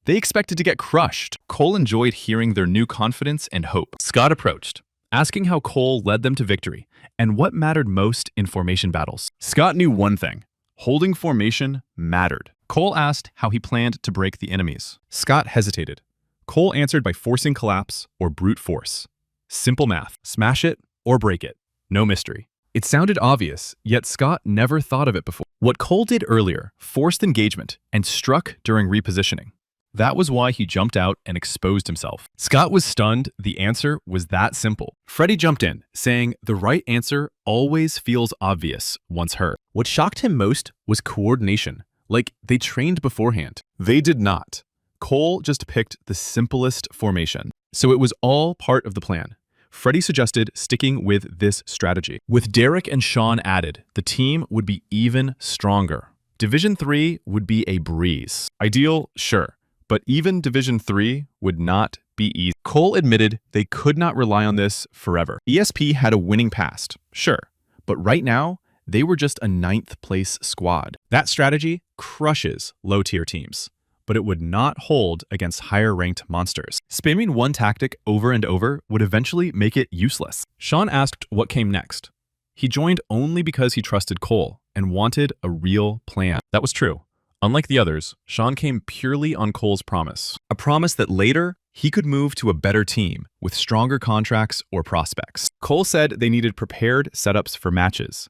They expected to get crushed. Cole enjoyed hearing their new confidence and hope. Scott approached, asking how Cole led them to victory and what mattered most in formation battles. Scott knew one thing: holding formation mattered. Cole asked how he planned to break the enemies. Scott hesitated. Cole answered by forcing collapse or brute force. Simple math. Smash it or break it. No mystery. It sounded obvious, yet Scott never thought of it before. What Cole did earlier forced engagement and struck during repositioning. That was why he jumped out and exposed himself. Scott was stunned. The answer was that simple. Freddy jumped in, saying the right answer always feels obvious once heard. What shocked him most was coordination. Like they trained beforehand. They did not. Cole just picked the simplest formation. So it was all part of the plan. Freddy suggested sticking with this strategy. With Derek and Sean added, the team would be even stronger. Division 3 would be a breeze. Ideal, sure, but even Division 3 would not be easy. Cole admitted they could not rely on this forever. ESP had a winning past, sure, but right now, they were just a 9th place squad. That strategy crushes low-tier teams, but it would not hold against higher-ranked monsters. Spamming one tactic over and over would eventually make it useless. Sean asked what came next. He joined only because he trusted Cole and wanted a real plan. That was true. Unlike the others, Sean came purely on Cole's promise. A promise that later, he could move to a better team with stronger contracts or prospects. Cole said they needed prepared setups for matches.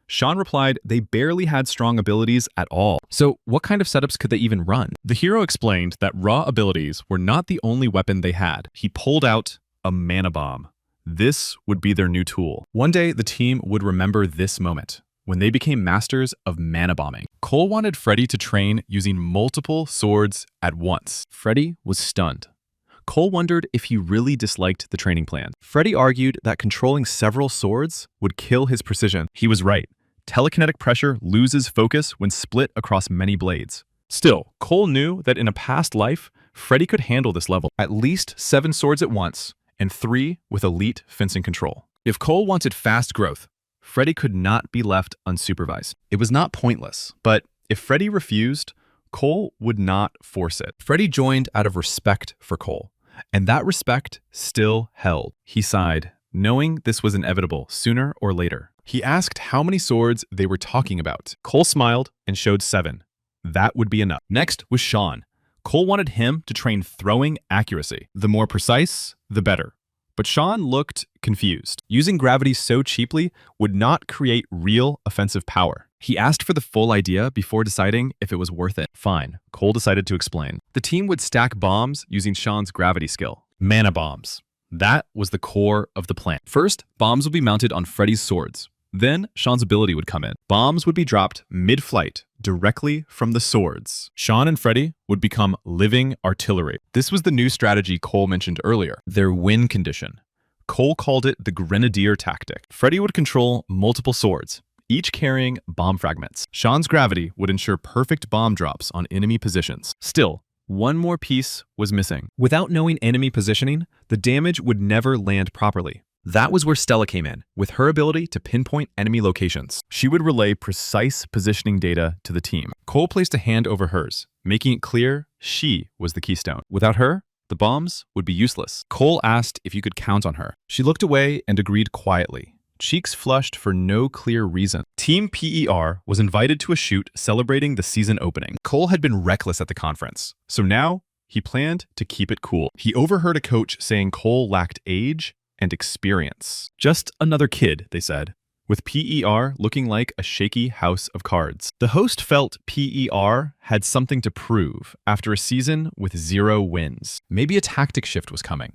Sean replied they barely had strong abilities at all. So what kind of setups could they even run? The hero explained that raw abilities were not the only weapon they had. He pulled out a mana bomb. This would be their new tool. One day, the team would remember this moment, when they became masters of mana bombing. Cole wanted Freddy to train using multiple swords at once. Freddy was stunned. Cole wondered if he really disliked the training plan. Freddy argued that controlling several swords would kill his precision. He was right. Telekinetic pressure loses focus when split across many blades. Still, Cole knew that in a past life, Freddy could handle this level. At least 7 swords at once, and 3 with elite fencing control. If Cole wanted fast growth, Freddy could not be left unsupervised. It was not pointless, but if Freddy refused, Cole would not force it. Freddy joined out of respect for Cole, and that respect still held. He sighed, knowing this was inevitable sooner or later. He asked how many swords they were talking about. Cole smiled and showed 7. That would be enough. Next was Sean. Cole wanted him to train throwing accuracy. The more precise, the better. But Sean looked confused. Using gravity so cheaply would not create real offensive power. He asked for the full idea before deciding if it was worth it. Fine, Cole decided to explain. The team would stack bombs using Sean's gravity skill. Mana bombs. That was the core of the plan. First, bombs would be mounted on Freddy's swords. Then, Sean's ability would come in. Bombs would be dropped mid-flight, directly from the swords. Sean and Freddy would become living artillery. This was the new strategy Cole mentioned earlier, their win condition. Cole called it the Grenadier tactic. Freddy would control multiple swords, each carrying bomb fragments. Sean's gravity would ensure perfect bomb drops on enemy positions. Still, one more piece was missing. Without knowing enemy positioning, the damage would never land properly. That was where Stella came in, with her ability to pinpoint enemy locations. She would relay precise positioning data to the team. Cole placed a hand over hers, making it clear she was the keystone. Without her, the bombs would be useless. Cole asked if you could count on her. She looked away and agreed quietly, cheeks flushed for no clear reason. Team PER was invited to a shoot celebrating the season opening. Cole had been reckless at the conference, so now he planned to keep it cool. He overheard a coach saying Cole lacked age and experience. Just another kid, they said, with PER looking like a shaky house of cards. The host felt PER had something to prove after a season with 0 wins. Maybe a tactic shift was coming.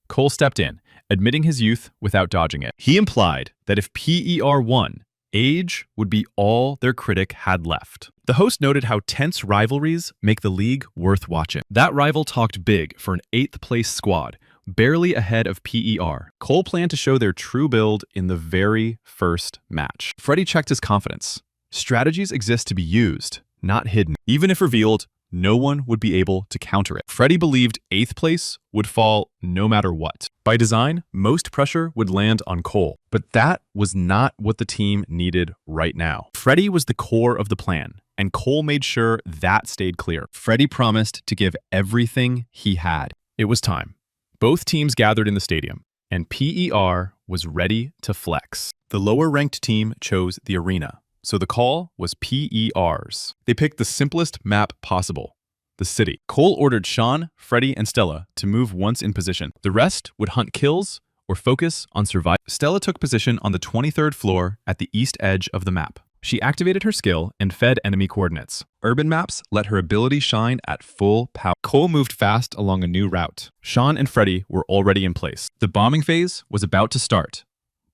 Cole stepped in, admitting his youth without dodging it. He implied that if PER won, age would be all their critic had left. The host noted how tense rivalries make the league worth watching. That rival talked big for an 8th place squad, barely ahead of PER. Cole planned to show their true build in the very first match. Freddy checked his confidence. Strategies exist to be used, not hidden. Even if revealed, no one would be able to counter it. Freddy believed 8th place would fall no matter what. By design, most pressure would land on Cole, but that was not what the team needed right now. Freddy was the core of the plan, and Cole made sure that stayed clear. Freddy promised to give everything he had. It was time. Both teams gathered in the stadium, and PER was ready to flex. The lower-ranked team chose the arena, so the call was PER's. They picked the simplest map possible, the city. Cole ordered Sean, Freddy, and Stella to move once in position. The rest would hunt kills or focus on survival. Stella took position on the 23rd floor at the east edge of the map. She activated her skill and fed enemy coordinates. Urban maps let her ability shine at full power. Cole moved fast along a new route. Sean and Freddy were already in place. The bombing phase was about to start.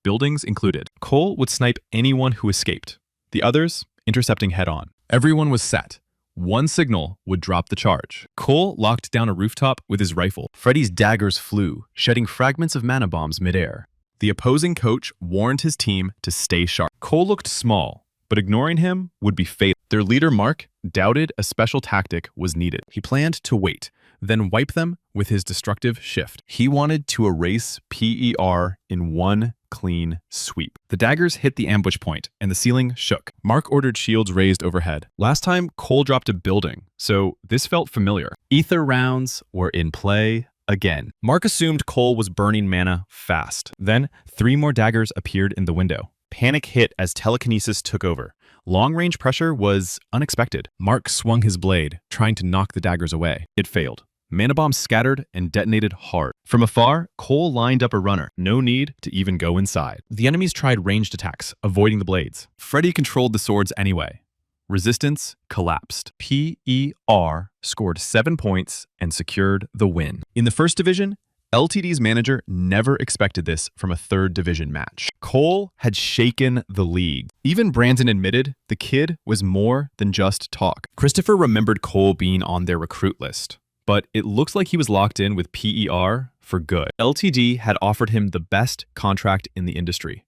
Buildings included. Cole would snipe anyone who escaped. The others intercepting head-on. Everyone was set. One signal would drop the charge. Cole locked down a rooftop with his rifle. Freddy's daggers flew, shedding fragments of mana bombs midair. The opposing coach warned his team to stay sharp. Cole looked small, but ignoring him would be fatal. Their leader, Mark, doubted a special tactic was needed. He planned to wait, then wipe them with his destructive shift. He wanted to erase PER in one clean sweep. The daggers hit the ambush point, and the ceiling shook. Mark ordered shields raised overhead. Last time, Cole dropped a building, so this felt familiar. Aether rounds were in play again. Mark assumed Cole was burning mana fast. Then, 3 more daggers appeared in the window. Panic hit as telekinesis took over. Long-range pressure was unexpected. Mark swung his blade, trying to knock the daggers away. It failed. Mana bombs scattered and detonated hard. From afar, Cole lined up a runner. No need to even go inside. The enemies tried ranged attacks, avoiding the blades. Freddy controlled the swords anyway. Resistance collapsed. PER scored 7 points and secured the win. In the first division, LTD's manager never expected this from a 3rd division match. Cole had shaken the league. Even Brandon admitted the kid was more than just talk. Christopher remembered Cole being on their recruit list, but it looks like he was locked in with PER for good. LTD had offered him the best contract in the industry,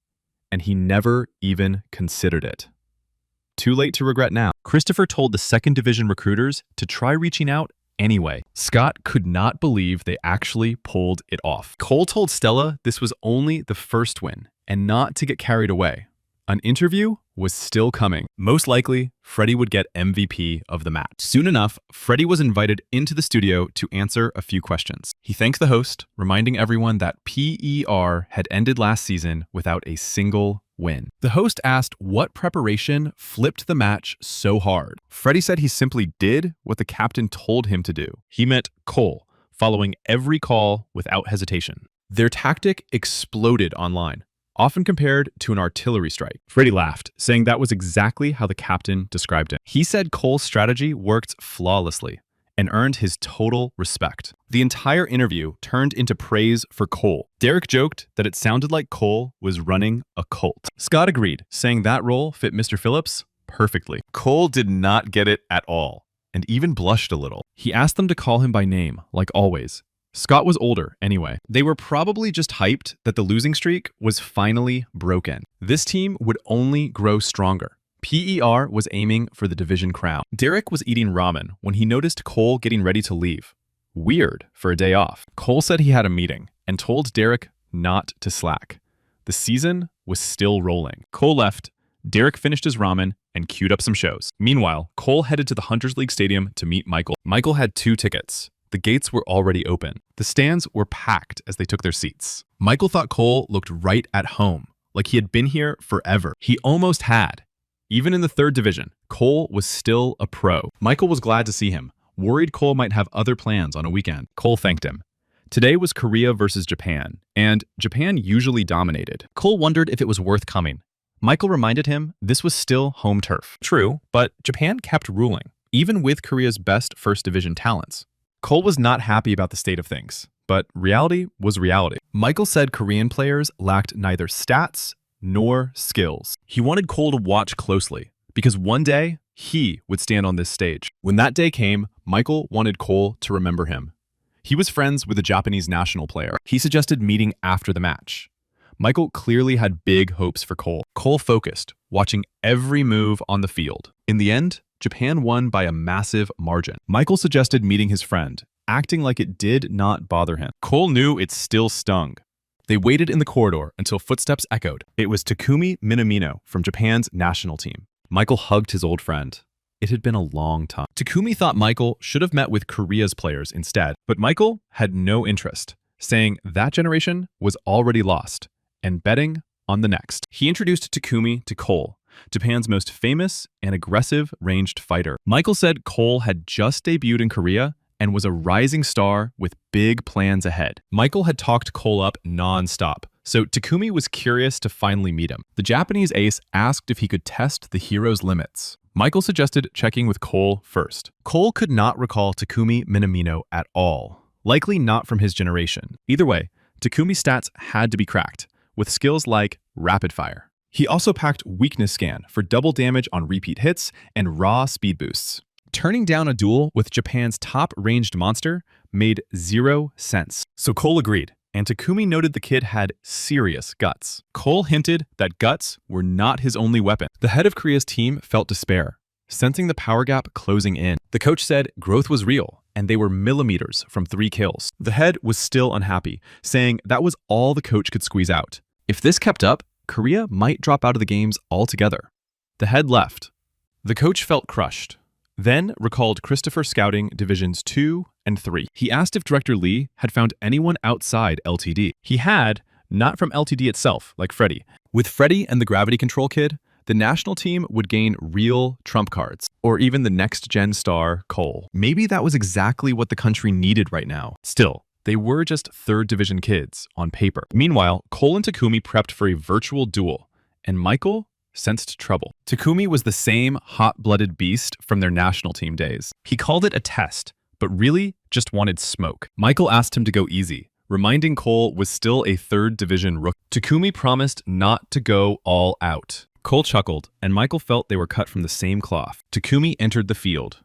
and he never even considered it. Too late to regret now. Christopher told the 2nd division recruiters to try reaching out anyway. Scott could not believe they actually pulled it off. Cole told Stella this was only the first win and not to get carried away. An interview was still coming. Most likely, Freddie would get MVP of the match. Soon enough, Freddie was invited into the studio to answer a few questions. He thanked the host, reminding everyone that PER had ended last season without a single win. The host asked what preparation flipped the match so hard. Freddie said he simply did what the captain told him to do. He meant Cole, following every call without hesitation. Their tactic exploded online, often compared to an artillery strike. Freddie laughed, saying that was exactly how the captain described it. He said Cole's strategy worked flawlessly and earned his total respect. The entire interview turned into praise for Cole. Derek joked that it sounded like Cole was running a cult. Scott agreed, saying that role fit Mr. Phillips perfectly. Cole did not get it at all, and even blushed a little. He asked them to call him by name, like always. Scott was older, anyway. They were probably just hyped that the losing streak was finally broken. This team would only grow stronger. PER was aiming for the division crown. Derek was eating ramen when he noticed Cole getting ready to leave. Weird for a day off. Cole said he had a meeting and told Derek not to slack. The season was still rolling. Cole left, Derek finished his ramen and queued up some shows. Meanwhile, Cole headed to the Hunters League Stadium to meet Michael. Michael had 2 tickets. The gates were already open. The stands were packed as they took their seats. Michael thought Cole looked right at home, like he had been here forever. He almost had. Even in the 3rd division, Cole was still a pro. Michael was glad to see him, worried Cole might have other plans on a weekend. Cole thanked him. Today was Korea versus Japan, and Japan usually dominated. Cole wondered if it was worth coming. Michael reminded him this was still home turf. True, but Japan kept ruling, even with Korea's best 1st division talents. Cole was not happy about the state of things, but reality was reality. Michael said Korean players lacked neither stats nor skills. He wanted Cole to watch closely, because one day, he would stand on this stage. When that day came, Michael wanted Cole to remember him. He was friends with a Japanese national player. He suggested meeting after the match. Michael clearly had big hopes for Cole. Cole focused, watching every move on the field. In the end, Japan won by a massive margin. Michael suggested meeting his friend, acting like it did not bother him. Cole knew it still stung. They waited in the corridor until footsteps echoed. It was Takumi Minamino from Japan's national team. Michael hugged his old friend. It had been a long time. Takumi thought Michael should have met with Korea's players instead, but Michael had no interest, saying that generation was already lost and betting on the next. He introduced Takumi to Cole, Japan's most famous and aggressive ranged fighter. Michael said Cole had just debuted in Korea and was a rising star with big plans ahead. Michael had talked Cole up non-stop, so Takumi was curious to finally meet him. The Japanese ace asked if he could test the hero's limits. Michael suggested checking with Cole first. Cole could not recall Takumi Minamino at all, likely not from his generation. Either way, Takumi's stats had to be cracked, with skills like rapid fire. He also packed weakness scan for double damage on repeat hits and raw speed boosts. Turning down a duel with Japan's top ranged monster made 0 sense. So Cole agreed, and Takumi noted the kid had serious guts. Cole hinted that guts were not his only weapon. The head of Korea's team felt despair, sensing the power gap closing in. The coach said growth was real, and they were millimeters from 3 kills. The head was still unhappy, saying that was all the coach could squeeze out. If this kept up, Korea might drop out of the games altogether. The head left. The coach felt crushed, then recalled Christopher scouting Divisions 2 and 3. He asked if Director Lee had found anyone outside LTD. He had, not from LTD itself, like Freddie. With Freddie and the gravity control kid, the national team would gain real trump cards, or even the next-gen star, Cole. Maybe that was exactly what the country needed right now. Still, they were just 3rd division kids on paper. Meanwhile, Cole and Takumi prepped for a virtual duel, and Michael sensed trouble. Takumi was the same hot-blooded beast from their national team days. He called it a test, but really just wanted smoke. Michael asked him to go easy, reminding Cole was still a 3rd division rookie. Takumi promised not to go all out. Cole chuckled, and Michael felt they were cut from the same cloth. Takumi entered the field.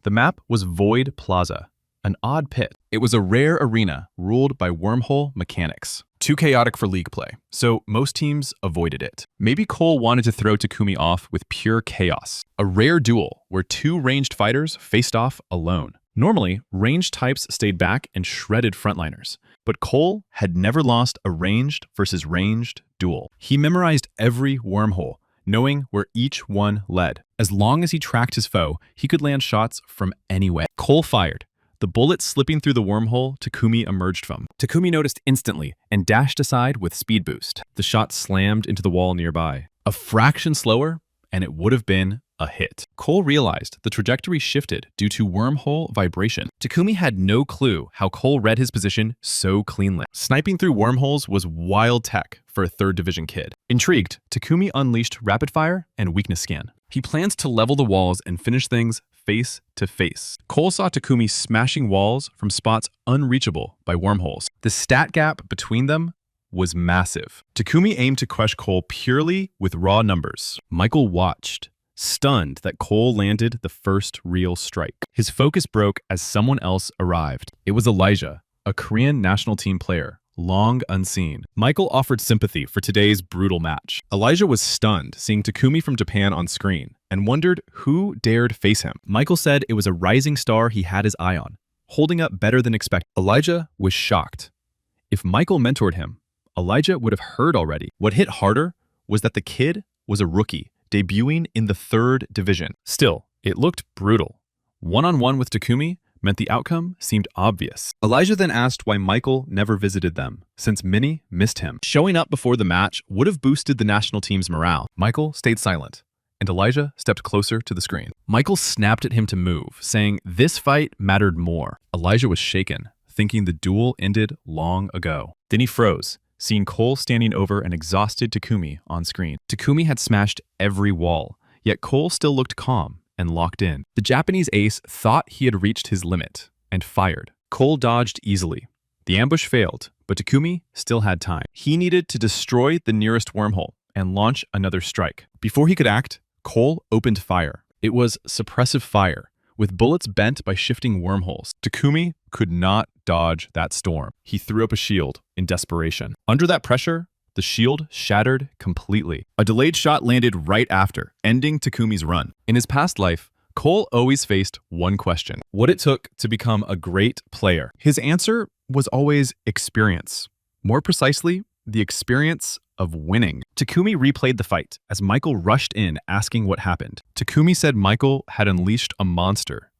The map was Void Plaza, an odd pit. It was a rare arena ruled by wormhole mechanics. Too chaotic for league play, so most teams avoided it. Maybe Cole wanted to throw Takumi off with pure chaos. A rare duel where 2 ranged fighters faced off alone. Normally, ranged types stayed back and shredded frontliners, but Cole had never lost a ranged versus ranged duel. He memorized every wormhole, knowing where each one led. As long as he tracked his foe, he could land shots from anywhere. Cole fired. The bullet slipping through the wormhole Takumi emerged from. Takumi noticed instantly and dashed aside with speed boost. The shot slammed into the wall nearby. A fraction slower, and it would have been a hit. Cole realized the trajectory shifted due to wormhole vibration. Takumi had no clue how Cole read his position so cleanly. Sniping through wormholes was wild tech for a 3rd Division kid. Intrigued, Takumi unleashed rapid fire and weakness scan. He plans to level the walls and finish things face to face. Cole saw Takumi smashing walls from spots unreachable by wormholes. The stat gap between them was massive. Takumi aimed to crush Cole purely with raw numbers. Michael watched, stunned that Cole landed the first real strike. His focus broke as someone else arrived. It was Elijah, a Korean national team player, long unseen. Michael offered sympathy for today's brutal match. Elijah was stunned seeing Takumi from Japan on screen and wondered who dared face him. Michael said it was a rising star he had his eye on, holding up better than expected. Elijah was shocked. If Michael mentored him, Elijah would have heard already. What hit harder was that the kid was a rookie, debuting in the 3rd Division. Still, it looked brutal. One-on-one with Takumi meant the outcome seemed obvious. Elijah then asked why Michael never visited them, since many missed him. Showing up before the match would have boosted the national team's morale. Michael stayed silent, and Elijah stepped closer to the screen. Michael snapped at him to move, saying this fight mattered more. Elijah was shaken, thinking the duel ended long ago. Then he froze, seeing Cole standing over an exhausted Takumi on screen. Takumi had smashed every wall, yet Cole still looked calm and locked in. The Japanese ace thought he had reached his limit and fired. Cole dodged easily. The ambush failed, but Takumi still had time. He needed to destroy the nearest wormhole and launch another strike. Before he could act, Cole opened fire. It was suppressive fire, with bullets bent by shifting wormholes. Takumi could not dodge that storm. He threw up a shield in desperation. Under that pressure, the shield shattered completely. A delayed shot landed right after, ending Takumi's run. In his past life, Cole always faced one question: what it took to become a great player. His answer was always experience. More precisely, the experience of winning. Takumi replayed the fight as Michael rushed in asking what happened. Takumi said Michael had unleashed a monster.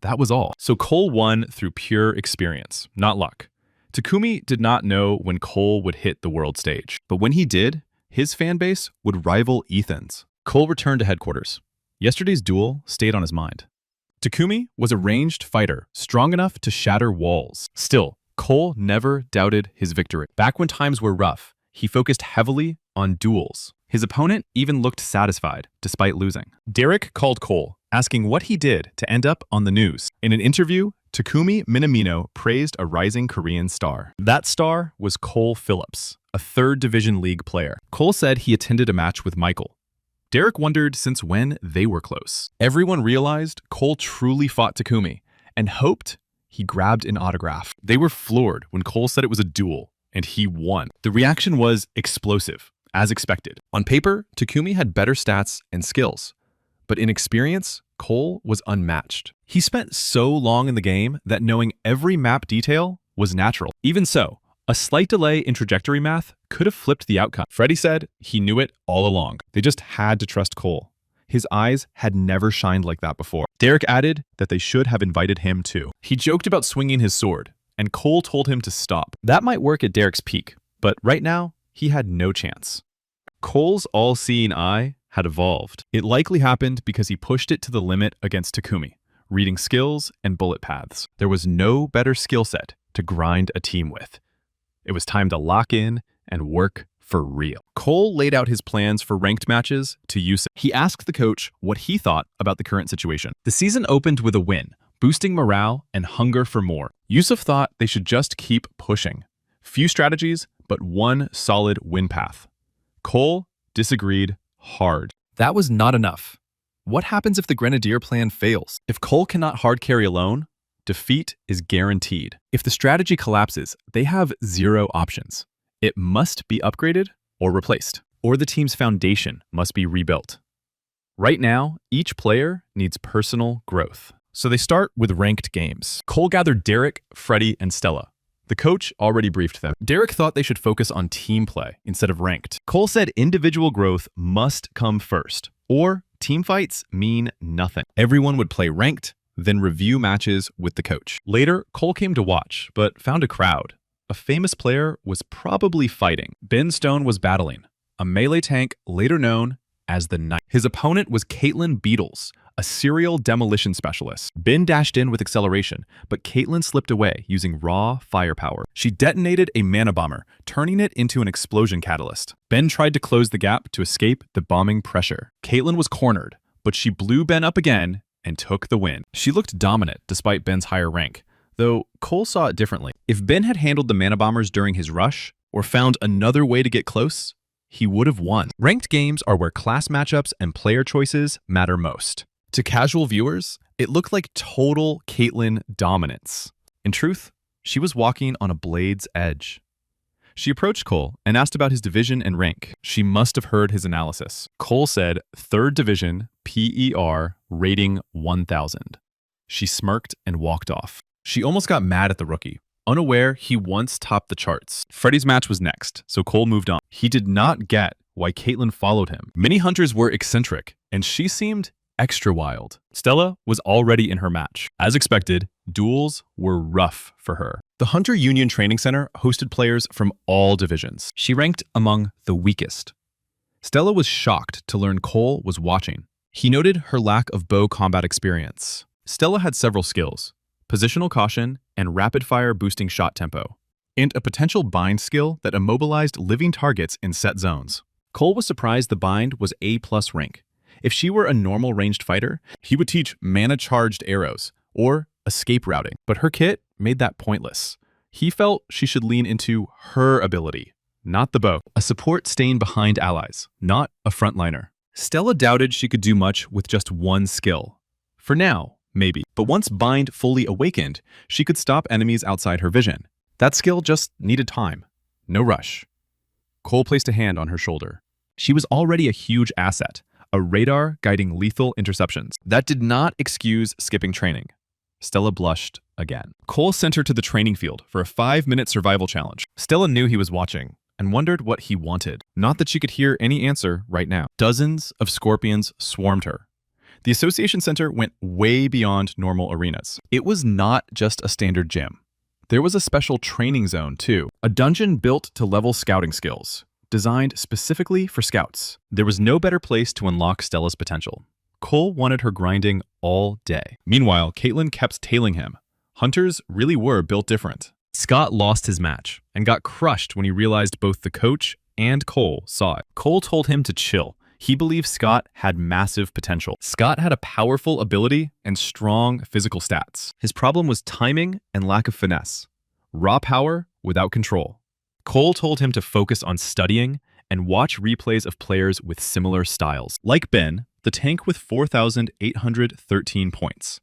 That was all. So Cole won through pure experience, not luck. Takumi did not know when Cole would hit the world stage, but when he did, his fan base would rival Ethan's. Cole returned to headquarters. Yesterday's duel stayed on his mind. Takumi was a ranged fighter, strong enough to shatter walls. Still, Cole never doubted his victory. Back when times were rough, he focused heavily on duels. His opponent even looked satisfied, despite losing. Derek called Cole, asking what he did to end up on the news. In an interview, Takumi Minamino praised a rising Korean star. That star was Cole Phillips, a 3rd Division League player. Cole said he attended a match with Michael. Derek wondered since when they were close. Everyone realized Cole truly fought Takumi and hoped he grabbed an autograph. They were floored when Cole said it was a duel, and he won. The reaction was explosive, as expected. On paper, Takumi had better stats and skills, but in experience, Cole was unmatched. He spent so long in the game that knowing every map detail was natural. Even so, a slight delay in trajectory math could have flipped the outcome. Freddie said he knew it all along. They just had to trust Cole. His eyes had never shined like that before. Derek added that they should have invited him too. He joked about swinging his sword, and Cole told him to stop. That might work at Derek's peak, but right now, he had no chance. Cole's all-seeing eye had evolved. It likely happened because he pushed it to the limit against Takumi, reading skills and bullet paths. There was no better skill set to grind a team with. It was time to lock in and work for real. Cole laid out his plans for ranked matches to Yusuf. He asked the coach what he thought about the current situation. The season opened with a win, boosting morale and hunger for more. Yusuf thought they should just keep pushing. Few strategies, but one solid win path. Cole disagreed hard. That was not enough. What happens if the Grenadier plan fails? If Cole cannot hard carry alone, defeat is guaranteed. If the strategy collapses, they have zero options. It must be upgraded or replaced, or the team's foundation must be rebuilt. Right now, each player needs personal growth. So they start with ranked games. Cole gathered Derek, Freddie, and Stella. The coach already briefed them. Derek thought they should focus on team play instead of ranked. Cole said individual growth must come first, or team fights mean nothing. Everyone would play ranked, then review matches with the coach. Later, Cole came to watch, but found a crowd. A famous player was probably fighting. Ben Stone was battling, a melee tank later known as the Knight. His opponent was Caitlin Beatles, a serial demolition specialist. Ben dashed in with acceleration, but Caitlin slipped away using raw firepower. She detonated a mana bomber, turning it into an explosion catalyst. Ben tried to close the gap to escape the bombing pressure. Caitlin was cornered, but she blew Ben up again and took the win. She looked dominant despite Ben's higher rank, though Cole saw it differently. If Ben had handled the mana bombers during his rush, or found another way to get close, he would have won. Ranked games are where class matchups and player choices matter most. To casual viewers, it looked like total Caitlin dominance. In truth, she was walking on a blade's edge. She approached Cole and asked about his division and rank. She must have heard his analysis. Cole said, 3rd Division, PER, rating 1000. She smirked and walked off. She almost got mad at the rookie, unaware he once topped the charts. Freddy's match was next, so Cole moved on. He did not get why Caitlin followed him. Many hunters were eccentric, and she seemed extra wild. Stella was already in her match. As expected, duels were rough for her. The Hunter Union Training Center hosted players from all divisions. She ranked among the weakest. Stella was shocked to learn Cole was watching. He noted her lack of bow combat experience. Stella had several skills: positional caution and rapid-fire boosting shot tempo, and a potential bind skill that immobilized living targets in set zones. Cole was surprised the bind was A+ rank. If she were a normal ranged fighter, he would teach mana-charged arrows or escape routing, but her kit made that pointless. He felt she should lean into her ability, not the bow. A support staying behind allies, not a frontliner. Stella doubted she could do much with just one skill. For now, maybe. But once Bind fully awakened, she could stop enemies outside her vision. That skill just needed time. No rush. Cole placed a hand on her shoulder. She was already a huge asset, a radar guiding lethal interceptions. That did not excuse skipping training. Stella blushed again. Cole sent her to the training field for a 5-minute survival challenge. Stella knew he was watching and wondered what he wanted. Not that she could hear any answer right now. Dozens of scorpions swarmed her. The Association Center went way beyond normal arenas. It was not just a standard gym. There was a special training zone too, a dungeon built to level scouting skills, designed specifically for scouts. There was no better place to unlock Stella's potential. Cole wanted her grinding all day. Meanwhile, Caitlin kept tailing him. Hunters really were built different. Scott lost his match and got crushed when he realized both the coach and Cole saw it. Cole told him to chill. He believed Scott had massive potential. Scott had a powerful ability and strong physical stats. His problem was timing and lack of finesse. Raw power without control. Cole told him to focus on studying and watch replays of players with similar styles. Like Ben, the tank with 4,813 points.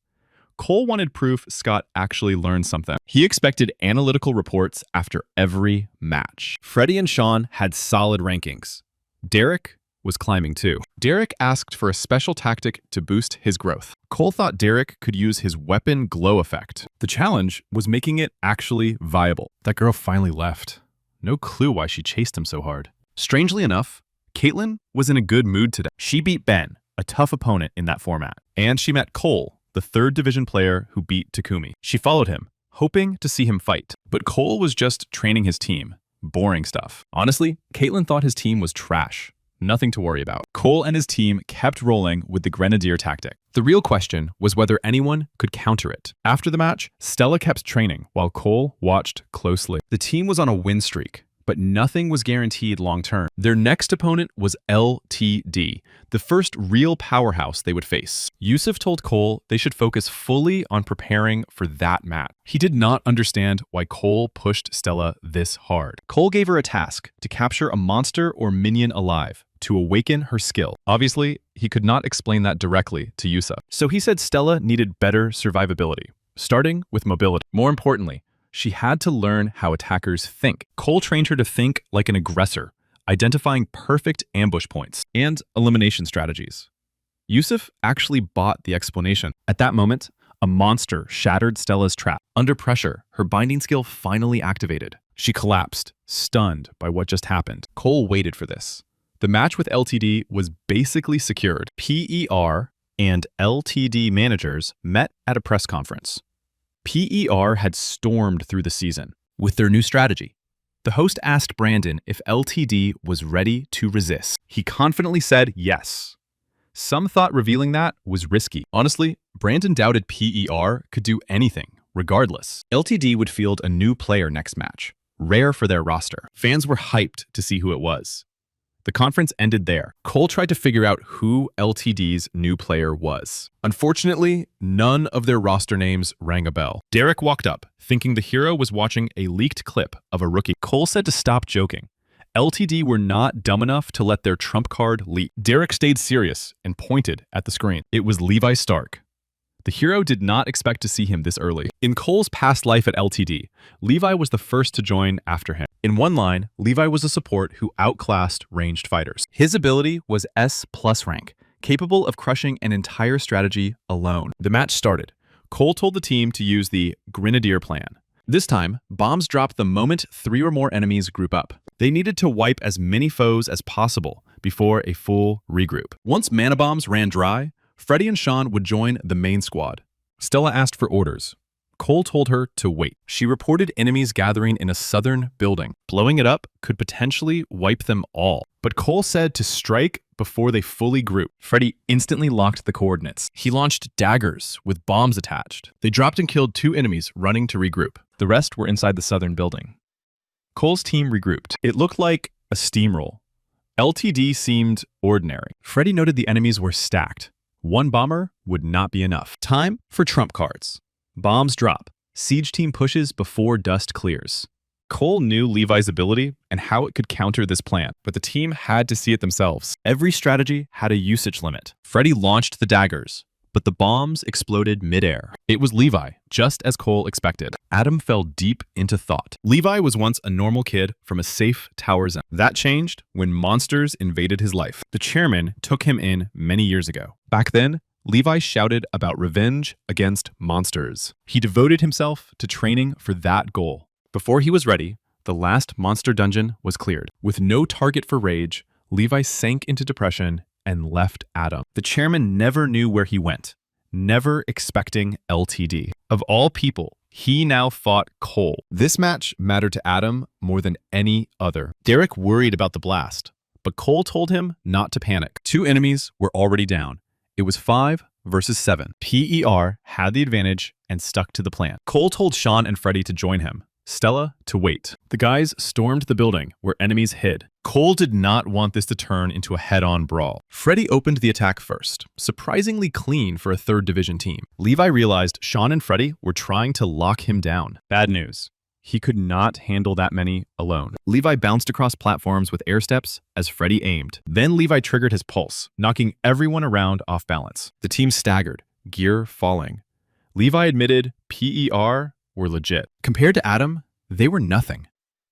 Cole wanted proof Scott actually learned something. He expected analytical reports after every match. Freddie and Sean had solid rankings. Derek was climbing too. Derek asked for a special tactic to boost his growth. Cole thought Derek could use his weapon glow effect. The challenge was making it actually viable. That girl finally left. No clue why she chased him so hard. Strangely enough, Caitlin was in a good mood today. She beat Ben, a tough opponent in that format, and she met Cole, the 3rd Division player who beat Takumi. She followed him, hoping to see him fight, but Cole was just training his team. Boring stuff. Honestly, Caitlin thought his team was trash. Nothing to worry about. Cole and his team kept rolling with the Grenadier tactic. The real question was whether anyone could counter it. After the match, Stella kept training while Cole watched closely. The team was on a win streak, but nothing was guaranteed long-term. Their next opponent was LTD, the first real powerhouse they would face. Yusuf told Cole they should focus fully on preparing for that match. He did not understand why Cole pushed Stella this hard. Cole gave her a task to capture a monster or minion alive, to awaken her skill. Obviously, he could not explain that directly to Yusuf. So he said Stella needed better survivability, starting with mobility. More importantly, she had to learn how attackers think. Cole trained her to think like an aggressor, identifying perfect ambush points and elimination strategies. Yusuf actually bought the explanation. At that moment, A monster shattered Stella's trap. Under pressure, her binding skill finally activated. She collapsed, stunned by what just happened. Cole waited for this. The match with LTD was basically secured. PER and LTD managers met at a press conference. PER had stormed through the season with their new strategy. The host asked Brandon if LTD was ready to resist. He confidently said yes. Some thought revealing that was risky. Honestly, Brandon doubted PER could do anything, regardless. LTD would field a new player next match, rare for their roster. Fans were hyped to see who it was. The conference ended there. Cole tried to figure out who LTD's new player was. Unfortunately, none of their roster names rang a bell. Derek walked up, thinking the hero was watching a leaked clip of a rookie. Cole said to stop joking. LTD were not dumb enough to let their trump card leak. Derek stayed serious and pointed at the screen. It was Levi Stark. The hero did not expect to see him this early. In Cole's past life at LTD, Levi was the first to join after him. In one line, Levi was a support who outclassed ranged fighters. His ability was S+ rank, capable of crushing an entire strategy alone. The match started. Cole told the team to use the Grenadier plan. This time, bombs dropped the moment 3 or more enemies group up. They needed to wipe as many foes as possible before a full regroup. Once mana bombs ran dry, Freddy and Sean would join the main squad. Stella asked for orders. Cole told her to wait. She reported enemies gathering in a southern building. Blowing it up could potentially wipe them all. But Cole said to strike before they fully grouped. Freddy instantly locked the coordinates. He launched daggers with bombs attached. They dropped and killed 2 enemies running to regroup. The rest were inside the southern building. Cole's team regrouped. It looked like a steamroll. LTD seemed ordinary. Freddy noted the enemies were stacked. 1 bomber would not be enough. Time for trump cards. Bombs drop. Siege team pushes before dust clears. Cole knew Levi's ability and how it could counter this plan, but the team had to see it themselves. Every strategy had a usage limit. Freddy launched the daggers, but the bombs exploded midair. It was Levi, just as Cole expected. Adam fell deep into thought. Levi was once a normal kid from a safe tower zone. That changed when monsters invaded his life. The chairman took him in many years ago. Back then, Levi shouted about revenge against monsters. He devoted himself to training for that goal. Before he was ready, the last monster dungeon was cleared. With no target for rage, Levi sank into depression and left Adam. The chairman never knew where he went, never expecting LTD. Of all people, he now fought Cole. This match mattered to Adam more than any other. Derek worried about the blast, but Cole told him not to panic. 2 enemies were already down. It was 5 versus 7. PER had the advantage and stuck to the plan. Cole told Sean and Freddy to join him, Stella to wait. The guys stormed the building where enemies hid. Cole did not want this to turn into a head-on brawl. Freddy opened the attack first, surprisingly clean for a 3rd division team. Levi realized Sean and Freddy were trying to lock him down. Bad news. He could not handle that many alone. Levi bounced across platforms with air steps as Freddy aimed. Then Levi triggered his pulse, knocking everyone around off balance. The team staggered, gear falling. Levi admitted PER were legit. Compared to Adam, they were nothing.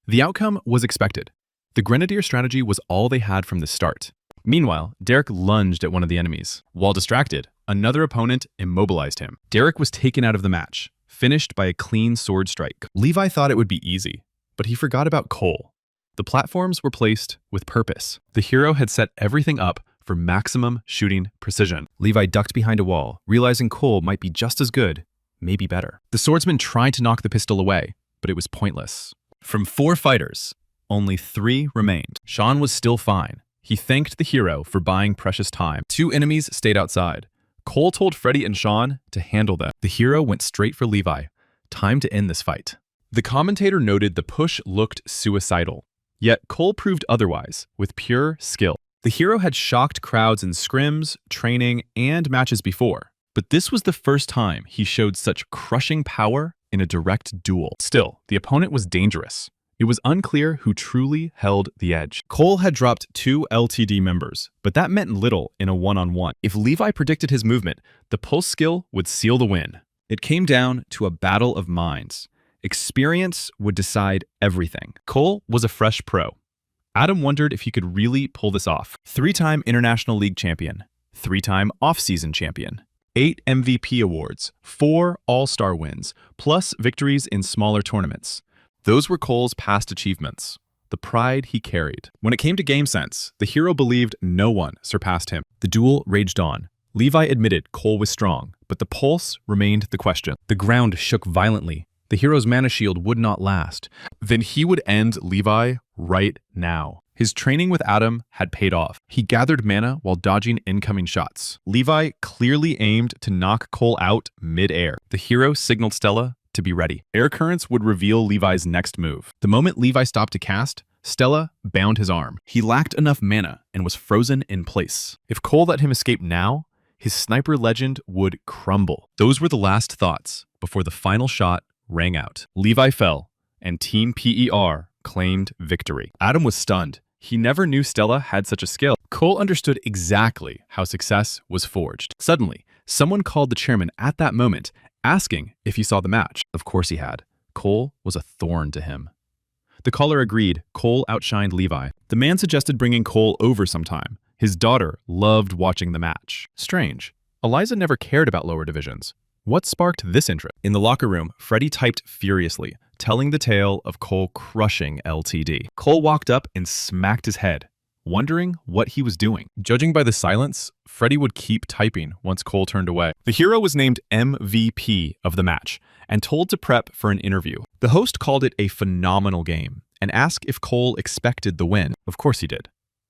The outcome was expected. The Grenadier strategy was all they had from the start. Meanwhile, Derek lunged at one of the enemies. While distracted, another opponent immobilized him. Derek was taken out of the match, finished by a clean sword strike. Levi thought it would be easy, but he forgot about Cole. The platforms were placed with purpose. The hero had set everything up for maximum shooting precision. Levi ducked behind a wall, realizing Cole might be just as good, maybe better. The swordsman tried to knock the pistol away, but it was pointless. From 4 fighters, only 3 remained. Sean was still fine. He thanked the hero for buying precious time. 2 enemies stayed outside. Cole told Freddy and Sean to handle them. The hero went straight for Levi. Time to end this fight. The commentator noted the push looked suicidal. Yet Cole proved otherwise, with pure skill. The hero had shocked crowds in scrims, training, and matches before. But this was the first time he showed such crushing power in a direct duel. Still, the opponent was dangerous. It was unclear who truly held the edge. Cole had dropped 2 LTD members, but that meant little in a one-on-one. If Levi predicted his movement, the pulse skill would seal the win. It came down to a battle of minds. Experience would decide everything. Cole was a fresh pro. Adam wondered if he could really pull this off. 3-time International League champion, 3-time off-season champion, 8 MVP awards, 4 All-Star wins, plus victories in smaller tournaments. Those were Cole's past achievements, the pride he carried. When it came to game sense, the hero believed no one surpassed him. The duel raged on. Levi admitted Cole was strong, but the pulse remained the question. The ground shook violently. The hero's mana shield would not last. Then he would end Levi right now. His training with Adam had paid off. He gathered mana while dodging incoming shots. Levi clearly aimed to knock Cole out mid-air. The hero signaled Stella to be ready. Air currents would reveal Levi's next move. The moment Levi stopped to cast, Stella bound his arm. He lacked enough mana and was frozen in place. If Cole let him escape now, his sniper legend would crumble. Those were the last thoughts before the final shot rang out. Levi fell, and Team PER claimed victory. Adam was stunned. He never knew Stella had such a skill. Cole understood exactly how success was forged. Suddenly, someone called the chairman at that moment, asking if he saw the match. Of course he had. Cole was a thorn to him. The caller agreed. Cole outshined Levi. The man suggested bringing Cole over sometime. His daughter loved watching the match. Strange. Eliza never cared about lower divisions. What sparked this interest? In the locker room, Freddie typed furiously, telling the tale of Cole crushing LTD. Cole walked up and smacked his head, wondering what he was doing. Judging by the silence, Freddie would keep typing once Cole turned away. The hero was named MVP of the match and told to prep for an interview. The host called it a phenomenal game and asked if Cole expected the win. Of course he did.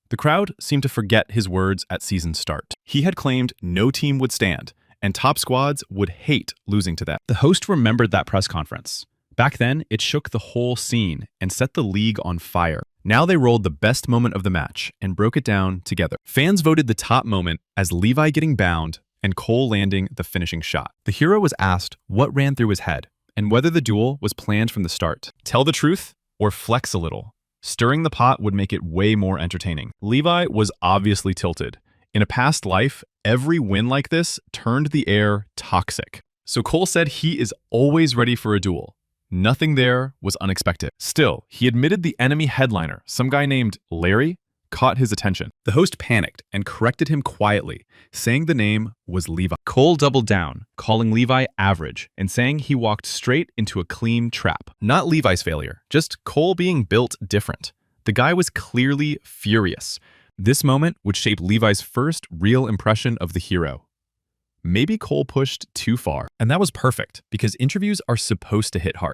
The crowd seemed to forget his words at season start. He had claimed no team would stand, and top squads would hate losing to them. The host remembered that press conference. Back then, it shook the whole scene and set the league on fire. Now they rolled the best moment of the match and broke it down together. Fans voted the top moment as Levi getting bound and Cole landing the finishing shot. The hero was asked what ran through his head and whether the duel was planned from the start. Tell the truth or flex a little. Stirring the pot would make it way more entertaining. Levi was obviously tilted. In a past life, every win like this turned the air toxic. So Cole said he is always ready for a duel. Nothing there was unexpected. Still, he admitted the enemy headliner, some guy named Larry, caught his attention. The host panicked and corrected him quietly, saying the name was Levi. Cole doubled down, calling Levi average and saying he walked straight into a clean trap. Not Levi's failure, just Cole being built different. The guy was clearly furious. This moment would shape Levi's first real impression of the hero. Maybe Cole pushed too far. And that was perfect, because interviews are supposed to hit hard.